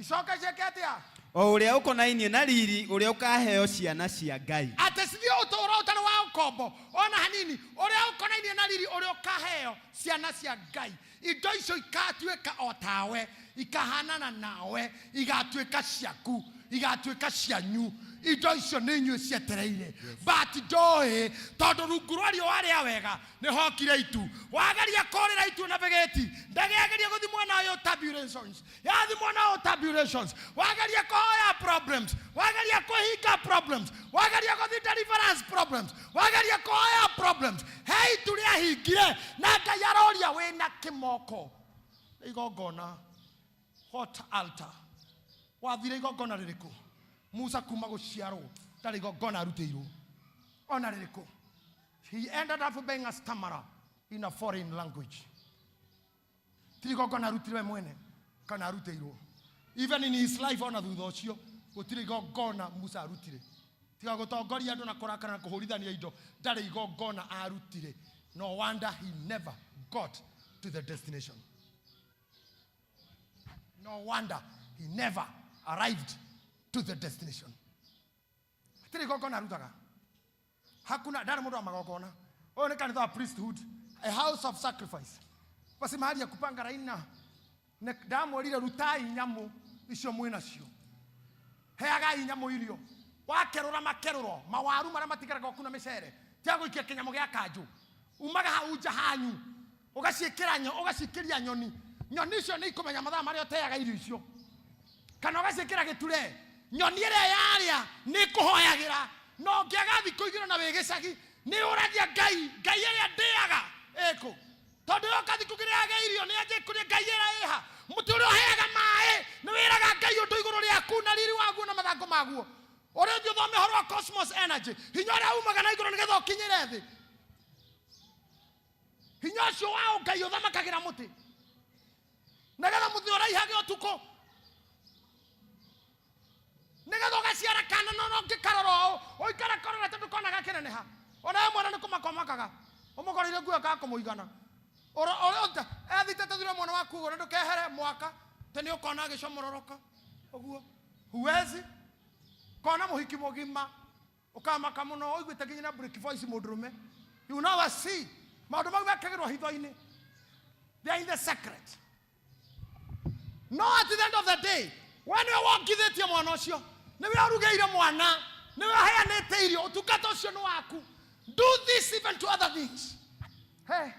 icoka ciake atia o uria ukonainie na riri uria ukaheo ciana cia Ngai ate cithio utoro utari wa ukombo ona hanini uria ukonainie na riri uria ukaheo ciana cia Ngai indo icio ikatuika o tawe ikahanana nawe igatuika ciaku igatuika cianyu indo icio nĩ inyuĩ cietereire but ndoi tondu rungu rwa riũa rĩa wega nĩ hokire itu wageria kũrĩra itu na begeti ndagĩageria gũthimwo nayo tabulations yathimwo nayo tabulations wageria kũhoya problems wageria kũhinga problems wageria gũthi deliverance problems wageria kũhoya problems he itu rĩahingire na Ngai aroria wĩna kĩmoko igongona hot altar wathire igongona rĩrĩkũ Musa kuma guciarwo tari igongona aruteirwo ona rĩrĩkũ he ended up being a stammerer in a foreign language tiri igongona arutirwe mwene kana aruteirwo even in his life ona thutha ũcio gũtirĩ igongona Musa arutire tiga gũtongoria andũ na kũrakara na kũhũrithania indo ndarĩ igongona arutire no wonder he never got to the destination. No wonder he never arrived to the destination. Tiri gogona rutaga. Hakuna dara mundu wa magogona. Oyo ni kanitha wa priesthood, a house of sacrifice. Basi mahali ya kupanga raina ne damu lile rutai nyamu icio mwina cio. Heaga nyamu irio. Wakerura makeruro, mawaru mara matigaraga kuna mecere. Tiago ikia kinyamo gya kanju. Umaga hauja hanyu. Ugaciikira ugacikiria nyoni. Nyoni icio ni ikumenya mathaa mari oteaga irio icio. Kana ugaciikira giture. Nyoni ĩrĩa yaria nĩ kũhoyagira no ngĩaga thikũ igĩrĩ na wĩgĩcagi nĩ ũragia Ngai ĩrĩa ndĩaga eko tondu yo kathikũ kĩrĩaga irio nĩ anjĩ kũrĩa Ngai ĩrĩa ĩha mũtĩ ũrĩa ũheaga maĩ nĩ wĩraga Ngai ũndũ igũrũ rĩaku na riri waguo na mathangũ maguo ũrĩa ũthiĩ ũthome ũhoro wa cosmos energy hinya ũrĩa umaga na igũrũ nĩgetha ũkinyĩre thĩ hinya ũcio wa Ngai ũthamakagĩra mũtĩ nĩgetha mũtĩ ũraihage ũtukũ nĩgetha ũgaciara kana no ngĩkaroro ũikara korora tondũ kona gakeneneha ona mwana nĩ kũmakomakaga ũmũkorire nguo ka kũmũigana ũrĩa ethitete thire mwana waku ũguo na ndũkehere mwaka te nĩ ũkona agĩcomororoka ũguo huwezi kona mũhiki mũgima ũkamaka mũno ũiguĩte nginya na break voice mũndũrũme you never see maũndũ mau mekagĩrwo hitho-inĩ they are in the secret no at the end of the day when we wongithĩtie mwana ũcio nĩwe ũrugĩire mwana nĩwe ũheanĩte irio ũtungata ũcio nĩ waku do this even to other things hey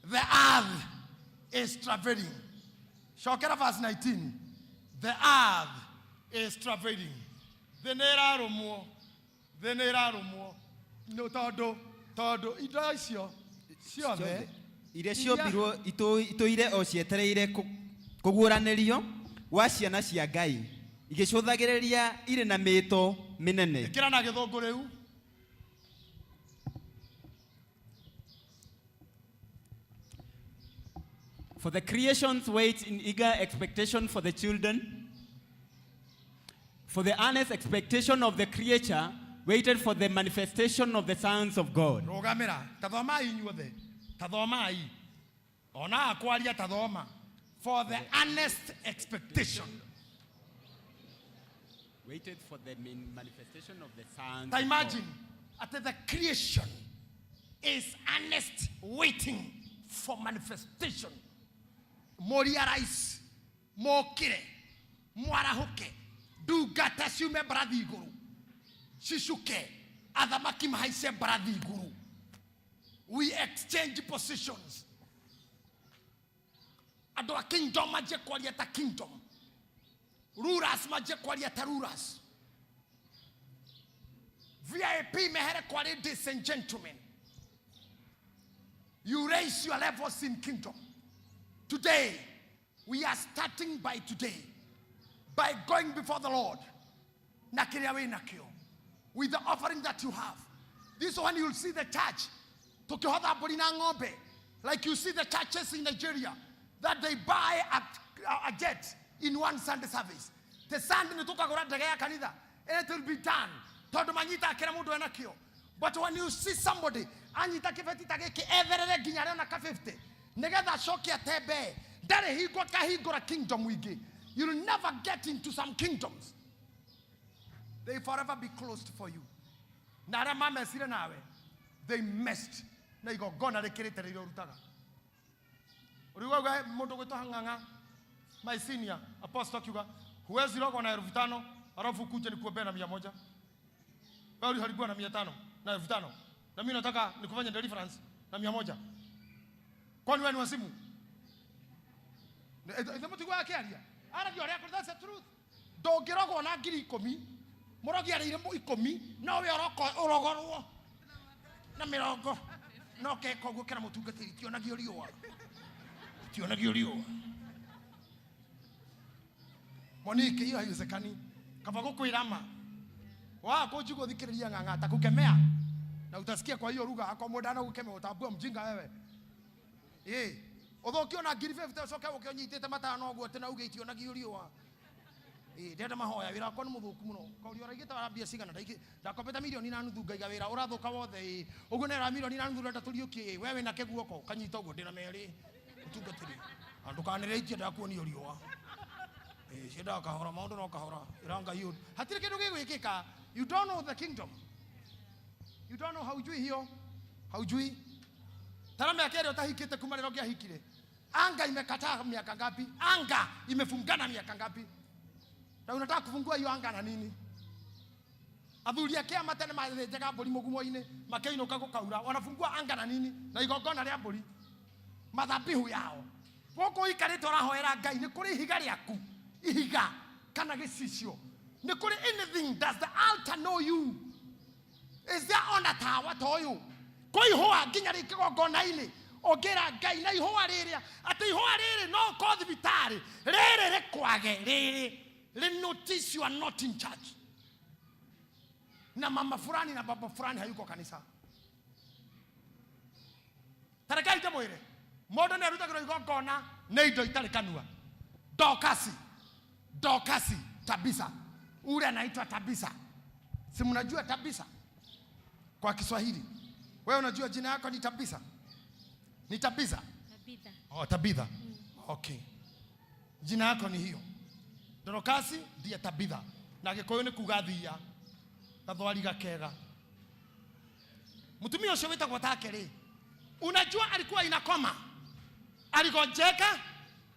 the earth is travailing shokera verse 19 the earth is travailing. The nerarumo. No todo idaisio. Siove. Ire ciobirwo itoire o cietereire kuguranĩrio wa ciana cia Ngai igĩcũthagĩrĩria irĩ na mĩto mĩnene. Kĩra na gĩthũngũ rĩu. For the creations wait in eager expectation for the children. For the earnest expectation of the creature waited for the manifestation of the sons of God. Rogamira, tathoma inyuothe. Tathoma I. Ona akwaria tathoma. For the earnest expectation. Waited for the manifestation of the sons Now of imagine, God. at the creation is earnest waiting for manifestation. Moriarais, mokire, mwarahoke, dugata siume bradi guru, shishuke, adamaki mahaise bradi guru. We exchange positions. Adwa kingdom maje kwaliata kingdom. Rulers maje kwaliata rulers. VIP mehere kwali, ladies and gentlemen. You raise your levels in kingdom. Today, we are starting by today, by going before the Lord, with the offering that you have. This one you'll see the church, like you see the churches in Nigeria, that they buy a jet in one Sunday service. The Sunday and it will be done. But when you see somebody, you'll never get into some kingdoms. They forever be closed for you. They messed. My senior apostle Kuga, huwezi rogo na 5,000 alafu kuja nikuombe na 100. Wewe ulikuwa na 500 na 5,000. Na mimi nataka nikufanye deliverance na 100. Kwani wewe ni wasimu? Ndio mtu kwa akialia. Ara ndio record, that's the truth. Dogirogo na 10,000. Morogi ari 10,000 na wewe urogorwo na 100. No ke kogo kera mutungatiri tionagio riwa. Tionagio riwa. Monique hiyo haiwezekani. Kama gukwirama. Wa kujugo thikiriria ng'ang'ata kukemea. Na utasikia kwa hiyo lugha ako modana gukemea utabua mjinga wewe. Although ukiona ngiri 50 soka ukionyitite matano ogwo tena ugeitio na giuriwa. Ndenda mahoya wira kwa muthuku muno. Kauri oraigita warambia cigana ndakopeta milioni na nuthu ngaiga wira urathuka wothe. Ugu nera milioni na nuthu ndenda turiuki wewe na keguoko kanyita ogwo ndina meri. Utungatiri. Andu kanereitie ndakuonio riwa. Shida kahora maundu no kahora iranga hiyo. Hatire kindu gigwikika. You don't know the kingdom. You don't know how you hiyo. How you Tarame akere utahikite kumalero gia hikire. Anga imekataa miaka ngapi? Anga imefungana miaka ngapi? Na unataka kufungua hiyo anga na nini? Athuri yake amatene mathejega mburi mugumo-ine makeinuka gukaura. Wanafungua anga na nini? Na igongona ria mburi. Mathabihu yao. Goko ikarite orahoera Ngai ni kuri ihiga riaku. Ihiga kana gicicio. Ni kuri anything, does the altar know you? Is there on a tower to you? Koi hoa ginya rikigongona-ini ogera Ngai na ihoa riri ati ihoa riri no ko thibitari riri rikwage riri notice you are not in church. Na mama fulani na baba fulani hayuko kanisa. Tareka ite moire. Modo ne ruta igongona ne indo itarikanua. Dokasi Tabisa. Ule anaitwa Tabisa. Si mnajua Tabisa? Kwa Kiswahili. Wewe unajua jina yako ni Tabisa? Ni Tabisa? Tabitha. Oh, Tabitha. Okay. Jina yako ni hiyo. Dorokasi ndiye Tabitha. Na Gikuyu ni kugathia. Gathwari gakega. Mtumia ucio witagwo takeri. Unajua alikuwa inakoma. Aligonjeka,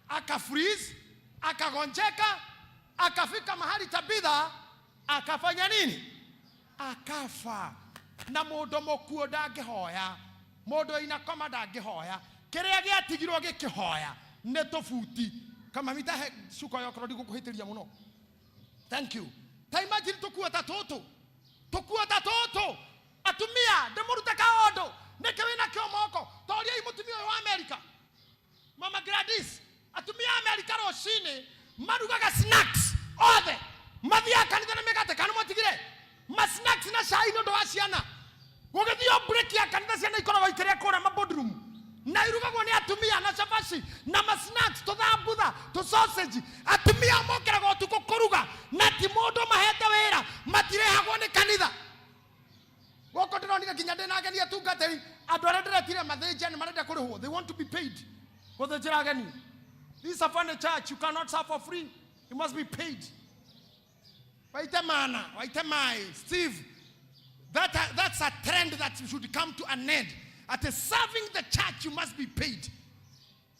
akafreeze, akagonjeka, akafika mahali Tabitha, akafanya nini? Akafa. Na mundu mukuo ndangihoya, mundu inakoma ndangihoya, kiria giatigirwo gikihoya ne tofuti kama mitahe shuka yo krodi gukuhitiria muno. Thank you. Ta imagine tukua tatoto atumia demuruta kaondo nekewina kiomoko toria imutumia wa America Mama Gladys atumia America roshine marugaga snacks othe mathia kanitha na megate kana motigire ma snacks na chai ndo waciana gugithio break ya kanitha ciana ikoragwo ikire kura ma boardroom na irugagwo ni atumia na chabashi na ma snacks to thambutha to sausage atumia mokeraga tuko kuruga na timondo mahete wera matirehagwo ni kanitha woko ndonire ginya ndina ageni atungateri andu arendera tire mathĩnja ni marenda kurihwo. They want to be paid for the ageni. This is a funny church. You cannot serve for free. You must be paid. Waitemai, Steve. That's a trend that should come to an end. At serving the church, you must be paid.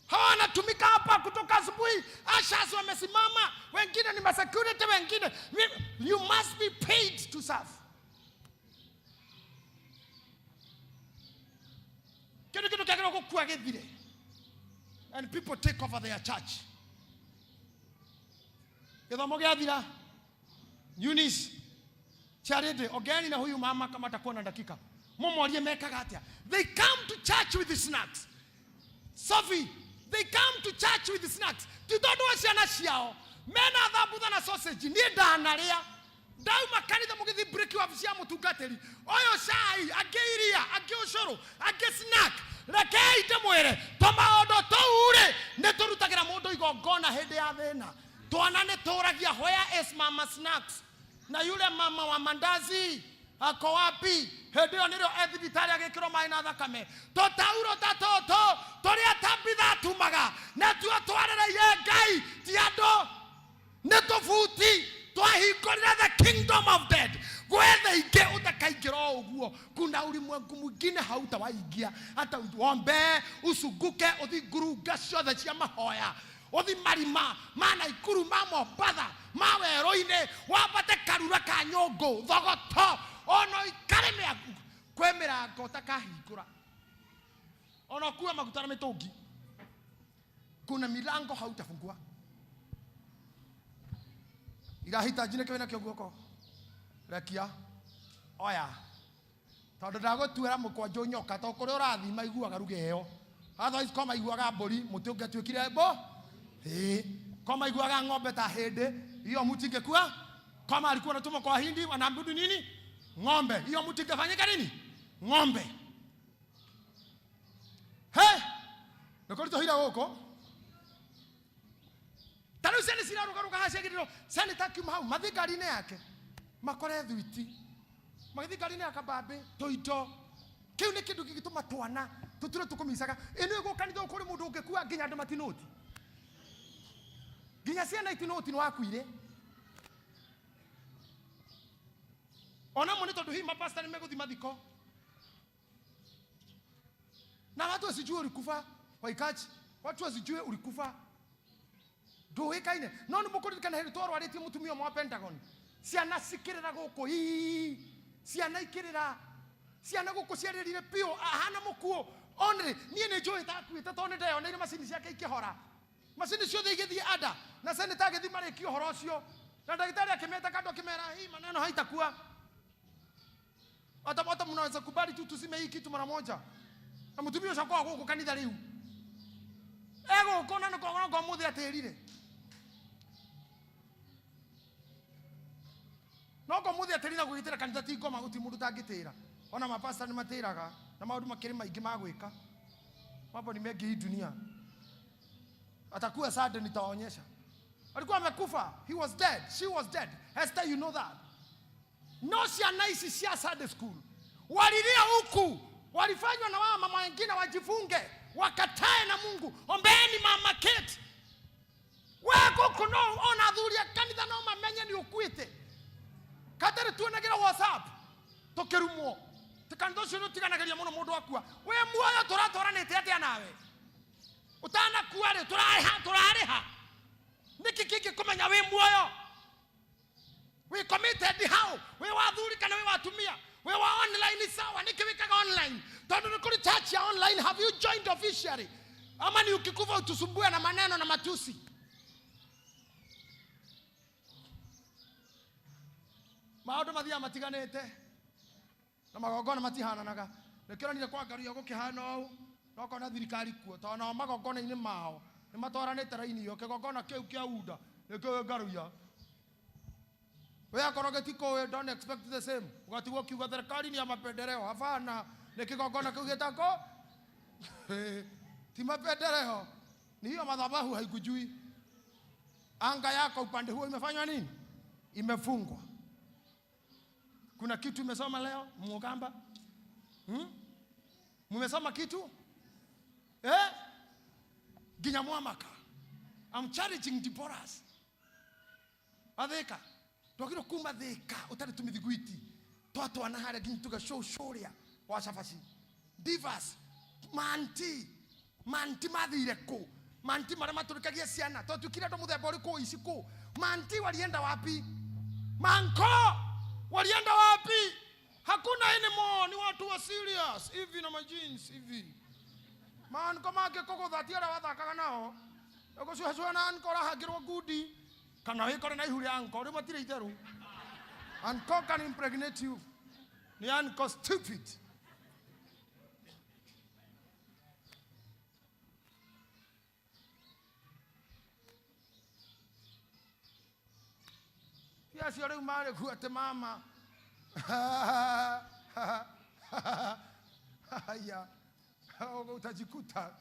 Hawana tumika hapa kutoka asubuhi, ashas wamesimama, wengine ni security, wengine. You must be paid to serve. And people take over their church. Eunice, Charity, ogeni na huyu mama kama atakuwa na dakika. Mumorie mekaga atia. They come to church with the snacks. Sophie, they come to church with the snacks. Titodo ciana ciao. Mena thabutha na sausage ni ndanaria. Dauma kanitha mugithi break wa cia mutungateri. Oyo cai, ageiria, agiucoro, snack. Rekei ndemwire tomaondo toure ne turutagira mundu igongona hindi ya thina. Twana ne turagia where is mama snacks? Na yule mama wa mandazi ako wapi? Hedio niro edibitari agikiro mai na thakame. Totauro tatoto toria tabitha tumaga. Na tuo twarera ye Ngai ti ando. Ne tofuti twahingorira the kingdom of dead. Gwetha inge utakaingiro uguo kuna ulimwengu mwingine hautawaingia hata uombe usuguke uthi nguruga ciothe cia mahoya uthi marima mana ikuru ma Mombatha maweroine wabate karura ka nyongo thogoto ono ikareme kwemera ngotakahingura ono kuwa magutana mitungi kuna milango hautafungua igahitaji nekewena kiguoko rekia oya tondu ndagutuira mukwanjo nyoka to kuri urathima iguaga rugeo otherwise koma iguaga mburi muti ungetwikire mbo koma iguaga ng'ombe ta hinde hiyo mutingekua kama alikuwa anatuma kwa hindi wanaabudu nini ng'ombe hiyo mutingefanyika nini ng'ombe nakolito hila huko tano sene sira rugaruga hasi gidiro sene takimu hau mathigarine yake makore thwiti magithigarine akababe toito kiu ni kindu gigituma twana tutire tukumisaga eno ego kanitha ukuri mundu ungekua nginya andu matinoti nginya ciana itinoti ni wakuire ona moni tondu hi mapasta ni meguthi mathiko na watu wasijue ulikufa waikachi watu wasijue ulikufa do ikaine no ni mukuri kana heri toro ariti mutumio mwa Pentagon ciana sikirira guku ciana ikirira ciana guku ciaririre pio ahana mukuo onre nie ne joy takuite tone ndio ne macini ciake ikihora macini ciothe igithie ada na sene tagithi mari kihoro cio na ndagitari akimeta kando kimera hii maneno haitakuwa hata mnaweza kubali tu tusime hii kitu mara moja na mtumio shakwa guku kanitha riu ego kona no kwa muthi atirire noko muthi atirina gugitira kanitha ti ngoma guti mundu tangitira ona mapasta ni matiraga na maundu makiri maingi magwika mambo ni mengi hii dunia atakuwa sad nitaonyesha alikuwa amekufa he was dead she was dead Esther you know that no sia nice sia Sunday school walilia huku walifanywa na wao mama wengine wajifunge wakatae na Mungu ombeni mama Kate wako kuno ona dhuria kanitha no mamenye ni ukwite katare tuonagira WhatsApp tokerumo tikando cino tikanageria muno mundu akua we muoyo turatoranite atia nawe utana kuare turareha niki kiki kumenya we muoyo we committed how we wathuri kana we watumia we wa online sawa niki wikaga online tondu ni kuri church ya online have you joined officially ama ni ukikufa utusumbue na maneno na matusi maundu mathia matiganite na magongona matihananaga nikironire kwa ngaru yako kihana u no kona thirikari kuo to na magongona ini mao ni matwaranite raini yo kigongona kiu kia unda nikio ngaru ya we akoroge tiko we don't expect the same ugatigwo kiuga thirikari ni ya mapendeleo hapana ni kigongona kiu gitako ti mapendeleo ni hiyo madhabahu haikujui anga yako upande huo imefanywa nini imefungwa. Kuna kitu umesoma leo Mugamba? Mmesoma kitu? Ginyamwamaka. I'm challenging Deborahs. Adeka. Twagiro kuma theka utari tumithiguiti. Twatu anahare gintuga shoria wasafasi. Divas manti mathire ko. Manti marama turikagia ciana. Twatukira ndo muthemba uriku iciku. Manti walienda wapi? Manko walienda wapi? Hakuna anymore, ni watu wa serious hivi na majins hivi. Man kama akikoko thatira wathakaga nao. Ego cyo na ankora hagirwo gudi. Kana wikore na ihuri anko ri matire itheru. Anko can impregnate you. Ni anko stupid. Yes, you're married to mama. Yeah. Oh, utajikuta.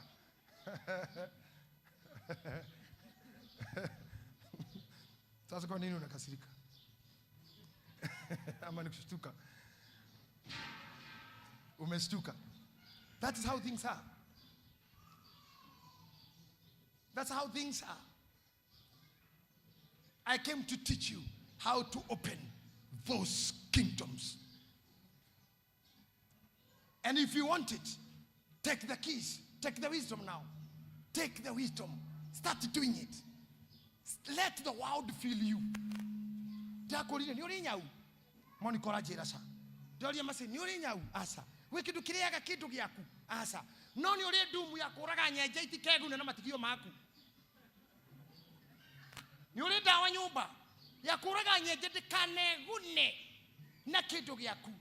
Sasa kwa nini unakasirika? Ama nikushtuka? Umeshtuka. That is how things are. That's how things are. I came to teach you how to open those kingdoms. And if you want it, take the keys. Take the wisdom now. Take the wisdom. Start doing it. Let the world feel you. Dakorine ni uri nyau. Moni koraje rasa. Dori amase ni uri nyau asa. We kidu kiriaga kidu giaku asa. No ni uri dumu ya kuraga nyeje itikegu na matikio maku. Ni uri dawa nyumba ya kuraga nyeje kanegune na kidu giaku.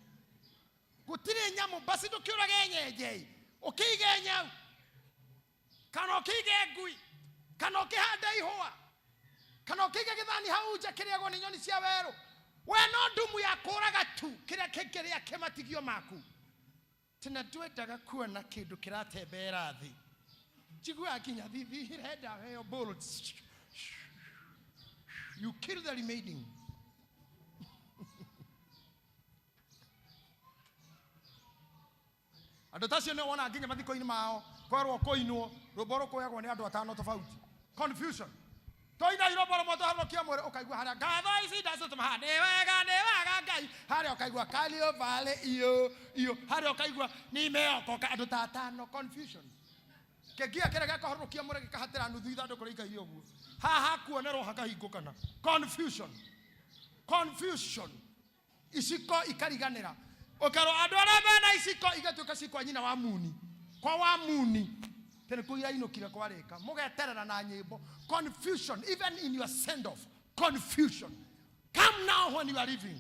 Gutire nyamu basi ndukiraga nyeje. Ukige nyau. Kana ukige ngui. Kana ukihanda ihua. Kana ukige githani hauja kiriago ni nyoni cia weru. We no ndumu ya kuraga tu kiria kekeria kematigio maku. Tena ndwendaga kuona kindu kiratembera thi. Jigua kinya thithi hirenda heyo bullets. You kill the remaining. Adotasio ne wana aginya mathiko ini mao kwerwo koinwo roboro koyagwo ni andu atano tofauti. Confusion. Toina iroboro moto hano kiamwere okaigwa haria gatha ici ndacio tumahande wega ngai haria okaigwa kalio vale iyo haria okaigwa ni meokoka andu tatano. Confusion. Kegia kere gakohoro kiamwere gikahatira nuthu ithandu kuri ngai oguo haha kuonerwo hakahingukana. Confusion. Isiko ikariganira okaro andu aria mena isiko igatuka cikwa nyina wa muni kwa wa muni tene kuira inokire kwareka mugeterera na nyimbo. Confusion even in your send off. Confusion. Come now when you are living.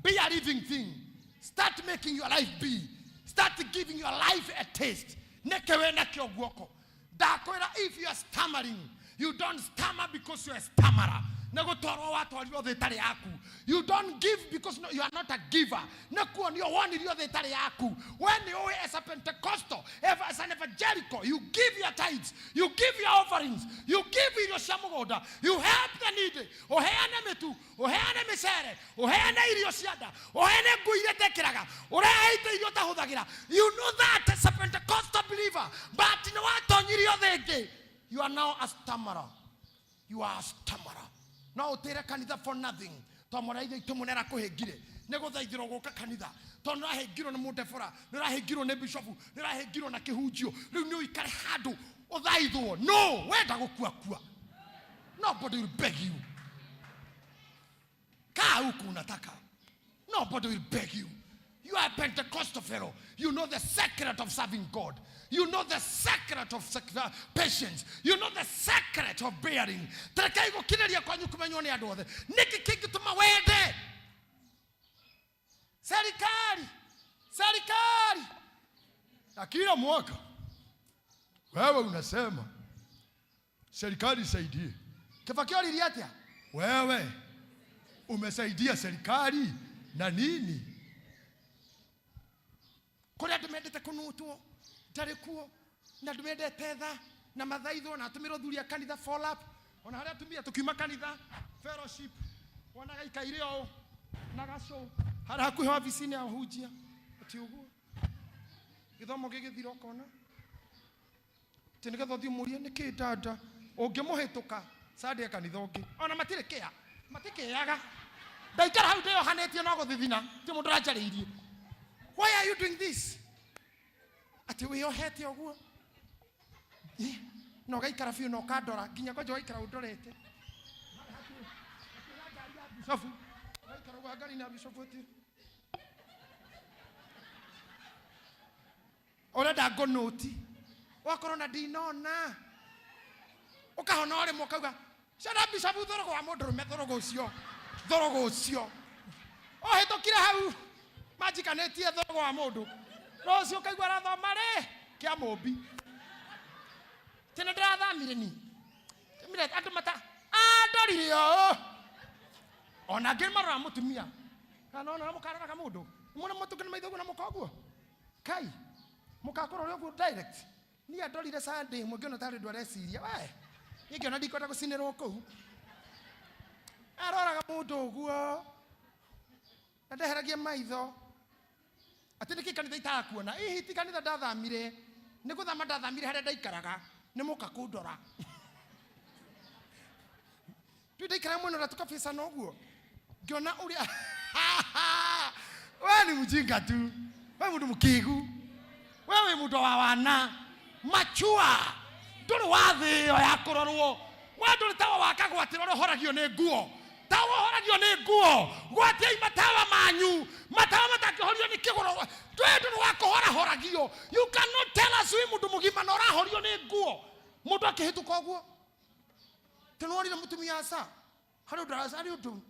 Be a living thing. Start making your life be. Start giving your life a taste. Nekewe na kiogwoko. Dakoira if you are stammering, you don't stammer because you are a stammerer. You don't give because you are not a giver. When you are as a Pentecostal, as an evangelical, you give your tithes, you give your offerings, you give your shamogoda, you help the needy. You know that as a Pentecostal believer, but you are now a stammerer. You are a stammerer. No tere kanitha for nothing. Tomoraithe itumunera kuhengire. Nego thaithiro goka kanitha. Tono rahengiro na mutefora, nirahengiro na bishop, nirahengiro na kihunjio. Riu ni uikare handu uthaithwo. No, wenda gukua. Nobody will beg you. Ka huku unataka. Nobody will beg you. You are a Pentecostal fellow. You know the secret of serving God. You know the secret of patience. You know the secret of bearing. serikali. Na kila mwaka wewe unasema serikali isaidie. Kifakio liliatia wewe umesaidia serikali na nini? Kule tumendete kunutwo tarikuo na tumendete tha na mathaitho na tumiro thuria kanitha follow up ona haria tumia tukiuma kanitha fellowship ona gaikaire o na gaco hara hakuhe ofisini ya hujia ati uguo githomo gigithiro kona tinigetho thimurie niki dada ungimuhituka sade kanitha ungi ona matikeaga ndaikara hau ndio hanetie no guthithina ti mundu ranjariirie. Why are you doing this? Ati we ohete oguo no gaikara fiu no kadora ginya ko joikara udorete bisofu gaikara wa gari na bisofu ti ora da gonoti wakoro na dinona ukahona ore mokauga shara bisofu thorogo wa mundu methorogo ucio ohitokira hau majikanetie thorogo wa mundu no ucio kaigwa rathoma ri kia mumbi tena ndathamire ni mire andu mata ndorire o ona ngirmarora mutumia kana ona mukarora ka mundu muna mutukana maithogu na mukoguo kai mukakorora oguo direct ni andorire Sunday mungiona tari ndwareciria we ingiona ndikota gucinirwo kou arora ka mundu oguo ndeheragia maitho ati niki kanitha itakuona ihiti kanitha ndathamire ni guthama ndathamire haria ndaikaraga ni mukakundora tudaikara mwana na tukafisa noguo ngiona uria wewe ni mjinga tu wewe mtu mkigu wewe mtu wa wana machua nduri wathio ya kurorwo wewe nduri tawa wakagwa tiroro horagio ni nguo tawa horagio ni nguo gwatia matawa manyu matawa matakihorio ni kigoro nduri wakohora horagio. You cannot tell us we mtu mugima na orahorio ni nguo mundu akihituka oguo tenori mutumia asa haro darasa ari utu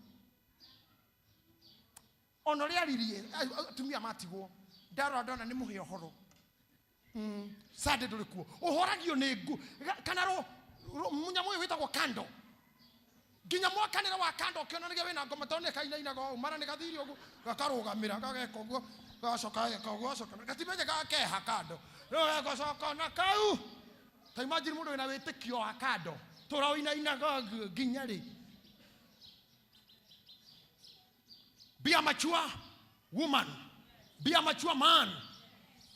onori aririe atumia matigwo ndona ni muhio horo sade ndurikuo uhoragio ni nguo kana ro munyamu witagwo kando ginya mwakanira wa kando kiona nige wina ngoma tone kaina go mara ni gathiri ogu gakarugamira gageka oguo gacoka oguo gacoka gatimenye gakeha kando no gacoka na kau ta imagine mundu wina witikio akando torawina ina ginya ri. Be a mature woman, be a mature man,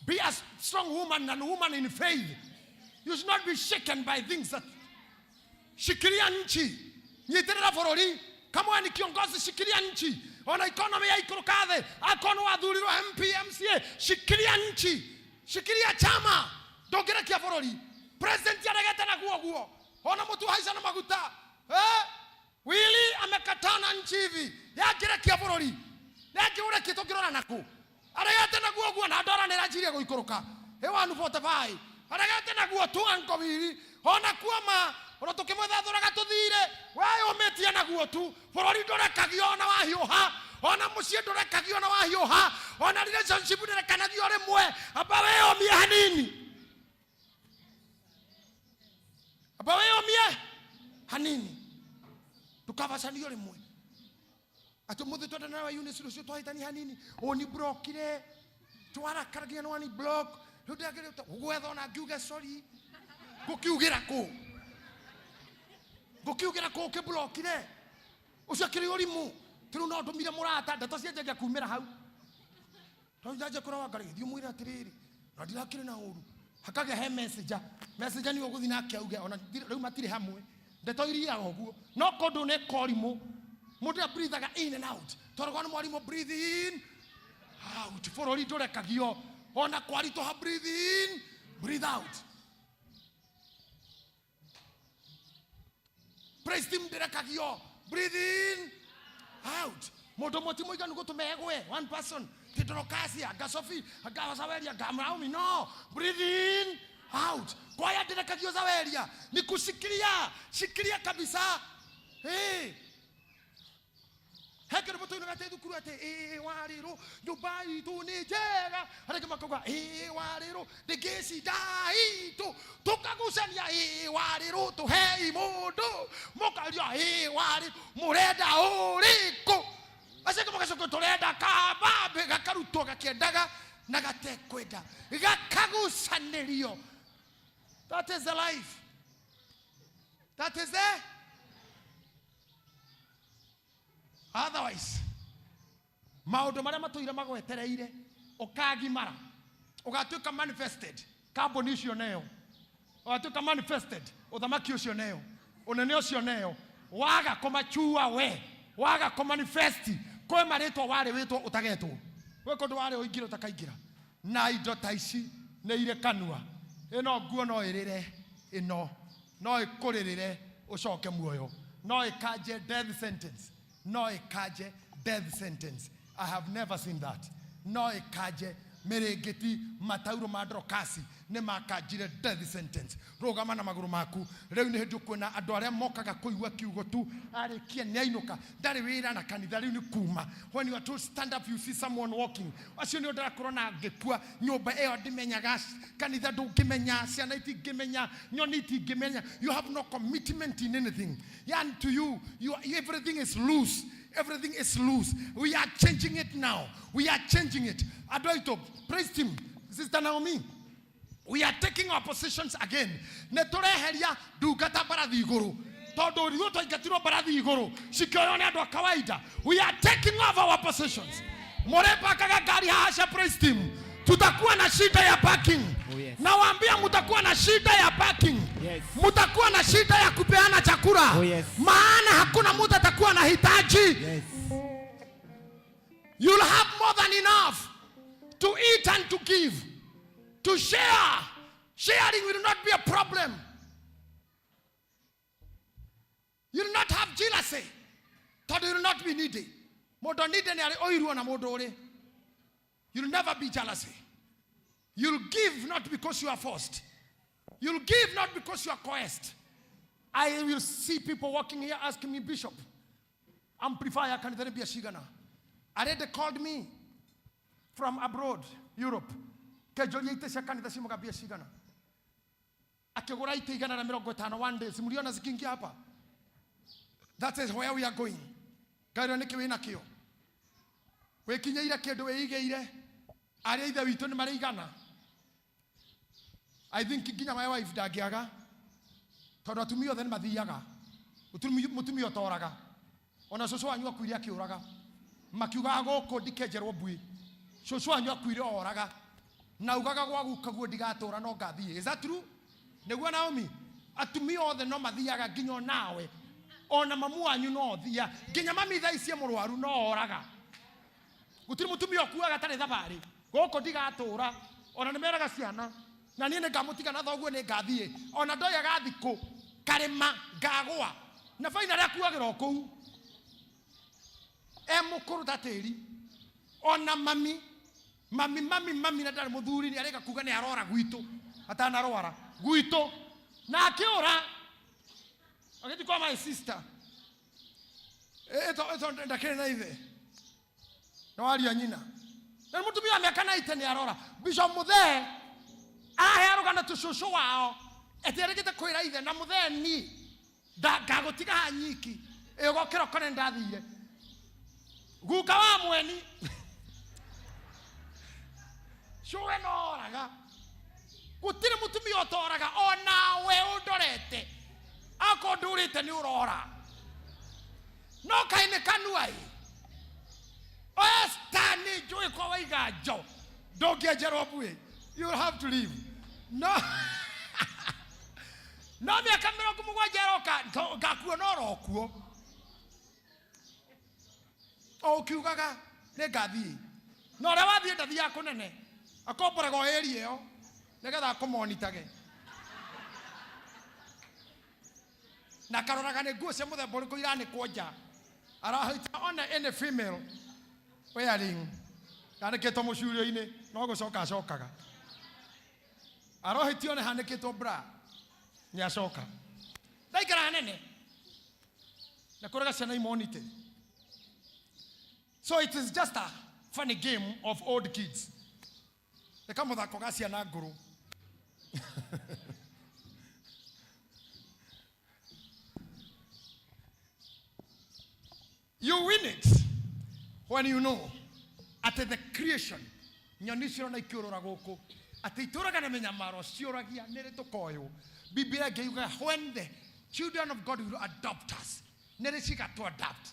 be a strong woman and woman in faith. You should not be shaken by things that shikilia nchi nyiterera forori kama ni kiongozi shikilia nchi ona economy ya ikurukathe akono wathuriro MP MCA shikilia nchi shikilia chama ndongera kia forori president yaragete na guo ona mtu haisa na maguta Willy amekatana nchi hivi yakire kia forori yake ure kitokirora naku aragete na guo na ndora ne rajirie guikuruka hewa nu 45 aragete na guo tu anko Willy ona kuama ona tukimwethathura gatuthire wewe umetia na guo tu forori ndorekagio na wahiuha ona mucie ndorekagio na wahiuha ona relationship ndorekanagio rimwe aba wewe omie hanini aba wewe omie hanini tukavacanio rimwe atumuthi twenda na unit rucio twahitani hanini oni blockire twarakaragia no ani block ndagire gwetha ona ngiuge sorry gukiugira ko ke blockire ucio kiri urimu tiru no ndumire murata ndeto cienjagia kumira hau tonjaje kurawa ngari thiu mwira atiriri na ndirakire na uru hakage he messenger ni uguthi na akiauge ona riu matire hamwe ndeto iria oguo no kondu ne korimu mundu breathaga in and out torogwa ni mwarimu breathe in out forori ndorekagio ona kwarito ha breathe in breathe out praise team ndorekagio breathe in out mundu motimo iganu gutumegwe one person tidorokasia gasofi gawasaweria gamraumi no breathe in out kwa ya ndorekagio zaweria ni kushikilia kabisa hekero mtu ino gatedu cukuru ate wariro nyumba itu ni njega areke makoga wariro ndegeci ndaitu tukagusania wariro tuhei mundu mukaria wariro murenda uriku aseke mukacoko turenda kabambe gakarutwo gakiendaga na gatekwenda gakagusanirio. That is the life. That is the otherwise. Maundu maria matuire magwetereire ukagimara ugatuika manifested carbon ucio neo ugatuika manifested uthamaki ucio neo unene ucio neo waga kumachua we waga kumanifesti kwe maritwa wari witwo utagetwo we kondu wari uingira utakaingira na indo ta ici ne ire kanua ino nguo no irire ino no ikuririre ucoke muoyo no ikaje death sentence no ikaje death sentence. I have never seen that. No ikaje merengeti matauro madrokasi ne makajire death sentence. Rogama na maguru maku riu ni hindu kwena andu aria mokaga kuigwa kiugo tu arikia ni ainuka ndari wira na kanitha riu ni kuma. When you are to stand up you see someone walking acio ni ndara korona ngekua nyumba eyo ndimenyaga kanitha ndungimenya ciana itingimenya nyoni itingimenya. You have no commitment in anything, and to you everything is loose. Everything is loose. We are changing it now. We are changing it. Adoito, praise him. Sister Naomi, we are taking our positions again. Netoreheria dugata barathi iguru. Todo riuto igatiro barathi iguru. Shikoro ne ando kawaida. We are taking over our positions. Morepa kaga gari hasha, praise him. Tutakuwa na shida ya parking. Oh, yes. Nawaambia mutakuwa na shida ya parking. Yes. Mutakuwa na shida ya kupeana chakula. Oh, yes. Maana hakuna mtu atakuwa na hitaji. Yes. You'll have more than enough to eat and to give, to share. Sharing will not be a problem. You'll not have jealousy. That will not be needy. Modo needy ni ale oiru na modore. You'll never be jealousy. You'll give not because you are forced. You'll give not because you are coerced. I will see people walking here asking me, Bishop, amplifier can there be a shigana? They called me from abroad, Europe. Kejoliete shakanita simuga be a shigana. Akeguraite igana na mirongo tano one day. Simuliona zikingi hapa. That is where we are going. Gairo nikiwe na kio. We kinyaira kedo we igeire. Are either witu ni marigana. I think kinya my wife dagiaga. Tondu atumio then mathiaga. Mutumio toraga. Ona soso anyu akwire akiuraga. Makiuga goko ndikejerwo mbui. Soso anyu akwire oraga. Na ugaga gwa gukaguo ndigatura no ngathie. Is that true? Neguo Naomi. Atumio othe no mathiaga nginyo nawe. Ona mamu anyu no thia. Nginya mami tha icie murwaru no oraga. Gutiri mutumio kuaga tare thabari. Goko ndigatura. Ona nimeraga ciana. Na niĩ ngamutiga na thoguo nĩ ngathie ona ndoya gathiko karema ngagwa na faina ria kuagira kuu mukuru tatiri ona mami na ndari muthuri ni areka kuga ni arora gwitu atana rwara gwitu na akiura agiti kwa my sister eto ndakere na ithe no ari anyina na mutumia miaka 90 ni arora Bishop Muthe aherugana tushushu wao eteregete kwira ithe na mutheni ngagutiga hanyiki egokira kone ndathire guka wa mweni shuwe no oraga gutire mutumia otoraga ona we undorete akondurite ni urora no kaine kanuai ostani joy kwa waiga jo dogejerwo bue. You will have to leave. No. No me akamero kumugwajeroka gakuo no rokuo. O kiugaga ne gathi. No re wathie ndathi yako nene. Akombora go eri eo. Negetha kumonitage. Na karoraga ne guo cia muthemba uriku irani kwonja. Arahita on any female wearing. Andiketwo mucurio-ini no gucoka acokaga. Arohitio ne handikitwo bra ni acoka ndaikara hanene na kuraga ciana imonite So it is just a funny game of old kids. They come with a kogasia na guru. You win it when you know at the creation. Nyanisho na ikiorora goko. Ati ituraga na menyamaro cioragia nere tokoyo. Biblia geuga when the children of God will adopt us. Nere sika to adapt.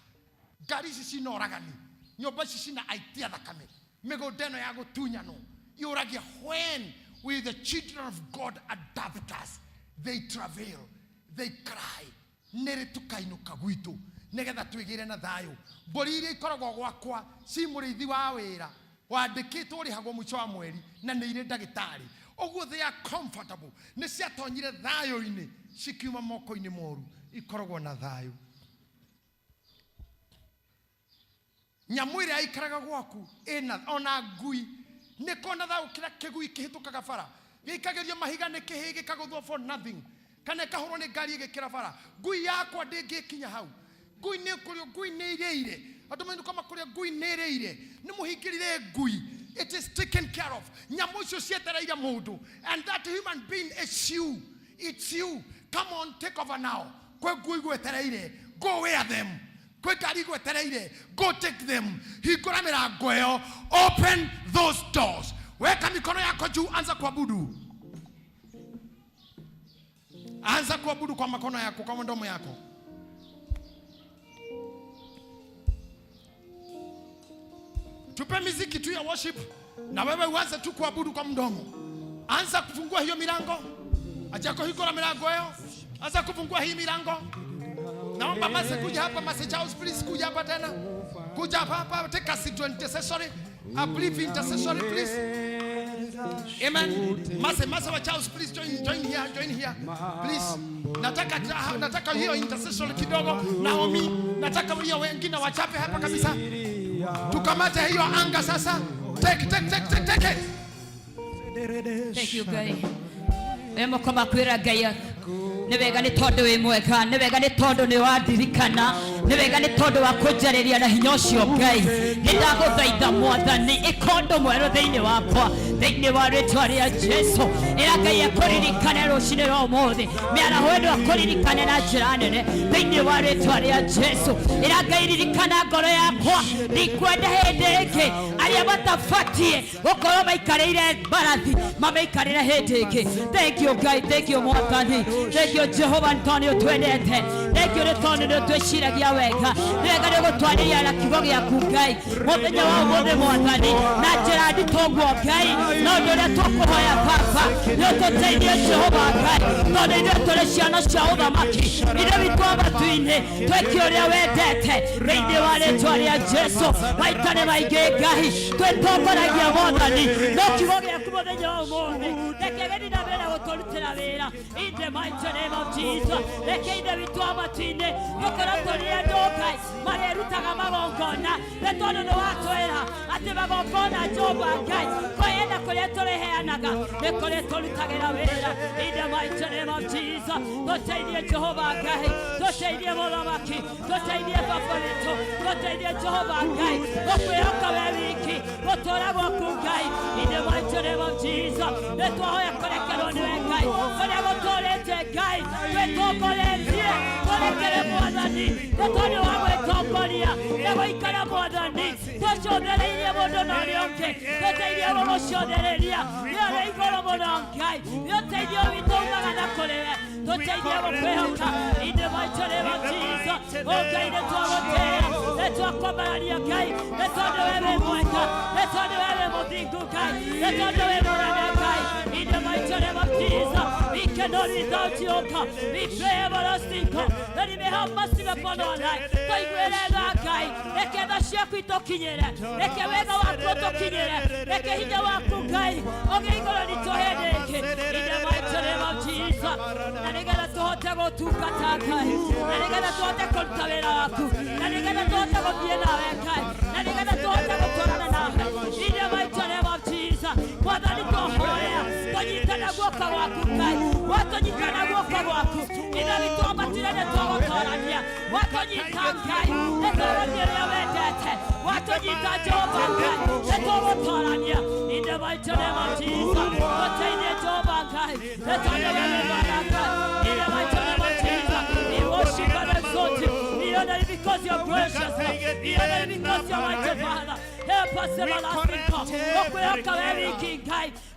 Gari sisi no ragani. Nyoba sisi na idea da kame. Mego deno yago tunya no. Yoragia when will the children of God adopt us? They travail. They cry. Nere tukai no kaguito. Negeda twigire na thayo. Borire ikoragwo gwakwa si murithi wa wira. Wandikitwo uri hago mucho wa mweri na ni ire ndagitari. Oguo they are comfortable. Ni cia tonyire thayo ini cikiuma moko ini moru ikoragwo na thayo. Nyamwire aikaraga gwaku ena ona ngui ni kona thayo kira kigui kihitukaga bara. Gikagerio mahiga ni kihigi kaguthwo for nothing. Kana kahoro ni ngari igikira bara. Ngui yakwa ndingikinya hau. Ngui ni kurio ngui ni ireire. Adomenu kama kuria ngui ni ireire. Ni muhingirire ngui. It is taken care of. Nyamucio cietereire mundu. And that human being is you. It's you. Come on, take over now. Kwe ngui gwetereire. Go wear them. Kwe ngari gwetereire. Go take them. Hingura mirango iyo. Open those doors. Weka mikono yako juu, anza kuabudu. Anza kuabudu kwa mikono yako, kwa mdomo yako. Tupe miziki tu ya worship na wewe uanze tu kuabudu kwa mdomo. Anza kufungua hiyo milango. Achako hiko na milango hiyo. Anza kufungua hii milango. Naomba mase kuja hapa, mase Charles please kuja hapa tena. Kuja hapa, take us to intercessory. I believe intercessory please. Amen. Mase wa Charles please join here. Please. Nataka hiyo intercessory kidogo. Naomi, nataka hiyo wengine wachape hapa kabisa. Tukamate hiyo anga sasa. Take it. Thank you, guy. Emo kama kwira gaya. Nibega ni todo we mweka, nibega ni todo ni wadirikana, nibega ni todo wa kujareria na hinyoshio guy. Ndago thaitha mwathani ikondo mwero thiini wakwa, thiini wa ritwa ria Jesu. Ira Ngai akuririkane rucini rwa umuthi, miara hwendo akuririkane na njira nene thiini wa ritwa ria Jesu. Ira Ngai ririkana ngoro yakwa, ndikwenda hindi ingi aria batabatie gukorwo maikarire mbarathi mamaikarire hindi ingi. Thank you Ngai, thank you mwathani, thank you Jehovah Antonio twendete, thank you Antonio tweciragia wega, wega ni gutwariria na kigo giaku Ngai muthenya wa umuthi mwathani na njira nditogwo Ngai no nduria tukuhoya Baba no tuteithie Jehova Ngai tondu ithuĩ tũrĩ ciana cia ũthamaki ithuĩ witũ abatu-inĩ twĩke ũrĩa wendete thĩinĩ wa rĩtwa rĩa Jesu. Maita nĩ maingĩ Ngai twĩtongoragia mwathani no kigo gĩaku mũthenya wa ũmũthĩ reke gĩthiĩ na mbere gũtũrutĩra wĩra in the mighty name of Jesus. Reke ithuĩ witũ abatu-inĩ gũkorwo tũrĩ andũ Ngai marerutaga magongona nĩ tondũ nĩ watwĩra atĩ magongona Jehova Ngai kwenda kũrĩa tũrĩheanaga nĩ kũrĩa tũrutagĩra wĩra in the mighty name of Jesus. Tũteithie Jehova Ngai, tũteithie mũthamaki, tũteithie baba witũ, tũteithie Jehova Ngai gũkwĩhoka we wiki gũtũũra gwaku Ngai in the mighty name of Jesus. Nĩ twahoya kũrekerwo nĩwe Ngai kũrĩa gũtũũrĩte Ngai twĩtongoretie tũrekere mwathani nĩ tondũ wa gwĩtongoria nĩ gũikara mwathani tũcothereirie mũndũ na ũrĩa ũngĩ tũteithie gũgũcothereria nĩ ũrĩ igũrũ mũno Ngai nĩ ũteithio witũ umaga na kũrĩ we tũteithie gũkwĩhoka in the mighty name of Jesus. O Ngai nĩ twagũtĩĩa nĩ twakwambarania Ngai nĩ tondũ we wĩ mwega nĩ tondũ we wĩ mũthingu Ngai nĩ tondũ wĩ mũnene Ngai in the mighty name of Jesus. We cannot without you God. We pray everlasting God that you may have mercy upon our life. Tũiguĩre tha Ngai reke tha ciaku itũkinyĩre reke wega waku ũtũkinyĩre reke hinya waku Ngai ũgĩe igũrũ ritũ hĩndĩ ĩngĩ in the mighty name of Jesus. Na nĩgetha tũhote gũtungata Ngai na nĩgetha tũhote kũruta wĩra waku na nĩgetha tũhote gũthiĩ nawe Ngai na nĩgetha tũhote gũtwarana nawe in the mighty name of Jesus. Mwathani tũhoya tũnyitane guoko gwaku Ngai watũnyitana guoko gwaku ithuĩ witũ abatire nĩ twagũtoorania watũnyita Ngai nĩ twagũthiĩ ũrĩa wendete watũnyita Nitwawatarania in the mighty name of Jesus. Continue to mankind. Let all the women mankind in the mighty name of Jesus. We worship and exalt you. We honor you because you're gracious. We honor you because you're mighty Father. Help us, everlasting God. Okuyoka wewe King.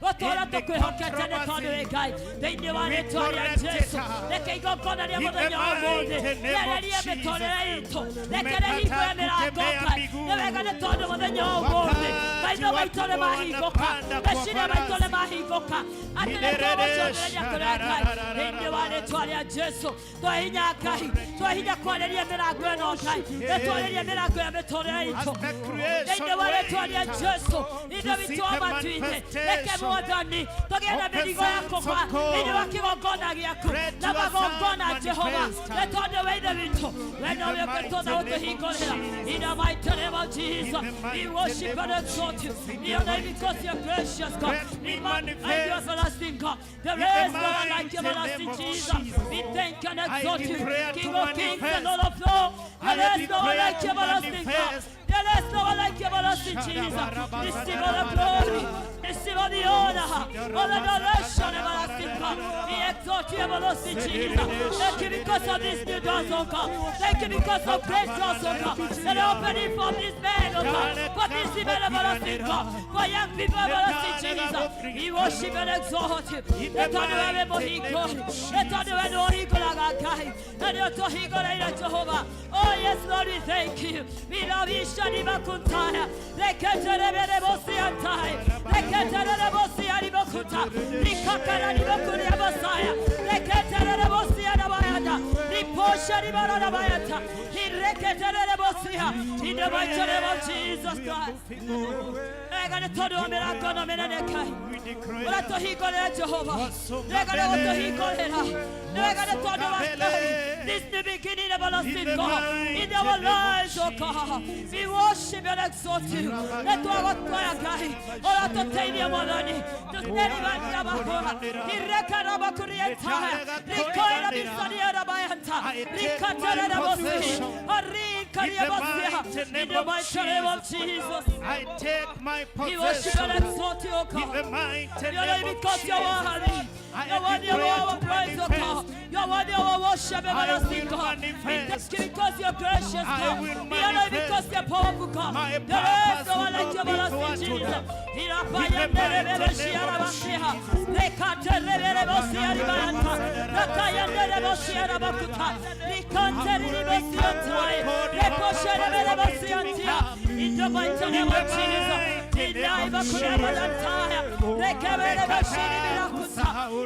Otora tukwihokete ne tondo ekai. Thĩinĩ wa rĩĩtwa rĩa Jesũ. Reke igongona rĩa mũthenya wa ũmũthĩ rĩeherie mĩtũũrĩre itũ. Reke rĩhingũre mĩrango Ngai. Nĩ wega nĩ tondũ mũthenya wa ũmũthĩ maitho maitũ nĩ mahingũka. Meciria maitũ nĩ mahingũka. Atĩ nĩ twagũcokereria kũrĩ Ngai. Thĩinĩ wa rĩĩtwa rĩa Jesũ. Twahinya Ngai. Twahinya kwarĩria mĩrango ĩno Ngai. Nĩtwarĩria mĩrango ya mĩtũũrĩre itũ. Thĩinĩ wa rĩĩtwa rĩa Jesũ. Ithe witũ wa matu-inĩ. Reke Mwathani, tũgĩe mĩrigo ya kũgũa thĩinĩ wa kĩgongona gĩaku na magongona Jehova nĩ tondũ wa ithe witũ we nowe ũkĩtũtha gũtũhingũrĩra in the mighty name of Jesus. We worship and exalt you. We honor you because you're gracious God. We magnify you, everlasting God. There is no one like you, everlasting Jesus. We thank and exalt you, King of kings and Lord of lords. There is no one like you, everlasting God. There is no one like you, everlasting Jesus. Receive all the glory, receive all the honor, all the adoration, everlasting God. We exalt you, everlasting Jesus. Thank you because of this new doors, oh God. Thank you because of great doors, oh God. That are opening for this man, oh God. For this event, everlasting God. For young people, everlasting Jesus. We worship and exalt you. Let all the way Mohiko. Let all the way Mohiko Lagakai. And your Tohiko Laila Jehovah. Oh yes, Lord, we thank you. We love you, Shani Bakuntaya. Lekatere Bosiantai. Lekatere Bosiani Bakuta. Likakara Nibakuria Bosaya. Lekatere Bosiana Bayata. Liposhani Barana Bayata. He Lekatere Bosia. In the mighty name of Jesus Christ. I'm going to tell you, I'm going to tell you. Let the Hiko Jehovah. They're going to tell you. They're going to tell you. This is the beginning of our sin, God. In our lives, oh God. We worship and exalt you. Let our guy. All to tell you, Molani. To tell you, Yabakora. He reckon about Kurienta. Recoil of his son, Yarabayanta. Ricatara Bosi. Ari Kariabasia. In the mighty name of Jesus. I take my we worship and exalt you, O God. You're not because you're worthy. You're worthy of our praise, O God. You're worthy of our worship, everlasting God. We thank you because you're gracious, God. We are not because you're powerful, God. There is no one like you, everlasting Jesus. In the mighty name of Jesus. In the name of Jesus.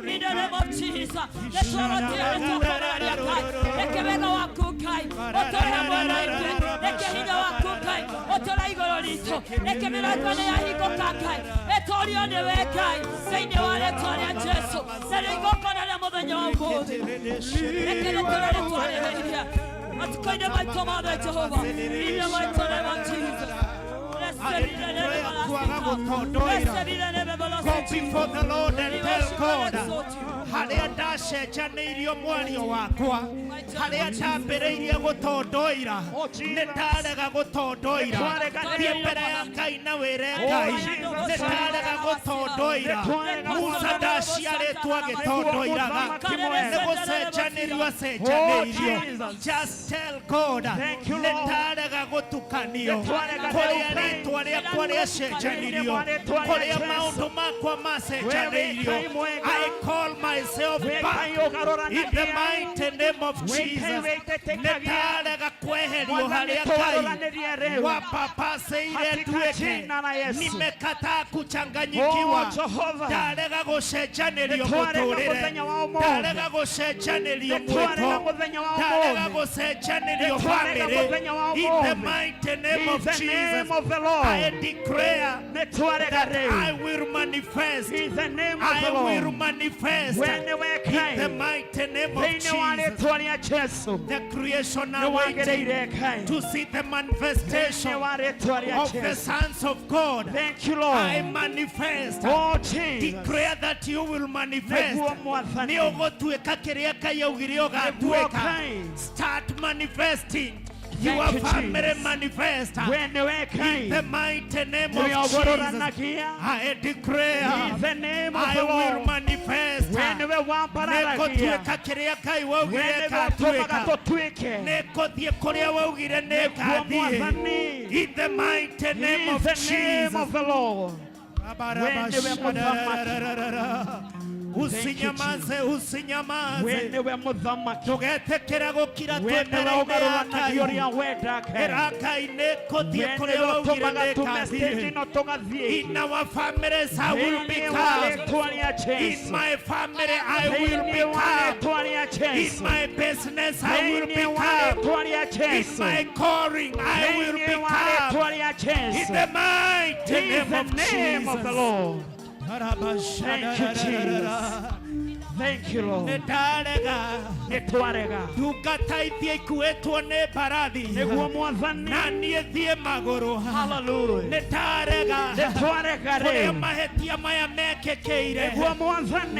In the name of Jesus. Let's go to Go before the Lord and tell God, harĩa ndacenjanĩirio mwario wakwa, harĩa ndambĩrĩirie gũtondoira, nĩndarega gũtondoira, thiĩ mbere ya Ngai na wĩre Ngai, nĩndarega gũtondoira, Musa ndaciarĩtwo agĩtondoiraga, nĩgũcenjanĩrio acenjanĩirio. Just tell God, nĩndarega gũtukanio, kũrĩa rĩĩtwa rĩakwa rĩacenjanirio, kũrĩa maũndũ makwa macenjanĩirio. I call myself back in the mighty name of Jesus. Nĩndarega kweherio harĩa Ngai wapapaceire nduĩke. Nimekataa kuchanganyikiwa. Ndarega gũcenjanĩrio mũtũrĩre. Ndarega gũcenjanĩrio mwĩko. Ndarega gũcenjanĩrio famĩlĩ. In the mighty name of Jesus, I declare that I will manifest. In the name of I the Lord. will manifest When they were in the mighty name of Jesus. The creation awaiting to see the manifestation of the sons of God. Thank you, Lord. I manifest. Oh, Jesus. Declare that you will manifest. Nĩũgũtuĩka kĩrĩa Ngai augire ũgatuĩka. Start manifesting. Your family manifest. In the mighty name of Jesus. I declare I will manifest. In the mighty name of Jesus. Usinyamaze, usinyamaze. Tugetekera gukira in our families I will become. In my family I will become. In my business I will become. In my calling I will become. In the mighty name of the Lord. Thank you, Jesus. Thank you, Lord. Hallelujah.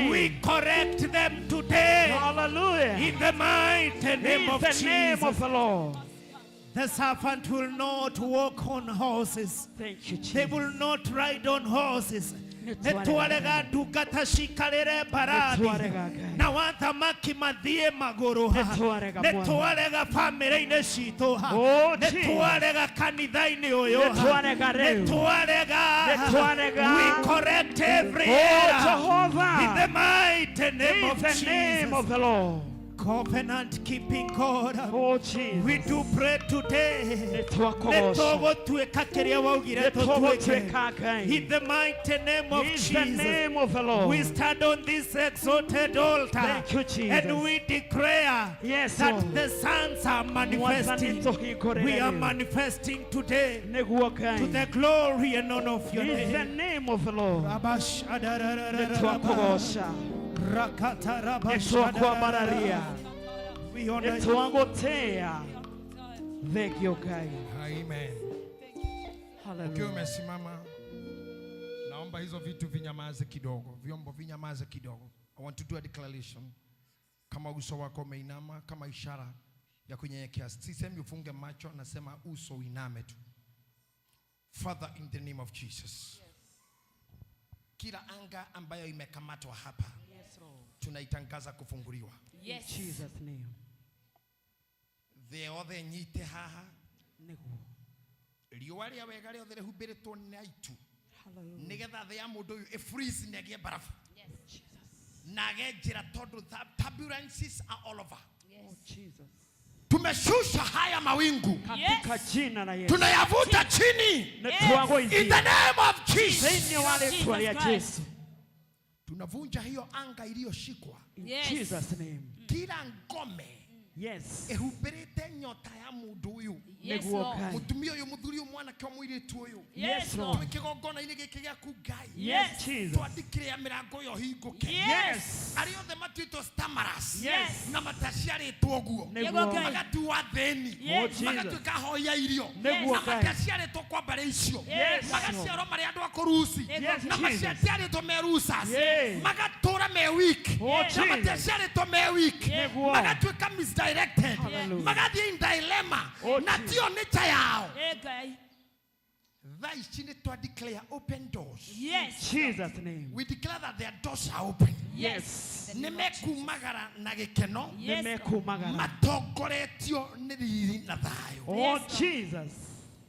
We correct them today. Hallelujah. In the mighty name of the Lord. The servant will not walk on horses. Thank you, Jesus. They will not ride on horses. Netwarega dukata shikalere baradi. Na wanta maki madie magoroha. Netwarega family ine shitoha. Netwarega kanida ine oyoha. Netwarega. We correct every error. In the mighty name of the Lord. Covenant keeping God. Oh Jesus. We do pray today. In the mighty name of Jesus. In the name of the Lord. We stand on this exalted altar. Thank you, Jesus. And we declare that the sons are manifesting. We are manifesting today to the glory and honor of your name. In the name of the Lord. We honor you. Thank you, God. Amen. Hallelujah. Ukiwa umesimama, naomba hizo vitu vinyamaze kidogo, vyombo vinyamaze kidogo. I want to do a declaration. Kama uso wako umeinama, kama ishara ya kunyenyekea. Sisemi ufunge macho, nasema uso uiname tu. Father, in the name of Jesus. Kila anga ambayo imekamatwa hapa, tunaitangaza kufunguliwa. Yes. In Jesus' name. The other nyite haha. Liwali awegale othere hubereto naitu. Hallelujah. Negetha the amudo e freeze nege barafu. Yes. Jesus. Nage jira todo turbulences are all over. Yes. Oh, Jesus. Tumeshusha haya mawingu. Katika jina la Yesu. Tunayavuta chini. In the name of Jesus. Tunavunja hiyo anga iliyoshikwa. In Jesus' name. Kila ngome. Yes. Ehuberete nyota ya mudu uyu. Yes, Lord. Mutumio yu mudhuri umwana kwa mwili tu uyu. Yes, Lord. Tukigogona inige kigia kugai. Yes, Jesus. Tuadikire ya mirango yo hinguke. Yes. Ariyo the matito stamaras. Yes. Na matashari tuoguo. Magatu wa theni. Yes. Magatu kahoya irio. Na matashari to kwa bareisio. Yes. Magasiaro mariado akorusi. Yes. Na matashari to merusas. Yes. Magatora me week. Na matashari to me week. Magatu ka misdirected. Magadi in dilemma. Natio nature yao. That is to declare open doors. Yes. Jesus' name. We declare that their doors are open. Yes. Nemeku magara nagekeno. Nemeku magara. Matogoretio niriri na thayo. Oh Jesus.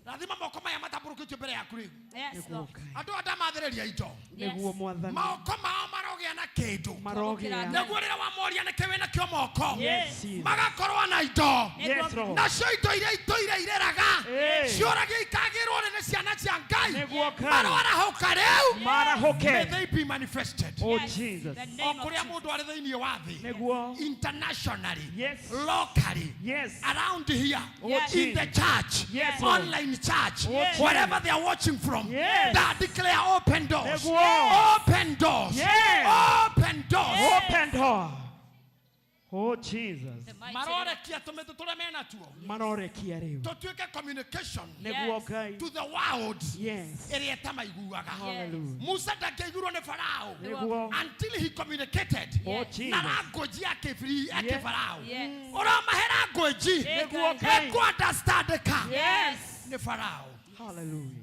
Lazima mokoma ya mataburuku tubere ya kuri. Yes, Lord. Ado adamadhereria ito. Neguo mwathani. Maokoma marogia na kindu. Marogia. Negurira wa moria na kewe na kyo moko. Yes. Magakorwa na ito. Yes, Lord. Na cio ito ire ireraga. Ciorage ikagirwo ne ciana cia Ngai. Neguo kai. Marwara hoka riu. Mara hoke. May they be manifested. Oh Jesus. Okuria mundu ari thiini wa thi. Neguo. Internationally. Yes. Locally. Yes. Around here. Yes. In the church. Yes. Online church. Yes. Wherever they are watching from. Yes. That declare open doors. Neguo. Open doors. Yes. Open doors. Open door. Oh Jesus. The mighty marore name kia tumetu tule mena tuo Marorekia rĩu. tutuike communication Nĩguo Ngai. to the world Yes. ĩrĩa ĩtamaiguaga. Hallelujah. Musa ndangĩaiguirwo nĩ Farao Nĩguo. until he communicated Oh na Jesus. language yake Farao. Yes. Ũromahe language Nĩguo Ngai. ĩkũ-understandĩka Yes. nĩ Farao. Hallelujah.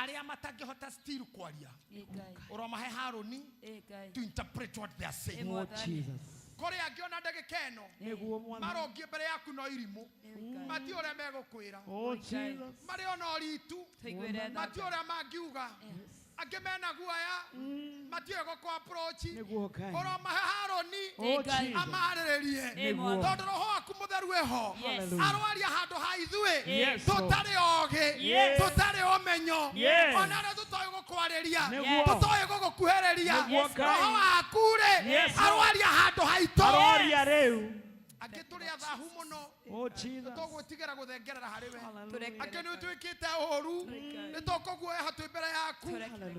Arĩa matangĩhota still kwaria Egai. ũromahe Haroni Egai. to interpret what they are saying. Oh Jesus. Kore angĩona ndagĩka ĩno Nĩguo Mwathani. marongie mbere yaku no irimũ mati ũrĩa megũkwĩra Oh Jesus. marĩ ona ũritu mati ũrĩa mangiuga angĩ mena guaya matiũĩ gũkũ approach Nĩguo Ngai. ũromahe Haroni Oh Jesus. amarĩrĩrie Nĩguo. tondũ roho waku mũtheru eho Yes. arwaria handũ ha ithuĩ Yes, Lord. tũtarĩ ogĩ Yes. tũtarĩ ũmenyo Yes. ona arĩa tũtoĩ gũkwarĩria Nĩguo. tũtoĩ gũgũkuhĩrĩria Nĩguo Ngai. roho waku rĩ Yes, Lord. arwaria handũ haitũ Aroria rĩu. angĩ tũrĩ athahu mũno Oh Jesus. tũgũtigĩra gũthengerera harĩ we Hallelujah. angĩ nĩ ũtuĩkĩte ũũru nĩ tũkũguoya twĩ mbere yaku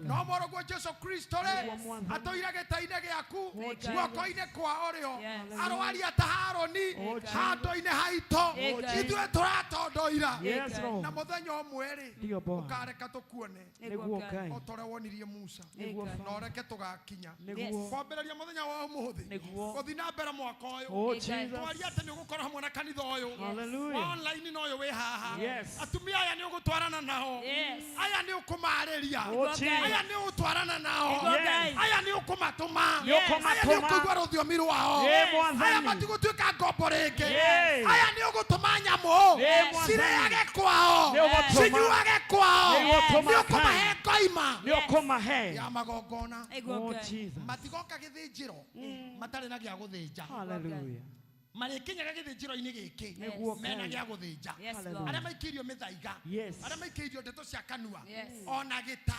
no moroguo Jesu Kristo rĩ atũire gĩtĩ-inĩ gĩaku guoko-inĩ kwa ũrĩo arwaria ta Haroni handũ-inĩ haitũ ithuĩ tũratondoira Yes, Lord. na mũthenya ũmwe rĩ Ndio Bwana. ũkareka tũkuone Nĩguo Ngai. o ta ũrĩa wonirie Musa Nĩguo na Baba. ũreke tũgakinya Nĩguo. kwambĩrĩria mũthenya wa ũmũthĩ Nĩguo. gũthiĩ na mbere mwaka ũyũ Oh Jesus. twaria atĩ nĩ ũgũkorwo hamwe na kanitha ũyũ Hallelujah. online no ũyũ wĩ haha Yes. atumia aya nĩ ũgũtwarana nao Yes. aya nĩ ũkũmarĩria Oh Jesus. aya nĩ ũgũtwarana nao Yes. aya nĩ ũkũmatũma Nĩ aya nĩ ũkũmatũma. ũkũigua rũthiomi rwao Ĩ Mwathani. aya matigũtuĩka ngombo rĩngĩ Yes. aya nĩ ũgũtũma nyamũ Ĩ Mwathani. cirĩage kwao Nĩ ũgũtũma. cinyuage kwao Nĩ ũgũtũma nĩ ũkũmahe ngoima Nĩ ũkũmahe. ya magongona Oh Jesus. matigoka gĩthĩnjĩro matarĩ na gĩa gũthĩnja Hallelujah. marĩkinyaga gĩthĩnjĩro-inĩ gĩkĩ Nĩguo mena Ngai. gĩa gũthĩnja Yes, Hallelujah. Lord. arĩa maikĩirio mĩthaiga Yes. arĩa maikĩirio ndeto cia kanua Yes. ona gĩta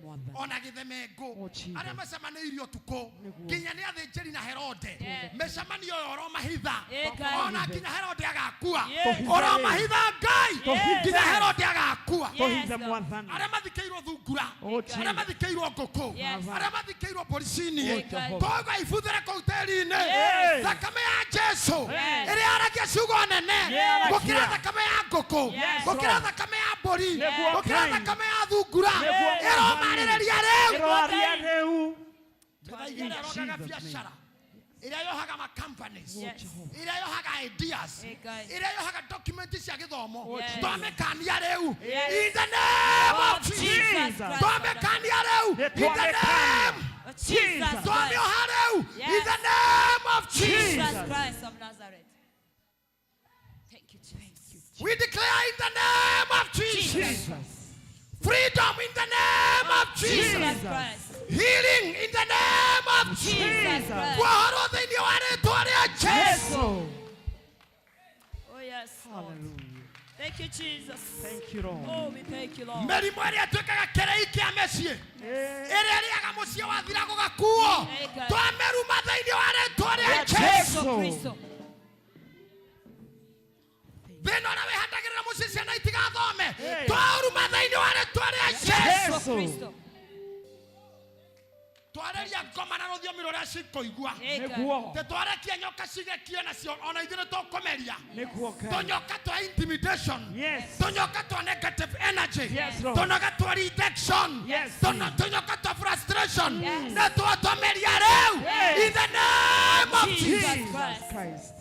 Mwathani. ona gĩthemengo Oh, Jesus. arĩa macemanĩirio ũtukũ Nĩguo. nginya nĩ athĩnjĩri na Herode Yes. mĩcemanio ĩyo ũromahitha Ngai. ona nginya Herode agakua Yes. ũromahitha Ngai Yes. nginya Herode agakua Tũhithe Lord. Mwathani. arĩa mathikĩirwo thungura Oh, Jesus. arĩa mathikĩirwo ngũkũ Yes. arĩa mathikĩirwo mbũri-inĩ Oh, Jehovah. koguo ibuthĩre kũu tĩri-inĩ Yes. thakame ya Jesu Yes. ĩrĩa aragia ciugo nene Yes. gũkĩra thakame ya ngũkũ Yes. gũkĩra thakame ya mbũri Nĩguo gũkĩra Ngai. thakame ya thungura Nĩguo ĩromarĩrĩria rĩu Ĩroaria rĩu. mĩthaiga ĩrĩa ĩrogaga Jesus' biacara ĩrĩa yohaga ma companies Yes. ĩrĩa yohaga ideas Ngai. ĩrĩa yohaga documents cia gĩthomo Yes. twamĩkania rĩu Yes. in the name of Jesus Jesus Christ. twamĩkania rĩu in the Twamĩkania. name Jesus Christ. twamĩoha rĩu in Yes. the name of Jesus Jesus Christ of Nazareth. Thank you, Jesus. we declare in the name of Jesus Jesus. freedom in the name of Jesus Jesus Christ. healing in the name of Jesus Jesus Christ. kuohorwo thĩinĩ wa rĩĩtwa rĩa Jesu Oh, yes, Lord. Hallelujah. Thank you, Jesus. Thank you, Lord. Oh, we thank you, Lord. mĩrimũ ĩrĩa ĩtuĩkaga kĩrĩi kĩa mĩciĩ Eh, ĩrĩa ĩrĩaga mũciĩ wathira gũgakuo Amen. twamĩruma thĩinĩ wa rĩĩtwa rĩa Yes. Jesu Jesus Christ. thĩna ũrĩa wĩhatagĩrĩra mũciĩ ciana itigathome Hey. twauruma thĩinĩ wa rĩĩtwa rĩa Jesu Jesus Christ. twarĩria ngoma na rũthiomi rũrĩa cikũigua Nĩguo. tũtwarekia nyoka cigekie nacio ona ithuĩ nĩ tũkũmeria Nĩguo Ngai. tũnyoka twa intimidation Yes. tũnyoka twa negative energy Yes, Lord. tũnyoka twa rejection Yes. tũnyoka twa frustration Yes. na twatũmeria rĩu Yes. in the name of Jesus Jesus Christ. Christ.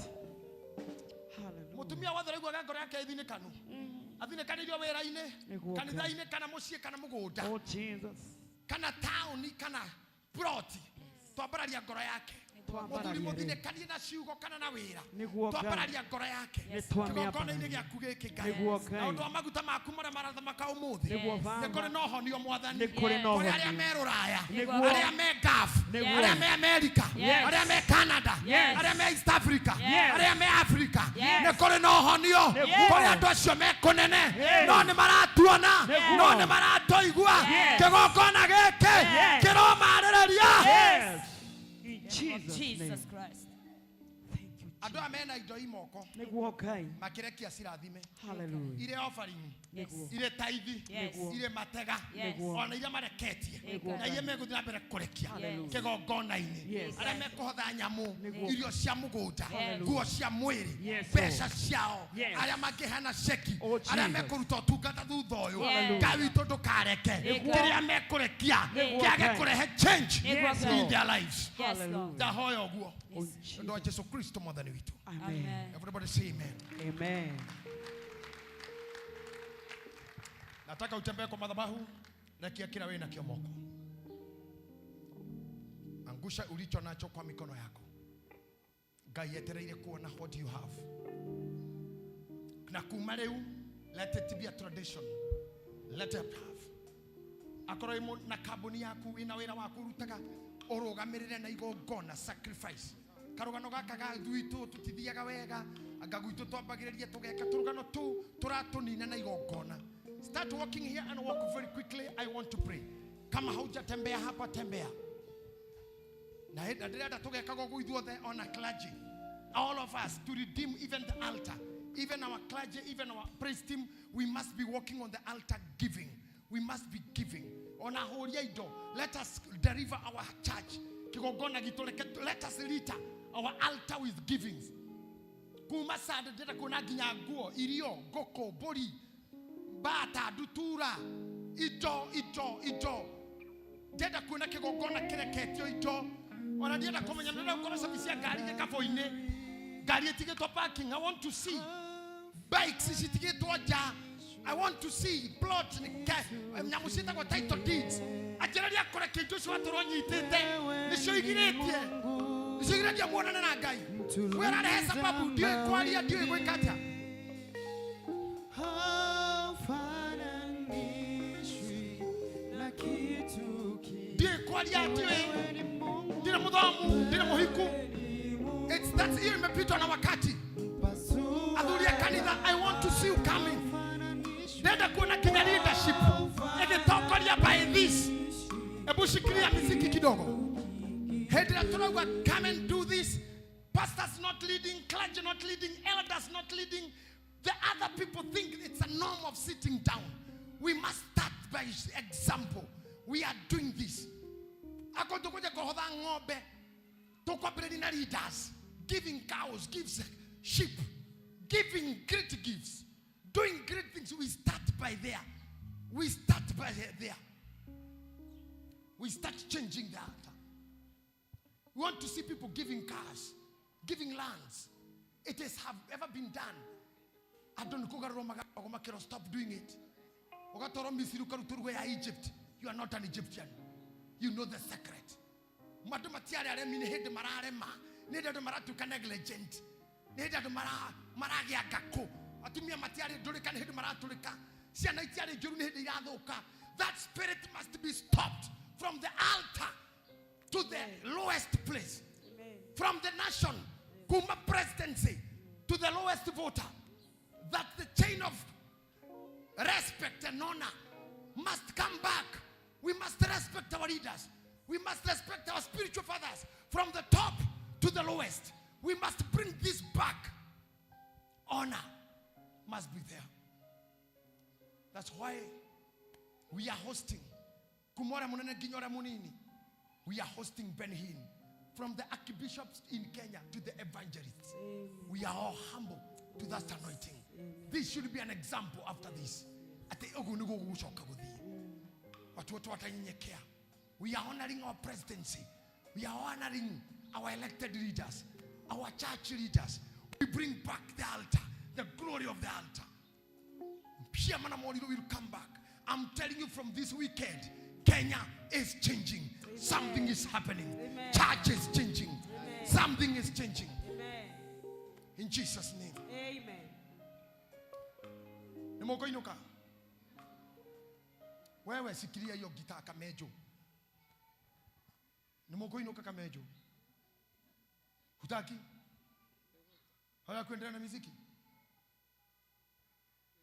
Hallelujah. mutumia wothe raiguaga ngoro yake ithinĩkanu athinĩkanĩirio wĩra-inĩ Nĩguo kanitha-inĩ kana mũciĩ kana mũgũnda Oh Jesus. kana taũni kana ploti twambararia ngoro yake Twambararia mũthuri rĩu. mũthinĩkanie na ciugo kana na wĩra Nĩguo Ngai. twambararia ngoro yake Nĩtwamĩambararia. kĩgongona-inĩ gĩaku gĩkĩ Ngai Nĩguo Ngai. na ũndũ wa maguta maku marĩa marathamaka ũmũthĩ Nĩguo Baba. nĩ kũrĩ na ũhonio mwathani Nĩ kũrĩ na kũrĩ ũhonio. arĩa me rũraya Nĩguo. arĩa me gaf Nĩguo. arĩa me Amerika Yes. arĩa me Canada Yes. arĩa me East Africa Yes. arĩa me Africa Yes. nĩ kũrĩ na ũhonio Nĩguo. kũrĩ andũ acio me kũnene Yes. no nĩ maratuona Nĩguo. no nĩ maratũigua Yes. kĩgongona gĩkĩ Yes. kĩromarĩrĩria Yes. In Of Jesus' Jesus name. Christ. Thank you, Ado amena ido imoko. Niguo Ngai. Makirekia cirathime. Hallelujah. Ire offering. Ire tithe. Ire matega. Ona ire mareketie. Na ire meguthira mbere kurekia. Kigongona-ini. Aria mekuhotha nyamu. Irio cia mugunda. Nguo cia mwiri. Mbeca ciao. Aria mangihana ceki. Aria mekuruta utungata thutha uyu. Ngai witu ndukareke. Kiria mekurekia. Kiage kurehe change in their lives. Ndahoya uguo. Ndo Yesu Kristo mwathani witu. Amen. Everybody say amen. Amen. Nataka utembee kwa madhabahu na kila wewe na kiomoko. Angusha ulicho nacho kwa mikono yako. Ngai yetereire kuona what you have. Na kuma leo, let it be a tradition. Let it have. Akoro imo na kabuni yaku ina wira waku rutaga urugamirire na igongona sacrifice. Karugano gaka ga duito tutithiaga wega anga guito twambagiriria tugeka turugano tu turatunina na igongona. Start walking here and walk very quickly. I want to pray. Kama haujatembea hapa tembea. Na hata tugeka gogo ithuothe on a clergy. All of us to redeem even the altar. Even our clergy, even our praise team, we must be walking on the altar giving. We must be giving. On a holy ido, let us deliver our church. Let us litter our altar with givings. Kumasada deta kuna ginyaguo, irio, goko, bori, bata, dutura, ito. Deta kuna kigogona kireketio ito. Ona deta komenya nenda ukona sabisia gari ke kafoine. Gari etige to parking. I want to see bikes isitige to aja. I want to see plots nyamusita kwa title deeds. Ajiraria kore kijusu waturonyi itete. Nishoigiretie. Nishoigiretie muonana na Ngai. Wera rehe sababu ndio kwalia ndio igwikatia. Ndio kwalia ndio. Ndio mudhamu, ndio muhiku. It's that hiyo imepitwa na wakati. Adhuria kanisa, I want to see you coming. Dada kuna kina leadership. Ekitokoria by this. Ebu shikilia miziki kidogo. Hedra tunawa come and do this. Pastors not leading, clergy not leading, elders not leading. The other people think it's a norm of sitting down. We must start by example. We are doing this. Akotokoja kohoda ngobe. Tokopere na leaders. Giving cows, gives sheep. Giving great gifts. Doing great things. We start by there. We start by there. We start changing the altar. We want to see people giving cars, giving lands. It has ever been done. I don't know. Stop doing it. Egypt. You are not an Egyptian. You know the secret. That spirit must be stopped from the altar to the lowest place. From the nation, Kuma presidency, to the lowest voter. That the chain of respect and honor must come back. We must respect our leaders. We must respect our spiritual fathers. From the top to the lowest. We must bring this back. Honor must be there. That's why we are hosting Kumora Munene Ginyora Munini. We are hosting Ben Hinn. From the archbishops in Kenya to the evangelists. We are all humble to that anointing. This should be an example after this. We are honoring our presidency. We are honoring our elected leaders, our church leaders. We bring back the altar, the glory of the altar. Will come back. I'm telling you from this weekend, Kenya is changing. Amen. Something is happening. Amen. Church is changing. Amen. Something is changing. Amen. In Jesus' name. Amen. Nimoko inuka. Wewe sikilia hiyo gitaa kamejo. Nimoko inuka kamejo. Hutaki? Haya kuendelea na muziki?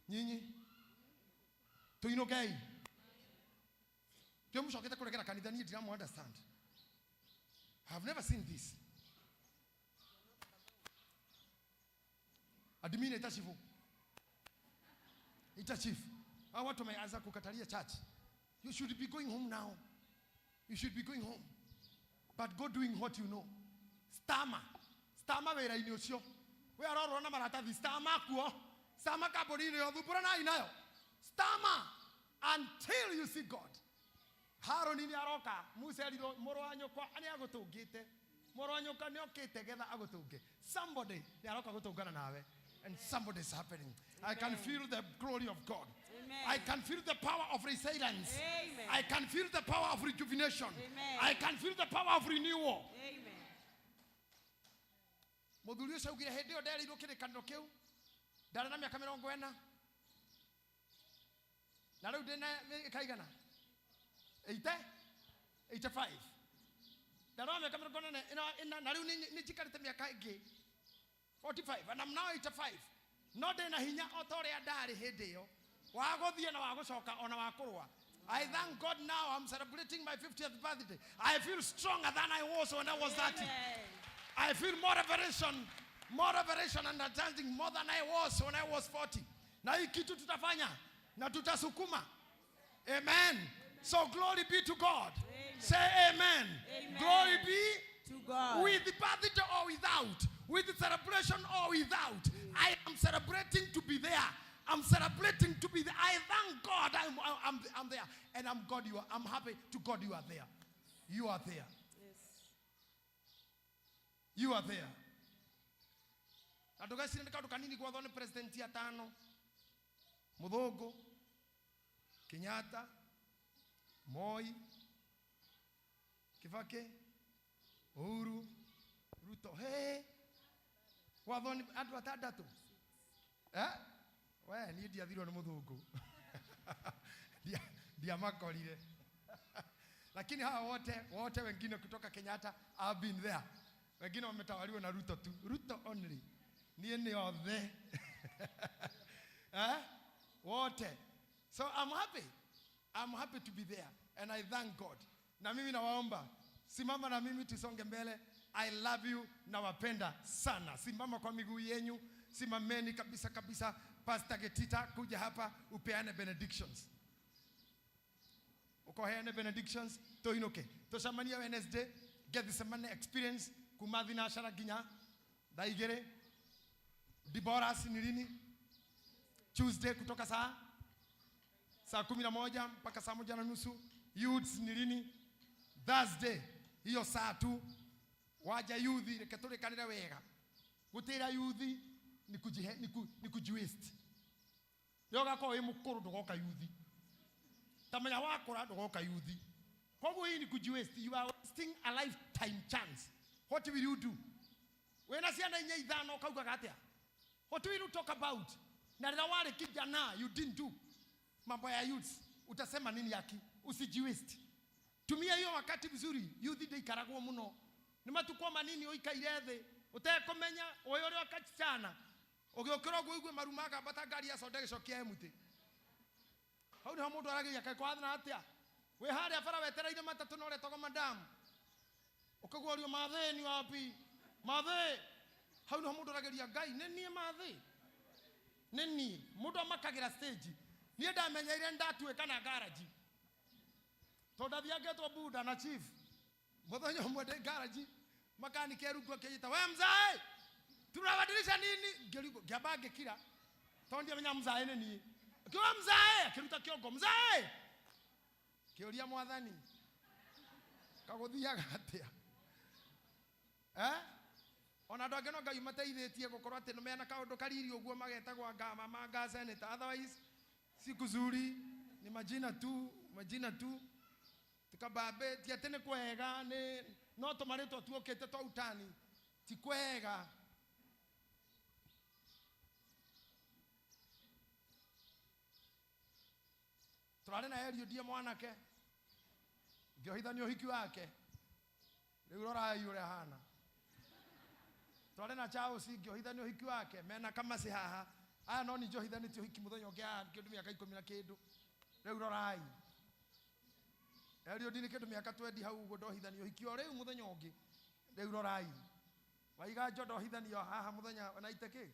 Nyinyi? Tuinokei. I have never seen this. Admin ita chifu. Ita chief. Hao watu wameanza kukatalia church. You should be going home now. You should be going home. But go doing what you know. Stama wera ini ucio. We aroro na maratathi stama kuo. Stama kabonini yo thupura na inayo. Stama until you see God. Haroni ni aroka Musa aliro moro anyokwa ani agutungite. Moro anyoka ni okite getha agutunge. Somebody ni aroka gutungana nawe. And somebody is happening. Amen. I can feel the glory of God. Amen. I can feel the power of resilience. Amen. I can feel the power of rejuvenation. Amen. I can feel the power of renewal. Amen. Muthuri ucio ugire hindi yo nderirwo kirikaniro kiu ndari na miaka 40 na riu ndina kaigana 85 ndari na miaka 40 na riu ni jikarite miaka ingi 45 and I'm now 85. No ndina hinya otoria ndari hindi yo wa guthie na wa gucoka ona wa kurwa. I thank God now I'm celebrating my 50th birthday. I feel stronger than I was when I was 30. I feel more revelation and understanding more than I was when I was 40. Na hii kitu tutafanya na tutasukuma. Amen. So glory be to God. Amen. Say amen. Amen. Glory be to God. With the birthday or without, with the celebration or without, I am celebrating to be there. I'm celebrating to be there. I thank God I'm there. And I'm happy to God you are there. You are there. You are there. Atoka sisi ndika tukanini kwa dhone president ya 5. Mudhogo, Kenyatta, Moi, Kibaki, Uhuru, Ruto. Hey. Kwa dhone atu atadatu. We ni dia thiro ni mudhogo. Dia makolire. Lakini hawa wote wengine kutoka Kenyatta have been there. Wengine wametawaliwa na Ruto tu. Ruto only. Ni ni othe. Wote. So I'm happy to be there and I thank God. Na mimi nawaomba simama na mimi tusonge mbele. I love you na wapenda sana. Simama kwa miguu yenu. Simameni kabisa. Pastor Getita kuja hapa upeane benedictions. Ukoheane benedictions to inoke. To shamania Wednesday get this man experience kumathi na shara ginya daigere Dibora sinilini Tuesday kutoka saa 11 mpaka saa 1:30 youths nilini Thursday hiyo saa tu waja youth reketore kanira wega gutira youth ni kujiwaste yoga ko imukuru ndogoka youth tamenya wakora ndogoka youth kwa hii ni kujiwaste. You are wasting a lifetime chance. What will you do? When I see anya ithano kauga gatia. What will you talk about? Na ndio wale kijana you didn't do. Mambo ya youth utasema nini yaki? Usijiwaste. Tumia hiyo wakati vizuri. Youth day karagwo muno. Nimatukwa manini oikairethe. Utekomenya oyore wakati sana. Ogiokira gwe marumaga batagari ya sonde gicokia emuti. Hau ni mundu arageria kai kwathana atia. We hali afara wetereire matatu no retogwo madam. Ukagworio mathe ni wapi? Mathe. Hau ni mundu arageria ngai nenie mathe. Nenie mundu amakagira stage. Nie ndamenyeire ndatue kana garage. Tonda thiagetwo buda na chief. Muthenya mwende garage. Makani kerugo kiyita. We mzae. Tunabadilisha nini? Ngeligo gabage kila. Tondi amenya mzae nini? Kiwa mzae, kiruta kiongo mzae. Kioria mwathani. Kaguthia gatia. Ona ndo ageno ngai mateithĩtie gukorwo atĩ nĩmena kaũndũ kariri ũguo magetagwo ngama manga senator. Otherwise siku zuri ni majina tu tukababe tia tene kwega ni no tomaretwo tuokete twa utani ti kwega. Turare na Elio die mwanake ngiohithanio hiki wake riu rora yure hana. Turare na Charles ngiohithanio hiki wake mena kama si haha aya no ni njohithanitio hiki muthenya ngea kindu miaka 10 na kindu riu rorai Elio dini kindu miaka 20 hau ugo ndohithanio hiki o riu muthenya ungi riu rorai waiga njo ndohithanio haha muthenya na iteke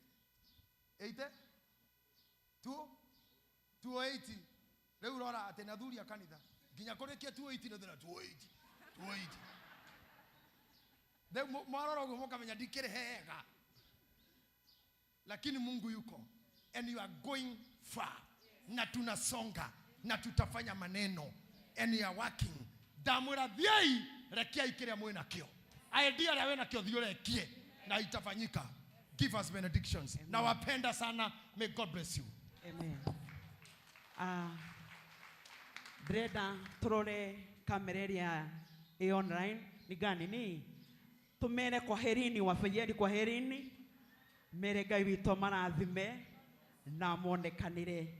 80 280 rĩu rora atĩ na thuri a kanitha nginya kũrĩkia 280 na thĩna 280 rĩu mwarora ũguo mũkamenya ndikĩrĩ hega lakini Mungu yuko and you are going far na tunasonga na tutafanya maneno and you are working ndamwĩra thiai rekiai kĩrĩa mwĩna kĩo idea rĩa wĩna kĩo thiũrekie na itafanyika. Give us benedictions. Amen. Na wapenda sana. May God bless you. Amen. Breda turore kamereria online ni gani ni tumere kwaherini wafanyeni kwaherini mere Ngai witũ marathime na monekanire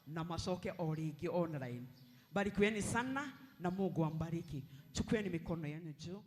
na macoke o ringi online. Barikiweni sana na Mungu ambariki. Chukueni mikono yenu juu.